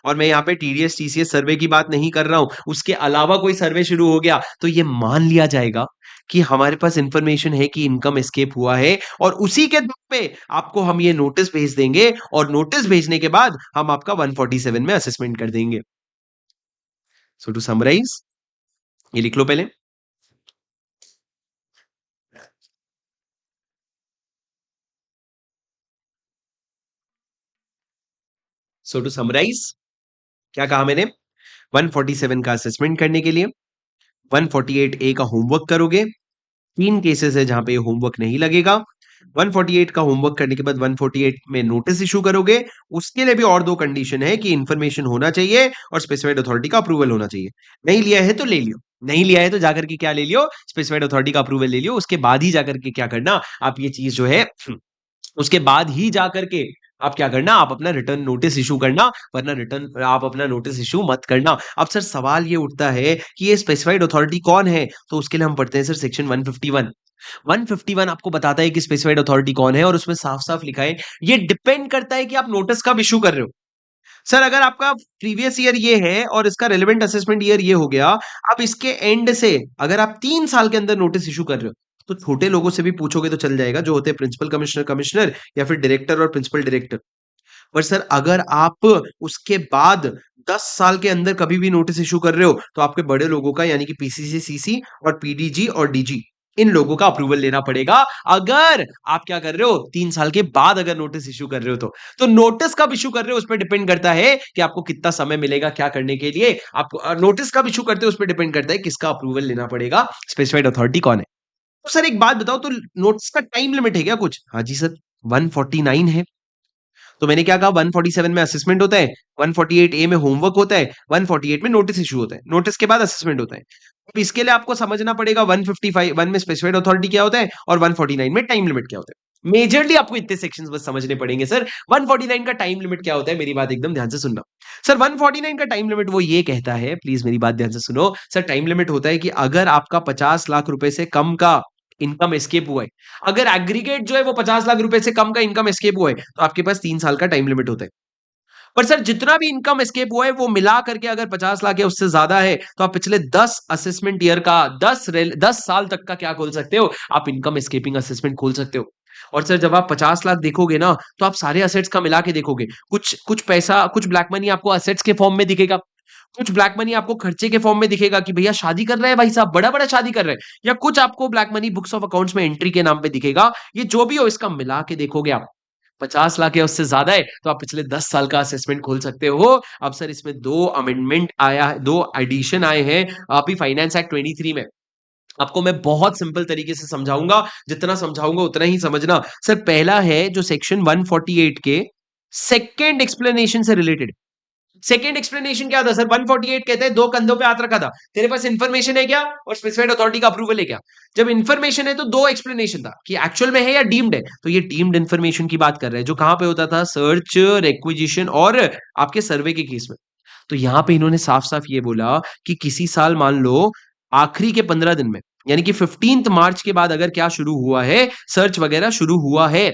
और मैं यहाँ पे टीडीएस टीसीएस सर्वे की बात नहीं कर रहा हूं, उसके अलावा कोई सर्वे शुरू हो गया, तो ये मान लिया जाएगा कि हमारे पास इंफॉर्मेशन है कि इनकम एस्केप हुआ है, और उसी के दम पे आपको हम ये नोटिस भेज देंगे, और नोटिस भेजने के बाद हम आपका 147 में असेसमेंट कर देंगे। सो टू समराइज, ये लिख लो पहले, सो टू समराइज, क्या कहा मैंने? 147 का असेसमेंट करने के लिए 148 ए का होमवर्क करोगे। 3 केसेस है जहां पे होमवर्क नहीं लगेगा। 148 का होमवर्क करने के बाद 148 में नोटिस इशू करोगे। उसके लिए भी और 2 कंडीशन है कि इंफॉर्मेशन होना चाहिए और स्पेसिफाइड अथॉरिटी का अप्रूवल होना चाहिए। नहीं लिया है तो ले लियो, नहीं लिया है तो जाकर के क्या ले लियो, स्पेसिफाइड अथॉरिटी का अप्रूवल ले लियो। उसके बाद ही जाकर के क्या करना, आप ये चीज जो है उसके बाद ही जाकर के आप क्या करना, आप अपना रिटर्न नोटिस इशू करना, वरना रिटर्न आप अपना नोटिस इशू मत करना। अब सर सवाल ये उठता है कि ये स्पेसिफाइड अथॉरिटी कौन है, तो उसके लिए हम पढ़ते हैं सर सेक्शन 151। 151 आपको बताता है कि स्पेसिफाइड अथॉरिटी कौन है और उसमें साफ-साफ लिखा है, ये डिपेंड करता है कि आप नोटिस कब इश्यू कर रहे हो। सर अगर आपका प्रीवियस ईयर ये है और इसका रेलेवेंट असेसमेंट ईयर ये हो गया, आप इसके एंड से अगर आप 3 साल के अंदर नोटिस इश्यू कर रहे हो, तो छोटे लोगों से भी पूछोगे तो चल जाएगा, जो होते हैं प्रिंसिपल कमिश्नर कमिश्नर या फिर डायरेक्टर और प्रिंसिपल डायरेक्टर। पर सर अगर आप उसके बाद 10 साल के अंदर कभी भी नोटिस इश्यू कर रहे हो, तो आपके बड़े लोगों का यानी कि पीसीसी, सीसी और पीडीजी और डीजी, इन लोगों का अप्रूवल लेना पड़ेगा। अगर आप क्या कर रहे हो, 3 साल के बाद अगर नोटिस इश्यू कर रहे हो तो नोटिस कब इश्यू कर रहे हो उस पर डिपेंड करता है कि आपको कितना समय मिलेगा क्या करने के लिए। आप नोटिस कब इश्यू करते हो उस पर डिपेंड करता है किसका अप्रूवल लेना पड़ेगा, स्पेसिफाइड अथॉरिटी कौन है। तो सर एक बात बताओ, तो नोटिस का टाइम लिमिट है क्या कुछ? हाँ जी सर, 149 है। तो मैंने क्या कहा, 147 में असेसमेंट होता है, 148 ए में होमवर्क होता है, 148 में नोटिस इशू होता है, नोटिस के बाद असेसमेंट होता है। अब इसके लिए आपको समझना पड़ेगा 155 1 में स्पेसिफाइड अथॉरिटी क्या होता है और 149 में टाइम लिमिट क्या होता है। मेजरली आपको इतने सेक्शंस बस समझने पड़ेंगे सर। 149 का टाइम लिमिट क्या होता है, मेरी बात एकदम ध्यान से सुनना। सर 149 का टाइम लिमिट वो ये कहता है, प्लीज मेरी बात ध्यान से सुनो सर। टाइम लिमिट होता है कि अगर आपका 50 लाख रुपए से कम का इनकम एस्केप हुआ है, अगर एग्रीगेट जो है वो 50 लाख रुपए से कम का इनकम एस्केप हुआ है, तो आपके पास 3 साल का टाइम लिमिट होता है। पर सर जितना भी इनकम एस्केप हुआ है वो मिला करके अगर 50 लाख या उससे ज्यादा है, तो आप पिछले 10 असेसमेंट ईयर का 10 साल तक का क्या खोल सकते हो, आप इनकम एस्केपिंग असेसमेंट खोल सकते हो। और सर जब आप 50 लाख देखोगे ना, तो आप सारे असेट्स का मिला के देखोगे, कुछ कुछ पैसा, कुछ ब्लैक मनी आपको असेट्स के फॉर्म में दिखेगा, कुछ ब्लैक मनी आपको खर्चे के फॉर्म में दिखेगा कि भैया शादी कर रहे हैं भाई साहब, बड़ा बड़ा शादी कर रहे हैं, या कुछ आपको black money books of accounts में एंट्री के नाम पे दिखेगा। ये जो भी हो इसका मिला के देखोगे आप, 50 लाख या उससे ज्यादा है तो आप पिछले 10 साल का असेसमेंट खोल सकते हो। अब सर इसमें 2 अमेंडमेंट आया है, 2 एडिशन आए हैं अभी फाइनेंस एक्ट 23 में। आपको मैं बहुत सिंपल तरीके से समझाऊंगा, जितना समझाऊंगा उतना ही समझना। सर पहला है जो सेक्शन 148 के सेकेंड एक्सप्लेनेशन से रिलेटेड। सेकेंड एक्सप्लेनेशन क्या था सर, 148 कहते हैं 2 कंधों पे हाथ रखा था, तेरे पास इंफॉर्मेशन है क्या और स्पेसिफाइड अथॉरिटी का अप्रूवल है क्या। जब इंफॉर्मेशन है तो 2 एक्सप्लेनेशन था कि एक्चुअल में है या डीम्ड है, तो ये डीम्ड इंफॉर्मेशन की बात कर रहे हैं, जो कहां पे होता था, सर्च, रिक्विजिशन और आपके सर्वे के केस में। तो यहां पे इन्होंने साफ साफ ये बोला कि किसी साल मान लो आखिरी के 15 दिन में, यानी कि 15 मार्च के बाद अगर क्या शुरू हुआ है, सर्च वगैरह शुरू हुआ है,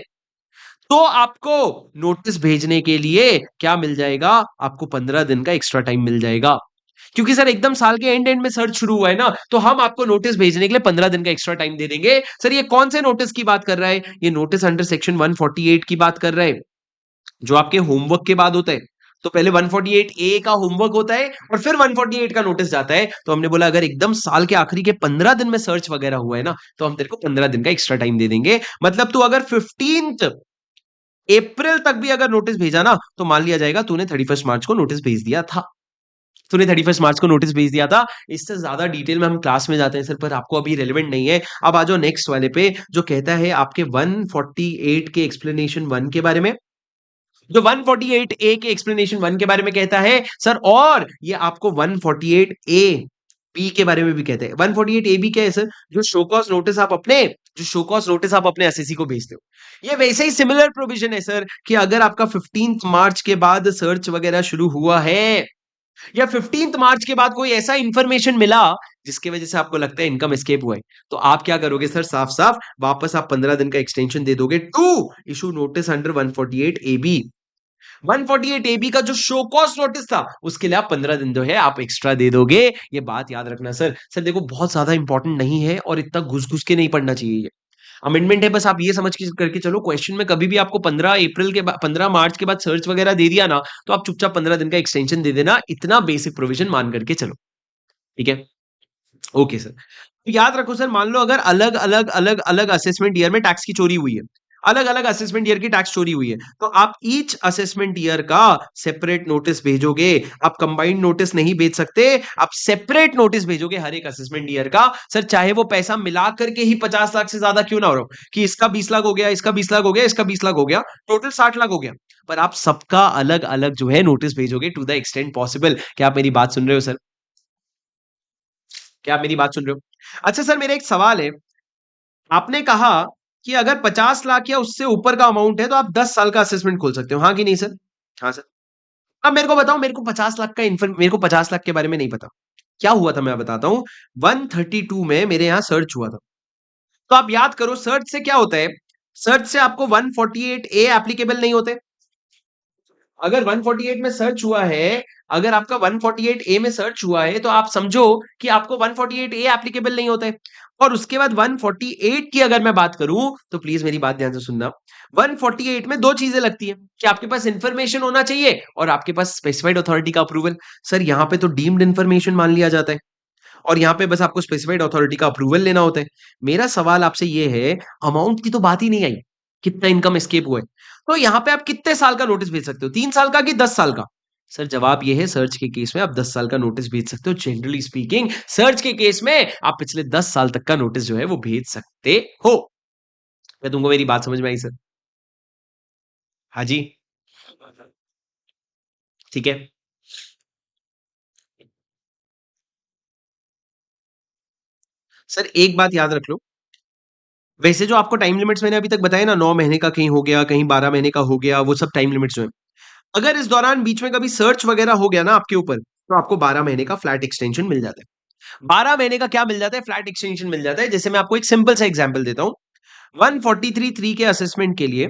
तो आपको नोटिस भेजने के लिए क्या मिल जाएगा, आपको 15 दिन का एक्स्ट्रा टाइम मिल जाएगा। क्योंकि सर एकदम साल के एंड एंड में सर्च शुरू हुआ है ना, तो हम आपको नोटिस भेजने के लिए 15 दिन का एक्स्ट्रा टाइम दे देंगे। सर ये कौन से नोटिस की बात कर रहा है, ये नोटिस अंडर सेक्शन 148 की बात कर रहा है, जो आपके होमवर्क के बाद होता है। तो पहले 148 ए का होमवर्क होता है और फिर 148 का नोटिस जाता है। तो हमने बोला अगर एकदम साल के आखिरी के 15 दिन में सर्च वगैरह हुआ है ना, तो हम तेरे को 15 दिन का एक्स्ट्रा टाइम दे देंगे। मतलब तू अगर 15 अप्रैल तक भी अगर नोटिस भेजा ना, तो मान लिया जाएगा तूने 31 मार्च को नोटिस भेज दिया था, तूने 31 मार्च को नोटिस भेज दिया था। इससे ज्यादा डिटेल में हम क्लास में जाते हैं सर, पर आपको अभी रेलेवेंट नहीं है। अब आ जाओ नेक्स्ट वाले पे, जो कहता है आपके 148 के एक्सप्लेनेशन 1 के बारे में, जो 148 ए के एक्सप्लेनेशन 1 के बारे में कहता है सर, और ये आपको 148 ए बी के बारे में भी कहते हैं। 148 ए बी क्या है सर, जो शो कॉज नोटिस आप अपने, जो शो कॉज नोटिस आप अपने एसएससी को भेजते हो, ये वैसे ही सिमिलर प्रोविजन है सर कि अगर आपका 15 मार्च के बाद सर्च वगैरह शुरू हुआ है, या 15 मार्च के बाद कोई ऐसा इंफॉर्मेशन मिला जिसकी वजह से आपको लगता है इनकम एस्केप हुआ है, तो आप क्या करोगे सर, साफ साफ वापस आप 15 दिन का एक्सटेंशन दे दोगे to issue notice under 148 A B. 148 AB का जो शो कॉस्ट नोटिस था, उसके लिए आप 15 दिन जो है आप एक्स्ट्रा दे दोगे। ये बात याद रखना सर। सर देखो बहुत ज्यादा इंपॉर्टेंट नहीं है और इतना घुस घुस के नहीं पढ़ना चाहिए ये अमेंडमेंट है, बस आप ये समझ के करके चलो। क्वेश्चन में कभी भी आपको 15 अप्रैल के बाद, 15 मार्च के बाद सर्च वगैरह दे दिया ना, तो आप चुपचाप 15 दिन का एक्सटेंशन दे देना, इतना बेसिक प्रोविजन मान करके चलो, ठीक है। ओके सर, तो याद रखो सर, मान लो अगर अलग अलग अलग अलग असेसमेंट ईयर में टैक्स की चोरी हुई है, अलग अलग असेसमेंट ईयर की टैक्स चोरी हुई है, तो आप ईच असेसमेंट ईयर का सेपरेट नोटिस भेजोगे। आप कंबाइंड नोटिस नहीं भेज सकते, आप सेपरेट नोटिस भेजोगे हर एक असेसमेंट ईयर का। सर चाहे वो पैसा मिला करके ही 50 लाख से ज्यादा क्यों ना हो रहा हो, कि इसका 20 लाख हो गया, इसका 20 लाख हो गया, इसका 20 लाख हो गया, टोटल 60 लाख हो गया, पर आप सबका अलग अलग जो है नोटिस भेजोगे टू द एक्सटेंट पॉसिबल। क्या आप मेरी बात सुन रहे हो सर? क्या आप मेरी बात सुन रहे हो? अच्छा सर, मेरा एक सवाल है। आपने कहा कि अगर 50 लाख या उससे ऊपर का अमाउंट है तो आप 10 साल का असेसमेंट खोल सकते हो, हाँ कि नहीं सर? हाँ सर। अब मेरे को बताओ, मेरे को 50 लाख के बारे में नहीं पता। क्या हुआ था मैं बताता हूं। 132 में मेरे यहां सर्च हुआ था। तो आप याद करो सर्च से क्या होता है। सर्च से आपको 148 ए एप्लीकेबल नहीं होते। अगर 148 में सर्च हुआ है, अगर आपका 148 ए में सर्च हुआ है, तो आप समझो कि आपको 148 ए एप्लीकेबल नहीं होता है। और उसके बाद 148 की अगर मैं बात करूं, तो प्लीज मेरी बात ध्यान से सुनना। 148 में दो चीजें लगती है, कि आपके पास इंफॉर्मेशन होना चाहिए और आपके पास स्पेसिफाइड अथॉरिटी का अप्रूवल। सर यहां पे तो डीम्ड इंफॉर्मेशन मान लिया जाता है, और यहां पे बस आपको स्पेसिफाइड अथॉरिटी का अप्रूवल लेना होता है। मेरा सवाल आपसे ये है, अमाउंट की तो बात ही नहीं आई, कितना इनकम एस्केप हुआ है, तो यहां पे आप कितने साल का नोटिस भेज सकते हो, 3 साल का कि 10 साल का? सर जवाब ये है, सर्च के केस में आप 10 साल का नोटिस भेज सकते हो। जनरली स्पीकिंग सर्च के केस में आप पिछले 10 साल तक का नोटिस जो है वो भेज सकते हो। मैं तुमको मेरी बात समझ में आई सर? हाँ जी। ठीक है सर, एक बात याद रख लो। वैसे जो आपको टाइम लिमिट्स मैंने अभी तक बताया ना, 9 महीने का कहीं हो गया, कहीं 12 महीने का हो गया, वो सब टाइम लिमिट्स जो है, अगर इस दौरान बीच में कभी सर्च वगैरह हो गया ना आपके ऊपर, तो आपको 12 महीने का फ्लैट एक्सटेंशन मिल जाता है। 12 महीने का क्या मिल जाता है? फ्लैट एक्सटेंशन मिल जाता है। जैसे मैं आपको एक सिंपल सा एग्जांपल देता हूं। 143(3) के असेसमेंट के लिए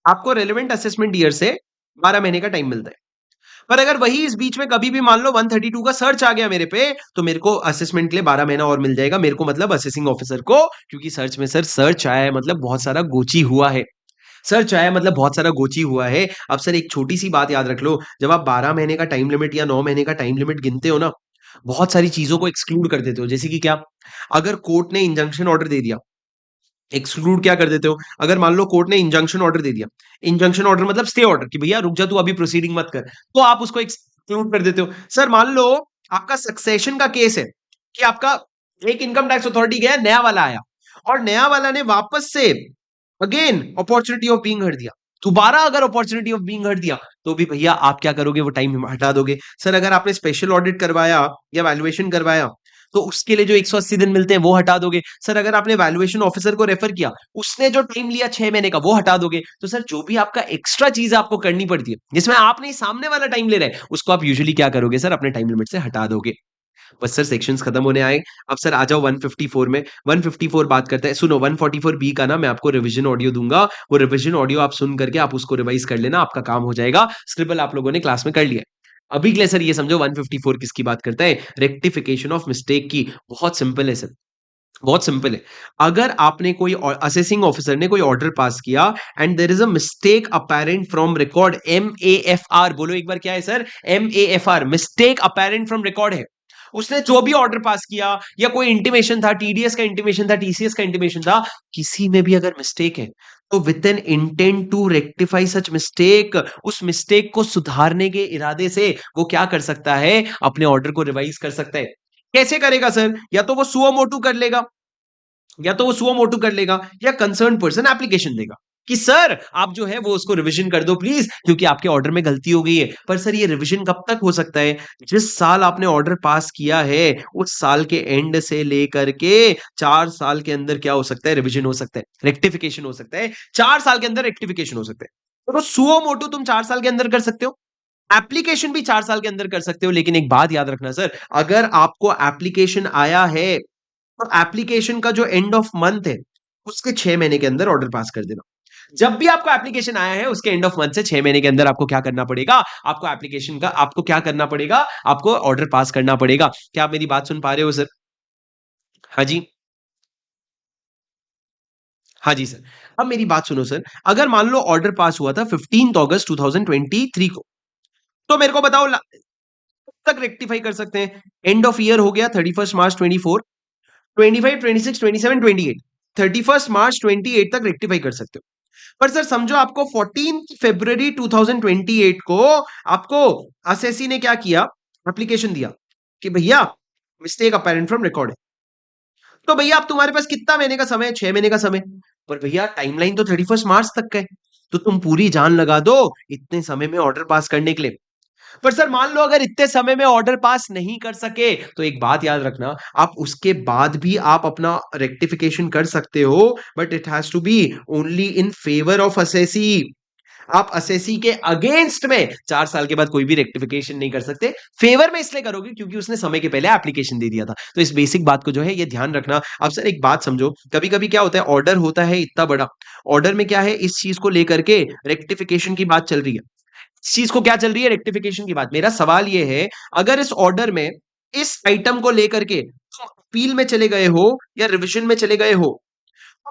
आपको रेलेवेंट असेसमेंट ईयर से 12 महीने का टाइम मिलता है। पर अगर वही इस बीच में कभी भी मान लो 132 का सर्च आ गया मेरे पे, तो मेरे को असेसमेंट के लिए 12 महीना और मिल जाएगा, मेरे को मतलब असेसिंग ऑफिसर को। क्योंकि सर्च में सर सर्च आया है मतलब बहुत सारा गोची हुआ है। सर्च आया मतलब बहुत सारा गोची हुआ है। अब सर एक छोटी सी बात याद रख लो, जब आप 12 महीने का टाइम लिमिट या 9 महीने का टाइम लिमिट गिनते हो ना, बहुत सारी चीजों को एक्सक्लूड कर देते हो। जैसे कि क्या, अगर कोर्ट ने इंजंक्शन ऑर्डर दे दिया, एक्सक्लूड क्या कर देते हो? अगर मान लो कोर्ट ने इंजंक्शन ऑर्डर दे दिया, इंजंक्शन ऑर्डर मतलब स्टे ऑर्डर, कि भैया रुक जा तू, अभी प्रोसीडिंग मत कर, तो आप उसको एक्सक्लूड कर देते हो। सर मान लो आपका सक्सेशन का केस है, कि आपका एक इनकम टैक्स अथॉरिटी गया, नया वाला आया, और नया वाला ने वापस से अगेन अपॉर्चुनिटी ऑफ बीइंग हट दिया, दोबारा अगर अपॉर्चुनिटी ऑफ बीइंग हट दिया, तो भी भैया आप क्या करोगे? वो टाइम हटा दोगे। सर अगर आपने स्पेशल ऑडिट करवाया या वैल्यूएशन करवाया, तो उसके लिए जो 180 दिन मिलते हैं वो हटा दोगे। सर अगर आपने वैल्यूएशन ऑफिसर को रेफर किया, उसने जो टाइम लिया 6 महीने का, वो हटा दोगे। तो सर जो भी आपका एक्स्ट्रा चीज आपको करनी पड़ती है, जिसमें आप नहीं सामने वाला टाइम ले रहे हैं, उसको आप यूजुअली क्या करोगे सर? अपने टाइम लिमिट से हटा दोगे। बस सर सेक्शंस खत्म होने आए। अब सर आ जाओ 154 में। 154 बात करते हैं, सुनो 144 बी का ना मैं आपको रिवीजन ऑडियो दूंगा। वो रिवीजन ऑडियो आप सुन करके आप उसको रिवाइज कर लेना, आपका काम हो जाएगा। स्क्रिबल आप लोगों ने क्लास में कर लिया है। अभी के लिए सर ये समझो 154 किसकी बात करता है? रेक्टिफिकेशन ऑफ मिस्टेक की। बहुत सिंपल है सर, बहुत सिंपल है। अगर आपने कोई असेसिंग ऑफिसर ने कोई ऑर्डर पास किया, and there is a mistake apparent from record, MAFR, बोलो एक बार क्या है sir? MAFR, mistake apparent from record है। उसने जो भी ऑर्डर पास किया, या कोई इंटीमेशन था, TDS का इंटीमेशन था, TCS का इंटीमेशन था, किसी में भी अगर मिस्टेक है, तो with an intent to rectify such mistake, उस मिस्टेक को सुधारने के इरादे से वो क्या कर सकता है? अपने ऑर्डर को रिवाइज कर सकता है। कैसे करेगा सर? या तो वो सुओ मोटू कर लेगा, या कंसर्न पर्सन एप्लीकेशन देगा, कि सर आप जो है वो उसको रिवीजन कर दो प्लीज, क्योंकि आपके ऑर्डर में गलती हो गई है। पर सर ये रिवीजन कब तक हो सकता है? जिस साल आपने ऑर्डर पास किया है, उस साल के एंड से लेकर के 4 साल के अंदर क्या हो सकता है? रिवीजन हो सकता है, रेक्टिफिकेशन हो सकता है। 4 साल के अंदर रेक्टिफिकेशन हो सकता है। तो सुओ मोटू तुम 4 साल के अंदर कर सकते हो, एप्लीकेशन भी 4 साल के अंदर कर सकते हो। लेकिन एक बात याद रखना सर, अगर आपको एप्लीकेशन आया है, तो एप्लीकेशन का जो एंड ऑफ मंथ है, उसके 6 महीने के अंदर ऑर्डर पास कर देना। जब भी आपको एप्लीकेशन आया है, उसके एंड ऑफ मंथ से 6 महीने के अंदर आपको क्या करना पड़ेगा? आपको क्या करना पड़ेगा? आपको ऑर्डर पास करना पड़ेगा। क्या आप मेरी बात सुन पा रहे हो सर? हाँ जी। हाँ जी सर। अब मेरी बात सुनो सर, अगर मान लो ऑर्डर पास हुआ था 15 अगस्त 2023 को, तो मेरे को बताओ कब तक रेक्टिफाई कर सकते हैं? एंड ऑफ ईयर हो गया 31 मार्च 24, 25, 26, 27, 28, 31 मार्च 28 तक रेक्टिफाई कर सकते हो। पर सर समझो आपको 14 फरवरी 2028 को आपको एसएससी ने क्या किया, एप्लीकेशन दिया कि भैया मिस्टेक अपेरेंट फ्रॉम रिकॉर्ड है। तो भैया अब तुम्हारे पास कितना महीने का समय है? 6 महीने का समय। पर भैया टाइमलाइन तो 31 मार्च तक का है, तो तुम पूरी जान लगा दो इतने समय में ऑर्डर पास करने के लिए। पर सर मान लो अगर इतने समय में ऑर्डर पास नहीं कर सके, तो एक बात याद रखना, आप उसके बाद भी आप अपना रेक्टिफिकेशन कर सकते हो, but it has to be only in favour of assessee. आप असेसी के अगेंस्ट में 4 साल के बाद कोई भी रेक्टिफिकेशन नहीं कर सकते। फेवर में इसलिए करोगे क्योंकि उसने समय के पहले एप्लीकेशन दे दिया था। तो इस बेसिक बात को जो है ये ध्यान रखना। अब सर एक बात समझो, कभी कभी क्या होता है, ऑर्डर होता है इतना बड़ा, ऑर्डर में क्या है, इस चीज को लेकर के रेक्टिफिकेशन की बात चल रही है। इस चीज को क्या चल रही है, रेक्टिफिकेशन की बात। मेरा सवाल ये है, अगर इस ऑर्डर में इस आइटम को लेकर के तुम अपील में चले गए हो या रिविजन में चले गए हो,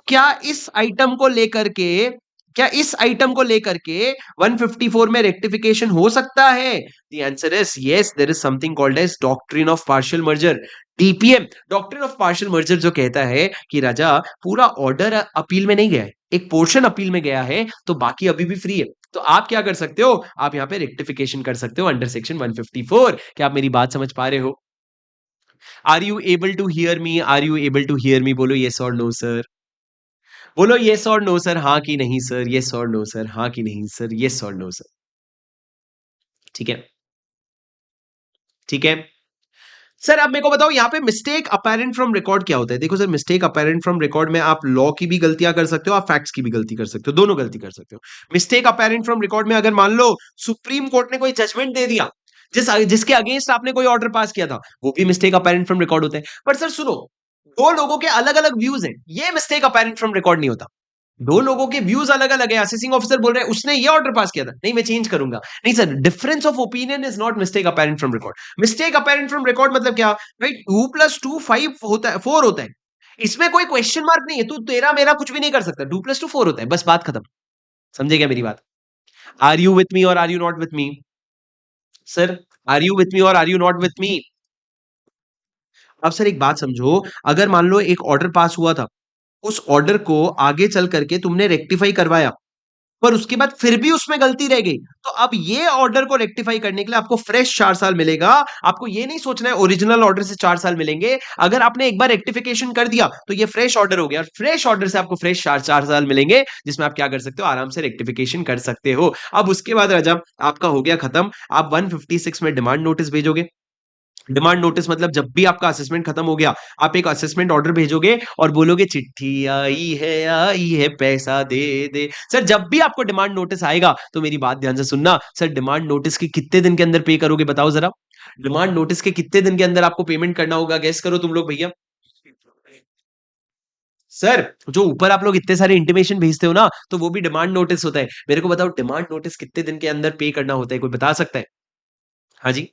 क्या इस आइटम को लेकर के क्या इस आइटम को लेकर के 154 में रेक्टिफिकेशन हो सकता है? The answer is yes, there is something called as doctrine of partial merger, DPM. Doctrine of partial merger जो कहता है कि राजा पूरा ऑर्डर अपील में नहीं गया है, एक पोर्शन अपील में गया है, तो बाकी अभी भी फ्री है। तो आप क्या कर सकते हो, आप यहाँ पे रेक्टिफिकेशन कर सकते हो अंडर सेक्शन 154। क्या आप मेरी बात समझ पा रहे हो? Are you able to hear me? Are you able to hear me? बोलो यस और नो सर। बोलो यस और नो सर, हाँ कि नहीं सर, यस और नो सर, हाँ कि नहीं सर, यस और नो सर। ठीक है, ठीक है। सर अब मेरे को बताओ यहाँ पे मिस्टेक अपेरेंट फ्रॉम रिकॉर्ड क्या होता है? देखो sir, mistake apparent from record में आप लॉ की भी गलतियां कर सकते हो, आप फैक्ट्स की भी गलती कर सकते हो, दोनों गलती कर सकते हो। मिस्टेक अपेरेंट फ्रॉम रिकॉर्ड में अगर मान लो सुप्रीम कोर्ट ने कोई जजमेंट दे दिया जिसके अगेंस्ट आपने कोई ऑर्डर पास किया था, वो भी मिस्टेक अपेरेंट फ्रॉम रिकॉर्ड होता है। पर सर सुनो, दो लोगों के अलग अलग व्यूज हैं, ये मिस्टेक अपेरेंट फ्रॉम रिकॉर्ड नहीं होता। दो लोगों के व्यूज अलग अलग है, असेसिंग ऑफिसर बोल रहे हैं उसने ये ऑर्डर पास किया था, नहीं मैं चेंज करूंगा, नहीं sir, difference of opinion is not mistake apparent from record. Mistake apparent from record मतलब क्या भाई, 2 + 2 5 होता है, 4 होता है, इसमें कोई क्वेश्चन मार्क नहीं है, तू तेरा मेरा कुछ भी नहीं कर सकता, 2 + 2 4 होता है, बस बात खत्म। समझे क्या मेरी बात? आर यू विथ मी और are you not with me? Sir are you with me और are you not with me? अब सर एक बात समझो, अगर मान लो एक ऑर्डर पास हुआ था, उस ऑर्डर को आगे चल करके तुमने रेक्टिफाई करवाया, पर उसके बाद फिर भी उसमें गलती रह गई, तो अब ये ऑर्डर को रेक्टिफाई करने के लिए आपको फ्रेश 4 साल मिलेगा। आपको ये नहीं सोचना है ओरिजिनल ऑर्डर से 4 साल मिलेंगे। अगर आपने एक बार रेक्टिफिकेशन कर दिया तो ये फ्रेश ऑर्डर हो गया, और फ्रेश ऑर्डर से आपको फ्रेश 4 साल मिलेंगे, जिसमें आप क्या कर सकते हो, आराम से रेक्टिफिकेशन कर सकते हो। अब उसके बाद राजा आपका हो गया खत्म, आप 156 में डिमांड नोटिस भेजोगे। डिमांड नोटिस मतलब जब भी आपका असेसमेंट खत्म हो गया, आप एक असेसमेंट ऑर्डर भेजोगे और बोलोगे चिट्ठी आई है पैसा दे दे। सर जब भी आपको डिमांड नोटिस आएगा, तो मेरी बात ध्यान से सुनना, सर डिमांड नोटिस के कितने दिन के अंदर पे करोगे बताओ जरा? डिमांड नोटिस के कितने दिन के अंदर आपको पेमेंट करना होगा, गैस करो तुम लोग भैया। सर जो ऊपर आप लोग इतने सारे इंटीमेशन भेजते हो ना, तो वो भी डिमांड नोटिस होता है। मेरे को बताओ डिमांड नोटिस कितने दिन के अंदर पे करना होता है, कोई बता सकता है? हाँ जी।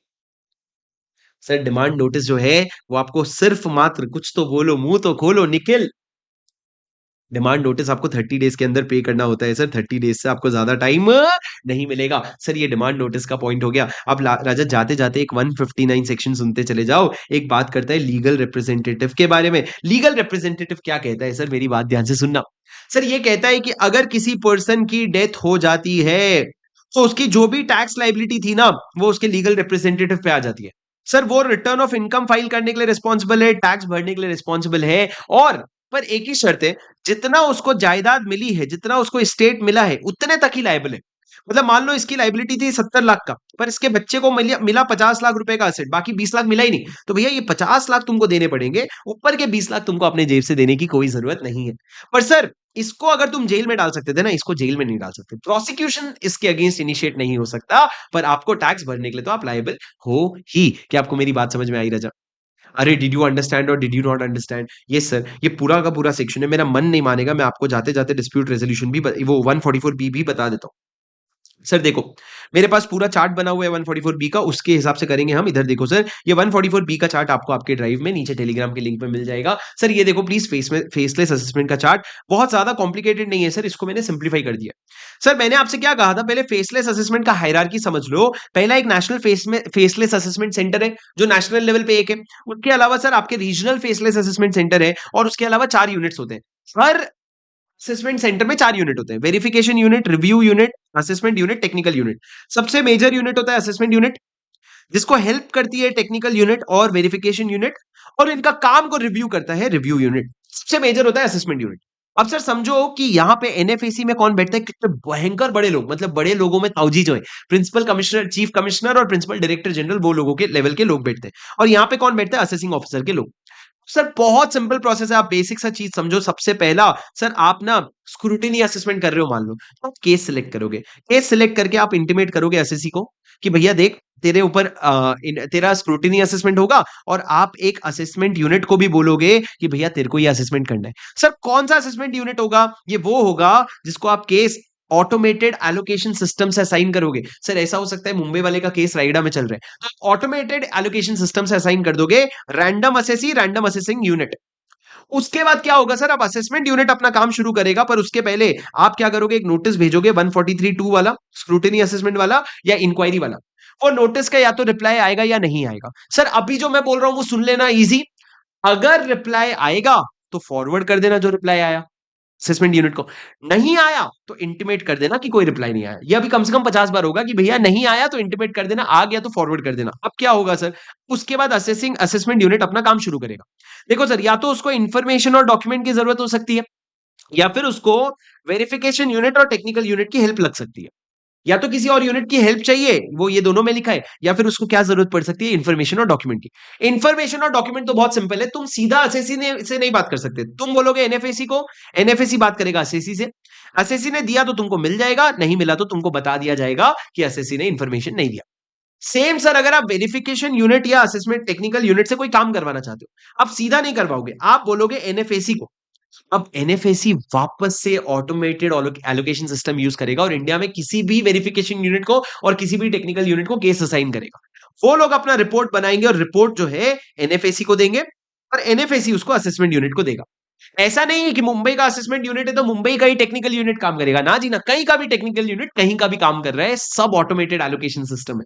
सर डिमांड नोटिस जो है वो आपको सिर्फ मात्र, कुछ तो बोलो, मुंह तो खोलो निखिल। डिमांड नोटिस आपको 30 डेज के अंदर पे करना होता है सर, 30 डेज से आपको ज्यादा टाइम नहीं मिलेगा। सर ये डिमांड नोटिस का पॉइंट हो गया। अब राजा जाते जाते एक 159 सेक्शन सुनते चले जाओ, एक बात करता है लीगल रिप्रेजेंटेटिव के बारे में। लीगल रिप्रेजेंटेटिव क्या कहता है सर, मेरी बात ध्यान से सुनना। सर ये कहता है कि अगर किसी पर्सन की डेथ हो जाती है, तो उसकी जो भी टैक्स लाइबिलिटी थी ना, वो उसके लीगल रिप्रेजेंटेटिव पे आ जाती है। सर वो रिटर्न ऑफ इनकम फाइल करने के लिए रिस्पॉन्सिबल है, टैक्स भरने के लिए रिस्पॉन्सिबल है, और पर एक ही शर्त है, जितना उसको जायदाद मिली है, जितना उसको स्टेट मिला है, उतने तक ही लायबल है। मतलब मान लो इसकी लाइबिलिटी थी 70 लाख का, पर इसके बच्चे को मिला 50 लाख रुपए का असेट, बाकी 20 लाख मिला ही नहीं, तो भैया ये 50 लाख तुमको देने पड़ेंगे, ऊपर के 20 लाख तुमको अपने जेब से देने की कोई जरूरत नहीं है। पर सर इसको अगर तुम जेल में डाल सकते थे ना, इसको जेल में नहीं डाल सकते, प्रोसिक्यूशन इसके अगेंस्ट इनिशिएट नहीं हो सकता, पर आपको टैक्स भरने के लिए तो आप लायबल हो ही। क्या आपको मेरी बात समझ में आई राजा? अरे डिड यू अंडरस्टैंड और did you not understand? Yes sir, ये पूरा का पूरा सेक्शन है, मेरा मन नहीं मानेगा, मैं आपको जाते जाते डिस्प्यूट रेजोल्यूशन भी वो 144 बी भी बता देता हूँ। सर देखो, मेरे पास पूरा चार्ट बना हुआ है 144 बी का, उसके हिसाब से करेंगे हम। इधर देखो सर, ये 144 बी का चार्ट आपको आपके ड्राइव में नीचे टेलीग्राम के लिंक पे मिल जाएगा। सर ये देखो प्लीज, फेसलेस असेसमेंट का चार्ट बहुत ज्यादा कॉम्प्लिकेटेड नहीं है सर, इसको मैंने सिंप्लीफाई कर दिया। सर मैंने आपसे क्या कहा था, पहले फेसलेस असेसमेंट का हायरार्की समझ लो। पहला एक नेशनल फेसलेस असेसमेंट सेंटर है, जो नेशनल लेवल पे एक है। उसके अलावा सर आपके रीजनल फेसलेस असेसमेंट सेंटर है, और उसके अलावा 4 यूनिट्स होते हैं। हर असेसमेंट सेंटर में 4 यूनिट होते हैं, verification unit, review unit, assessment unit, technical unit. सबसे मेजर यूनिट होता है असेसमेंट यूनिट, जिसको हेल्प करती है टेक्निकल यूनिट और वेरिफिकेशन यूनिट, और इनका काम को रिव्यू करता है रिव्यू यूनिट। सबसे मेजर होता है असेसमेंट यूनिट। अब सर समझो कि यहाँ पे एनएफएसी में कौन बैठता है, कितने भयंकर बड़े लोग, मतलब बड़े लोगों में ताऊजी जो है, प्रिंसिपल कमिश्नर, चीफ कमिश्नर और प्रिंसिपल डायरेक्टर जनरल, वो लोगों के लेवल के लोग बैठते हैं। और यहाँ पे कौन बैठता है, असेसिंग ऑफिसर के लोग। सर बहुत सिंपल प्रोसेस है, आप बेसिक सा चीज समझो। सबसे पहला सर, आप ना स्क्रूटिनी असेसमेंट कर रहे हो, मान लो तो आप केस सिलेक्ट करोगे। केस सिलेक्ट करके आप इंटीमेट करोगे एसएससी को कि भैया देख, तेरे ऊपर तेरा स्क्रूटिनी असेसमेंट होगा, और आप एक असेसमेंट यूनिट को भी बोलोगे कि भैया तेरे को ये असेसमेंट करना है। सर कौन सा असेसमेंट यूनिट होगा, ये वो होगा जिसको आप केस ऑटोमेटेड एलोकेशन सिस्टम से असाइन करोगे। सर ऐसा हो सकता है मुंबई वाले का केस राइडा में चल रहा है, तो ऑटोमेटेड एलोकेशन सिस्टम से असाइन कर दोगे random assessee, random assessing unit. उसके बाद क्या होगा सर, अब असेसमेंट यूनिट अपना काम शुरू करेगा, पर उसके पहले आप क्या करोगे, एक नोटिस भेजोगे 143(2) वाला, स्क्रूटिनी असेसमेंट वाला या इंक्वायरी वाला। वो नोटिस का या तो रिप्लाई आएगा या नहीं आएगा। सर अभी जो मैं बोल रहा हूं वो सुन लेना, इजी। अगर रिप्लाई आएगा तो फॉरवर्ड कर देना जो रिप्लाई आया असेसमेंट यूनिट को, नहीं आया तो इंटीमेट कर देना कि कोई रिप्लाई नहीं आया। यह अभी कम से कम 50 बार होगा कि भैया नहीं आया तो इंटीमेट कर देना, आ गया तो फॉरवर्ड कर देना। अब क्या होगा सर, उसके बाद असेसमेंट यूनिट अपना काम शुरू करेगा। देखो सर, या तो उसको इंफॉर्मेशन और डॉक्यूमेंट की जरूरत हो सकती है, या फिर उसको वेरिफिकेशन यूनिट और टेक्निकल यूनिट की हेल्प लग सकती है, या तो किसी और यूनिट की हेल्प चाहिए, वो ये दोनों में लिखा है, या फिर उसको क्या जरूरत पड़ सकती है, इन्फॉर्मेशन और डॉक्यूमेंट की। इन्फॉर्मेशन और डॉक्यूमेंट तो बहुत सिंपल है, तुम सीधा असेसी से नहीं बात कर सकते, तुम बोलोगे एनएफएसी को, एनएफएसी बात करेगा असेसी से। असेसी ने दिया तो तुमको मिल जाएगा, नहीं मिला तो तुमको बता दिया जाएगा कि असेसी ने इन्फॉर्मेशन नहीं दिया। सेम सर, अगर आप वेरिफिकेशन यूनिट या असेसमेंट टेक्निकल यूनिट से कोई काम करवाना चाहते हो, आप सीधा नहीं करवाओगे, आप बोलोगे एनएफएसी को। अब एनएफएसी वापस से ऑटोमेटेड एलोकेशन सिस्टम यूज करेगा, और इंडिया में किसी भी वेरिफिकेशन यूनिट को और किसी भी टेक्निकल यूनिट को केस असाइन करेगा। वो लोग अपना रिपोर्ट बनाएंगे, और रिपोर्ट जो है एनएफएसी को देंगे, और एनएफएसी उसको असेसमेंट यूनिट को देगा। ऐसा नहीं है कि मुंबई का असेसमेंट यूनिट है तो मुंबई का ही टेक्निकल यूनिट काम करेगा, ना जी ना, कहीं का भी टेक्निकल यूनिट कहीं का भी काम कर रहा है, सब ऑटोमेटेड एलोकेशन सिस्टम है।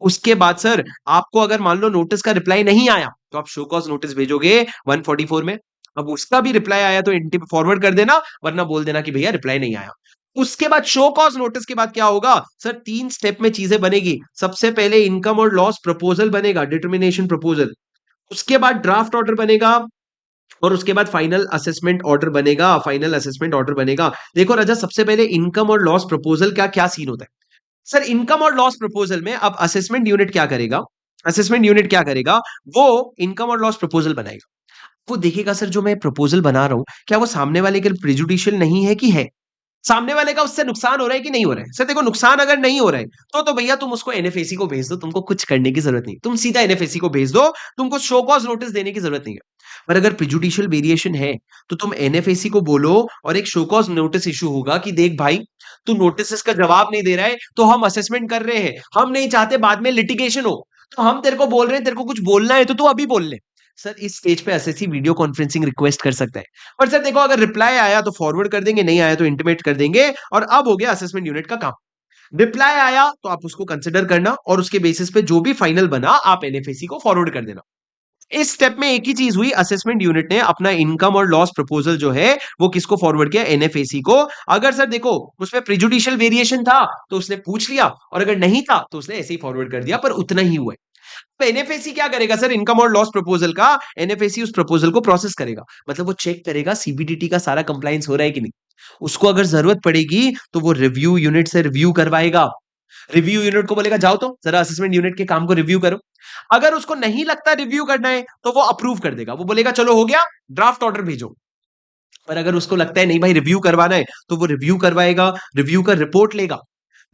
उसके बाद सर, आपको अगर मान लो नोटिस का रिप्लाई नहीं आया, तो आप शो कॉज नोटिस भेजोगे 144 में। अब उसका भी रिप्लाई आया तो फॉरवर्ड कर देना, वरना बोल देना कि भैया रिप्लाई नहीं आया। उसके बाद शो कॉज नोटिस के बाद क्या होगा सर, 3 स्टेप में चीजें बनेगी। सबसे पहले इनकम और लॉस प्रपोजल बनेगा, डिटर्मिनेशन प्रपोजल। उसके बाद ड्राफ्ट ऑर्डर बनेगा, और उसके बाद फाइनल असेसमेंट ऑर्डर बनेगा, फाइनल असेसमेंट ऑर्डर बनेगा। देखो राजा, सबसे पहले इनकम और लॉस प्रपोजल का क्या सीन होता है सर, इनकम और लॉस प्रपोजल में अब असेसमेंट यूनिट क्या करेगा, असेसमेंट यूनिट क्या करेगा, वो इनकम और लॉस प्रपोजल बनाएगा। वो देखेगा सर, जो मैं प्रपोजल बना रहा हूं, क्या वो सामने वाले के लिए प्रेजुडिशियल नहीं है कि है, सामने वाले का उससे नुकसान हो रहा है कि नहीं हो रहा है। सर देखो, नुकसान अगर नहीं हो रहा है तो भैया तुम उसको एनएफएसी को भेज दो, तुमको कुछ करने की जरूरत नहीं, तुम सीधा एनएफएसी को भेज दो, तुमको शो कॉज नोटिस देने की जरूरत नहीं है। पर अगर प्रिजुडिशियल वेरिएशन है तो तुम एनएफएसी को बोलो, और एक शो कॉज नोटिस इशू होगा कि देख भाई, तू नोटिस का जवाब नहीं दे रहा है, तो हम असेसमेंट कर रहे हैं, हम नहीं चाहते बाद में लिटिगेशन हो, तो हम तेरे को बोल रहे हैं, तेरे को कुछ बोलना है तो तू अभी बोल ले। सर इस स्टेज पे एसएससी वीडियो कॉन्फ्रेंसिंग रिक्वेस्ट कर सकता है। पर सर देखो, अगर रिप्लाई आया तो फॉरवर्ड कर देंगे, नहीं आया तो इंटीमेट कर देंगे, और अब हो गया असेसमेंट यूनिट का काम। रिप्लाई आया तो आप उसको कंसिडर करना, और उसके बेसिस पे जो भी फाइनल बना आप एनएफएसी को फॉरवर्ड कर देना। इस स्टेप में एक ही चीज हुई, असेसमेंट यूनिट ने अपना इनकम और लॉस प्रपोजल जो है वो किसको फॉरवर्ड किया, एनएफएसी को। अगर सर देखो उसमें प्रिजुडिशियल वेरिएशन था तो उसने पूछ लिया, और अगर नहीं था तो उसने ऐसे ही फॉरवर्ड कर दिया, पर उतना ही हुआ है। तो एनएफएसी क्या करेगा सर, इनकम और लॉस प्रपोजल का, एनएफएसी उस प्रपोजल को प्रोसेस करेगा, मतलब वो चेक करेगा सीबीडीटी का सारा कंप्लायंस हो रहा है कि नहीं। उसको अगर जरूरत पड़ेगी तो वो रिव्यू यूनिट से रिव्यू करवाएगा, रिव्यू यूनिट को बोलेगा जाओ तो जरा असेसमेंट यूनिट के काम को रिव्यू करो। अगर उसको नहीं लगता रिव्यू करना है तो वो अप्रूव कर देगा, वो बोलेगा चलो हो गया, ड्राफ्ट ऑर्डर भेजो। पर अगर उसको लगता है नहीं भाई रिव्यू करवाना है, तो वो रिव्यू करवाएगा, रिव्यू का रिपोर्ट लेगा।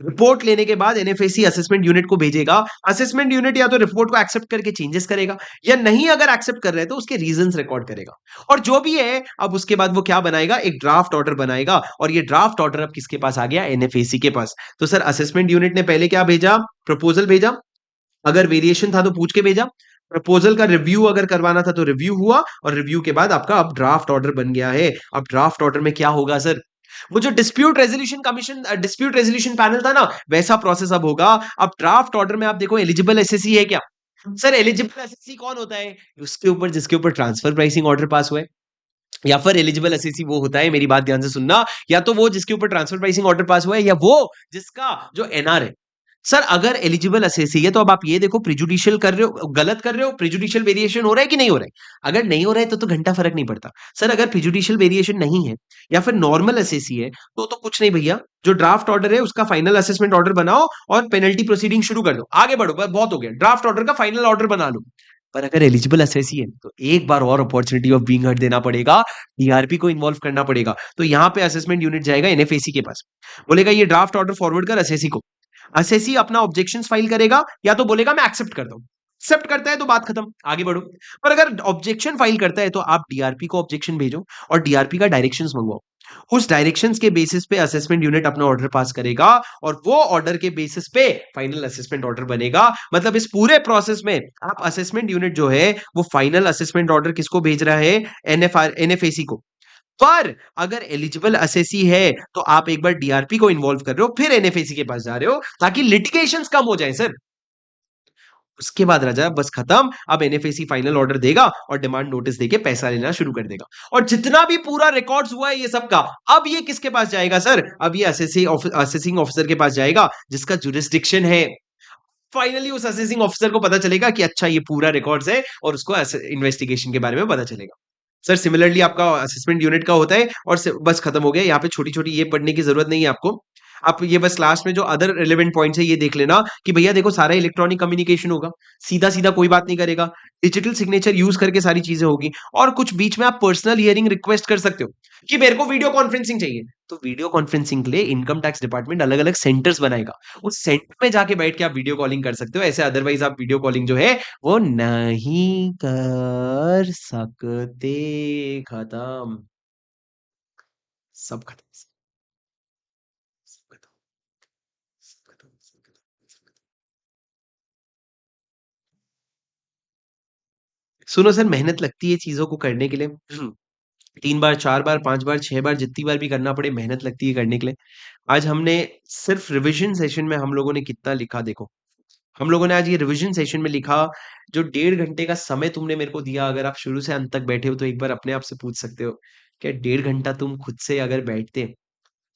रिपोर्ट लेने के बाद एनएफएसी असेसमेंट यूनिट को भेजेगा। असेसमेंट यूनिट या तो रिपोर्ट को एक्सेप्ट करके चेंजेस करेगा, या नहीं अगर एक्सेप्ट कर रहे हैं तो उसके रीजंस रिकॉर्ड करेगा, और जो भी है अब उसके बाद वो क्या बनाएगा, एक ड्राफ्ट ऑर्डर बनाएगा। और ये ड्राफ्ट ऑर्डर अब किसके पास आ गया, एनएफएसी के पास। तो सर असेसमेंट यूनिट ने पहले क्या भेजा, प्रपोजल भेजा, अगर वेरिएशन था तो पूछ के भेजा, प्रपोजल का रिव्यू अगर करवाना था तो रिव्यू हुआ, और रिव्यू के बाद आपका अब ड्राफ्ट ऑर्डर बन गया है। अब ड्राफ्ट ऑर्डर में क्या होगा सर, वो जो dispute resolution commission, dispute resolution panel था ना, वैसा प्रोसेस अब होगा। अब ड्राफ्ट ऑर्डर में आप देखो एलिजिबल एसएससी है क्या। सर एलिजिबल एसएससी कौन होता है, उसके ऊपर जिसके ऊपर ट्रांसफर प्राइसिंग ऑर्डर पास हुआ है। या फिर एलिजिबल एसएसी वो होता है, मेरी बात ध्यान से सुनना, या तो वो जिसके ऊपर ट्रांसफर प्राइसिंग ऑर्डर पास हुआ है, या वो जिसका जो एनआर है। सर अगर एलिजिबल एसएसी है तो अब आप ये देखो प्रिजुडिशियल कर रहे हो, गलत कर रहे हो, प्रिजुडिशियल वेरिएशन हो रहा है कि नहीं हो रहा है? अगर नहीं हो रहा है तो घंटा फर्क नहीं पड़ता। सर अगर प्रिजुडिशियल वेरिएशन नहीं है या फिर नॉर्मल एसएसी है तो कुछ नहीं भैया, जो ड्राफ्ट ऑर्डर है उसका फाइनल असेसमेंट ऑर्डर बनाओ और पेनल्टी प्रोसीडिंग शुरू कर दो, आगे बढ़ो, बहुत हो गया, ड्राफ्ट ऑर्डर का फाइनल ऑर्डर बना लो। पर अगर एलिजिबल एसएससी है तो एक बार और अपॉर्चुनिटी ऑफ बीइंग हर्ड देना पड़ेगा, डीआरपी को इन्वॉल्व करना पड़ेगा। तो यहां पे असेसमेंट यूनिट जाएगा एनएफएसी के पास, बोलेगा ये ड्राफ्ट ऑर्डर फॉरवर्ड कर एसएससी को। एसएससी अपना ऑब्जेक्शन फाइल करेगा या तो बोलेगा मैं एक्सेप्ट करता हूं, एक्सेप्ट करता है तो बात खत्म, आगे बढ़ो। पर अगर ऑब्जेक्शन फाइल करता है तो आप डीआरपी को ऑब्जेक्शन भेजो और डीआरपी का डायरेक्शंस मंगवाओ। उस डायरेक्शंस के बेसिस पे असेसमेंट यूनिट अपना ऑर्डर पास करेगा और वो ऑर्डर के बेसिस पे फाइनल असेसमेंट ऑर्डर बनेगा। मतलब इस पूरे प्रोसेस में आप असेसमेंट यूनिट जो है वो फाइनल असेसमेंट ऑर्डर किसको भेज रहा है? एनएफएसी को। पर अगर एलिजिबल असेसी है तो आप एक बार डीआरपी को इन्वॉल्व कर रहे हो, फिर एनएफएसी के पास जा रहे हो ताकि लिटिगेशंस कम हो जाए सर। उसके बाद राजा बस खत्म, अब एनएफएसी फाइनल ऑर्डर देगा और डिमांड नोटिस देके पैसा लेना शुरू कर देगा। और जितना भी पूरा रिकॉर्ड्स हुआ है ये सब का, अब ये किसके पास जाएगा सर? अब ये असेसिंग ऑफिसर के पास जाएगा जिसका जुरिस्डिक्शन है। फाइनली उस असेसिंग ऑफिसर को पता चलेगा कि अच्छा ये पूरा रिकॉर्ड्स है और उसको इन्वेस्टिगेशन के बारे में पता चलेगा। सर सिमिलरली आपका असेसमेंट यूनिट का होता है और बस खत्म हो गया। यहाँ पे छोटी-छोटी ये पढ़ने की जरूरत नहीं है आपको। आप ये बस लास्ट में जो अदर रिलेवेंट पॉइंट्स है ये देख लेना कि भैया देखो सारा इलेक्ट्रॉनिक कम्युनिकेशन होगा, सीधा-सीधा कोई बात नहीं करेगा। डिजिटल सिग्नेचर यूज करके सारी चीजें होगी और कुछ बीच में आप पर्सनल हियरिंग रिक्वेस्ट कर सकते हो कि मेरे को वीडियो कॉन्फ्रेंसिंग चाहिए। तो वीडियो कॉन्फ्रेंसिंग के लिए इनकम टैक्स डिपार्टमेंट अलग-अलग सेंटर्स बनाएगा। उस सेंटर में जाके बैठ के आप वीडियो कॉलिंग कर सकते हो। ऐसे अदरवाइज आप वीडियो कॉलिंग जो है वो नहीं कर सकते। खत्म, सब खत्म, सब खत्म, सब खत्म, सब खत्म, सब खत्म। सुनो सर, मेहनत लगती है चीज़ों को करने के लिए। 3 बार, 4 बार, 5 बार, 6 बार जितनी बार भी करना पड़े मेहनत लगती है करने के लिए। आज हमने सिर्फ रिविज़न सेशन में हम लोगों ने कितना लिखा देखो। हम लोगों ने आज ये रिविज़न सेशन में लिखा, जो 1.5 घंटे का समय तुमने मेरे को दिया, अगर आप शुरू से अंत तक बैठे हो तो एक बार अपने आप से पूछ सकते हो, क्या 1.5 घंटा तुम खुद से अगर बैठते,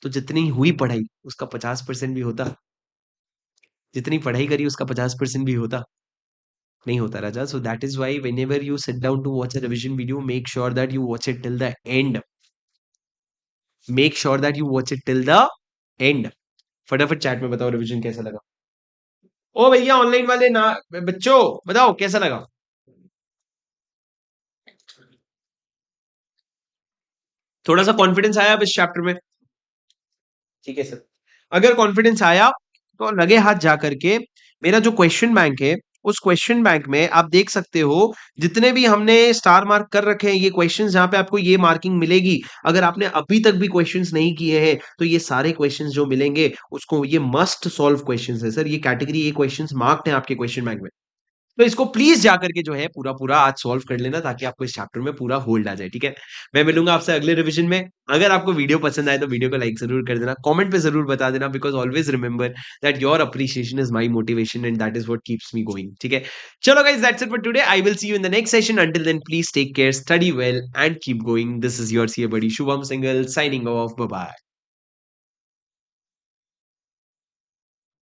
तो जितनी हुई पढ़ाई उसका 50% भी होता? जितनी पढ़ाई करी उसका 50% भी होता? नहीं होता राजा। So that is why whenever you sit down to watch a revision video, make sure that you watch it till the end. Make sure that you watch it till the end. फटाफट chat में बताओ revision कैसा लगा। ओ भैया online वाले ना, बच्चों बताओ कैसा लगा। थोड़ा सा कॉन्फिडेंस आया अब इस चैप्टर में? ठीक है सर। अगर कॉन्फिडेंस आया तो लगे हाथ जा करके मेरा जो क्वेश्चन बैंक है उस क्वेश्चन बैंक में आप देख सकते हो जितने भी हमने स्टार मार्क कर रखे हैं ये क्वेश्चंस जहां पे आपको ये मार्किंग मिलेगी। अगर आपने अभी तक भी क्वेश्चंस नहीं किए हैं तो ये सारे क्वेश्चंस जो मिलेंगे उसको ये मस्ट सॉल्व क्वेश्चंस है सर। ये कैटेगरी ये क्वेश्चंस मार्क्ड हैं आपके क्वेश्चन बैंक में। तो इसको प्लीज जाकर के जो है पूरा पूरा आज सॉल्व कर लेना ताकि आपको इस चैप्टर में पूरा होल्ड आ जाए। ठीक है, मैं मिलूंगा आपसे अगले रिवीजन में। अगर आपको वीडियो पसंद आए तो वीडियो को लाइक जरूर कर देना, कमेंट पे जरूर बता देना, because always remember that your appreciation is my motivation and that is what keeps me going. ठीक है, चलो guys that's it for today. I will see you in the next session. Until then please take care, study well and keep going. This is your C buddy Shubham Singal signing off. Bye bye.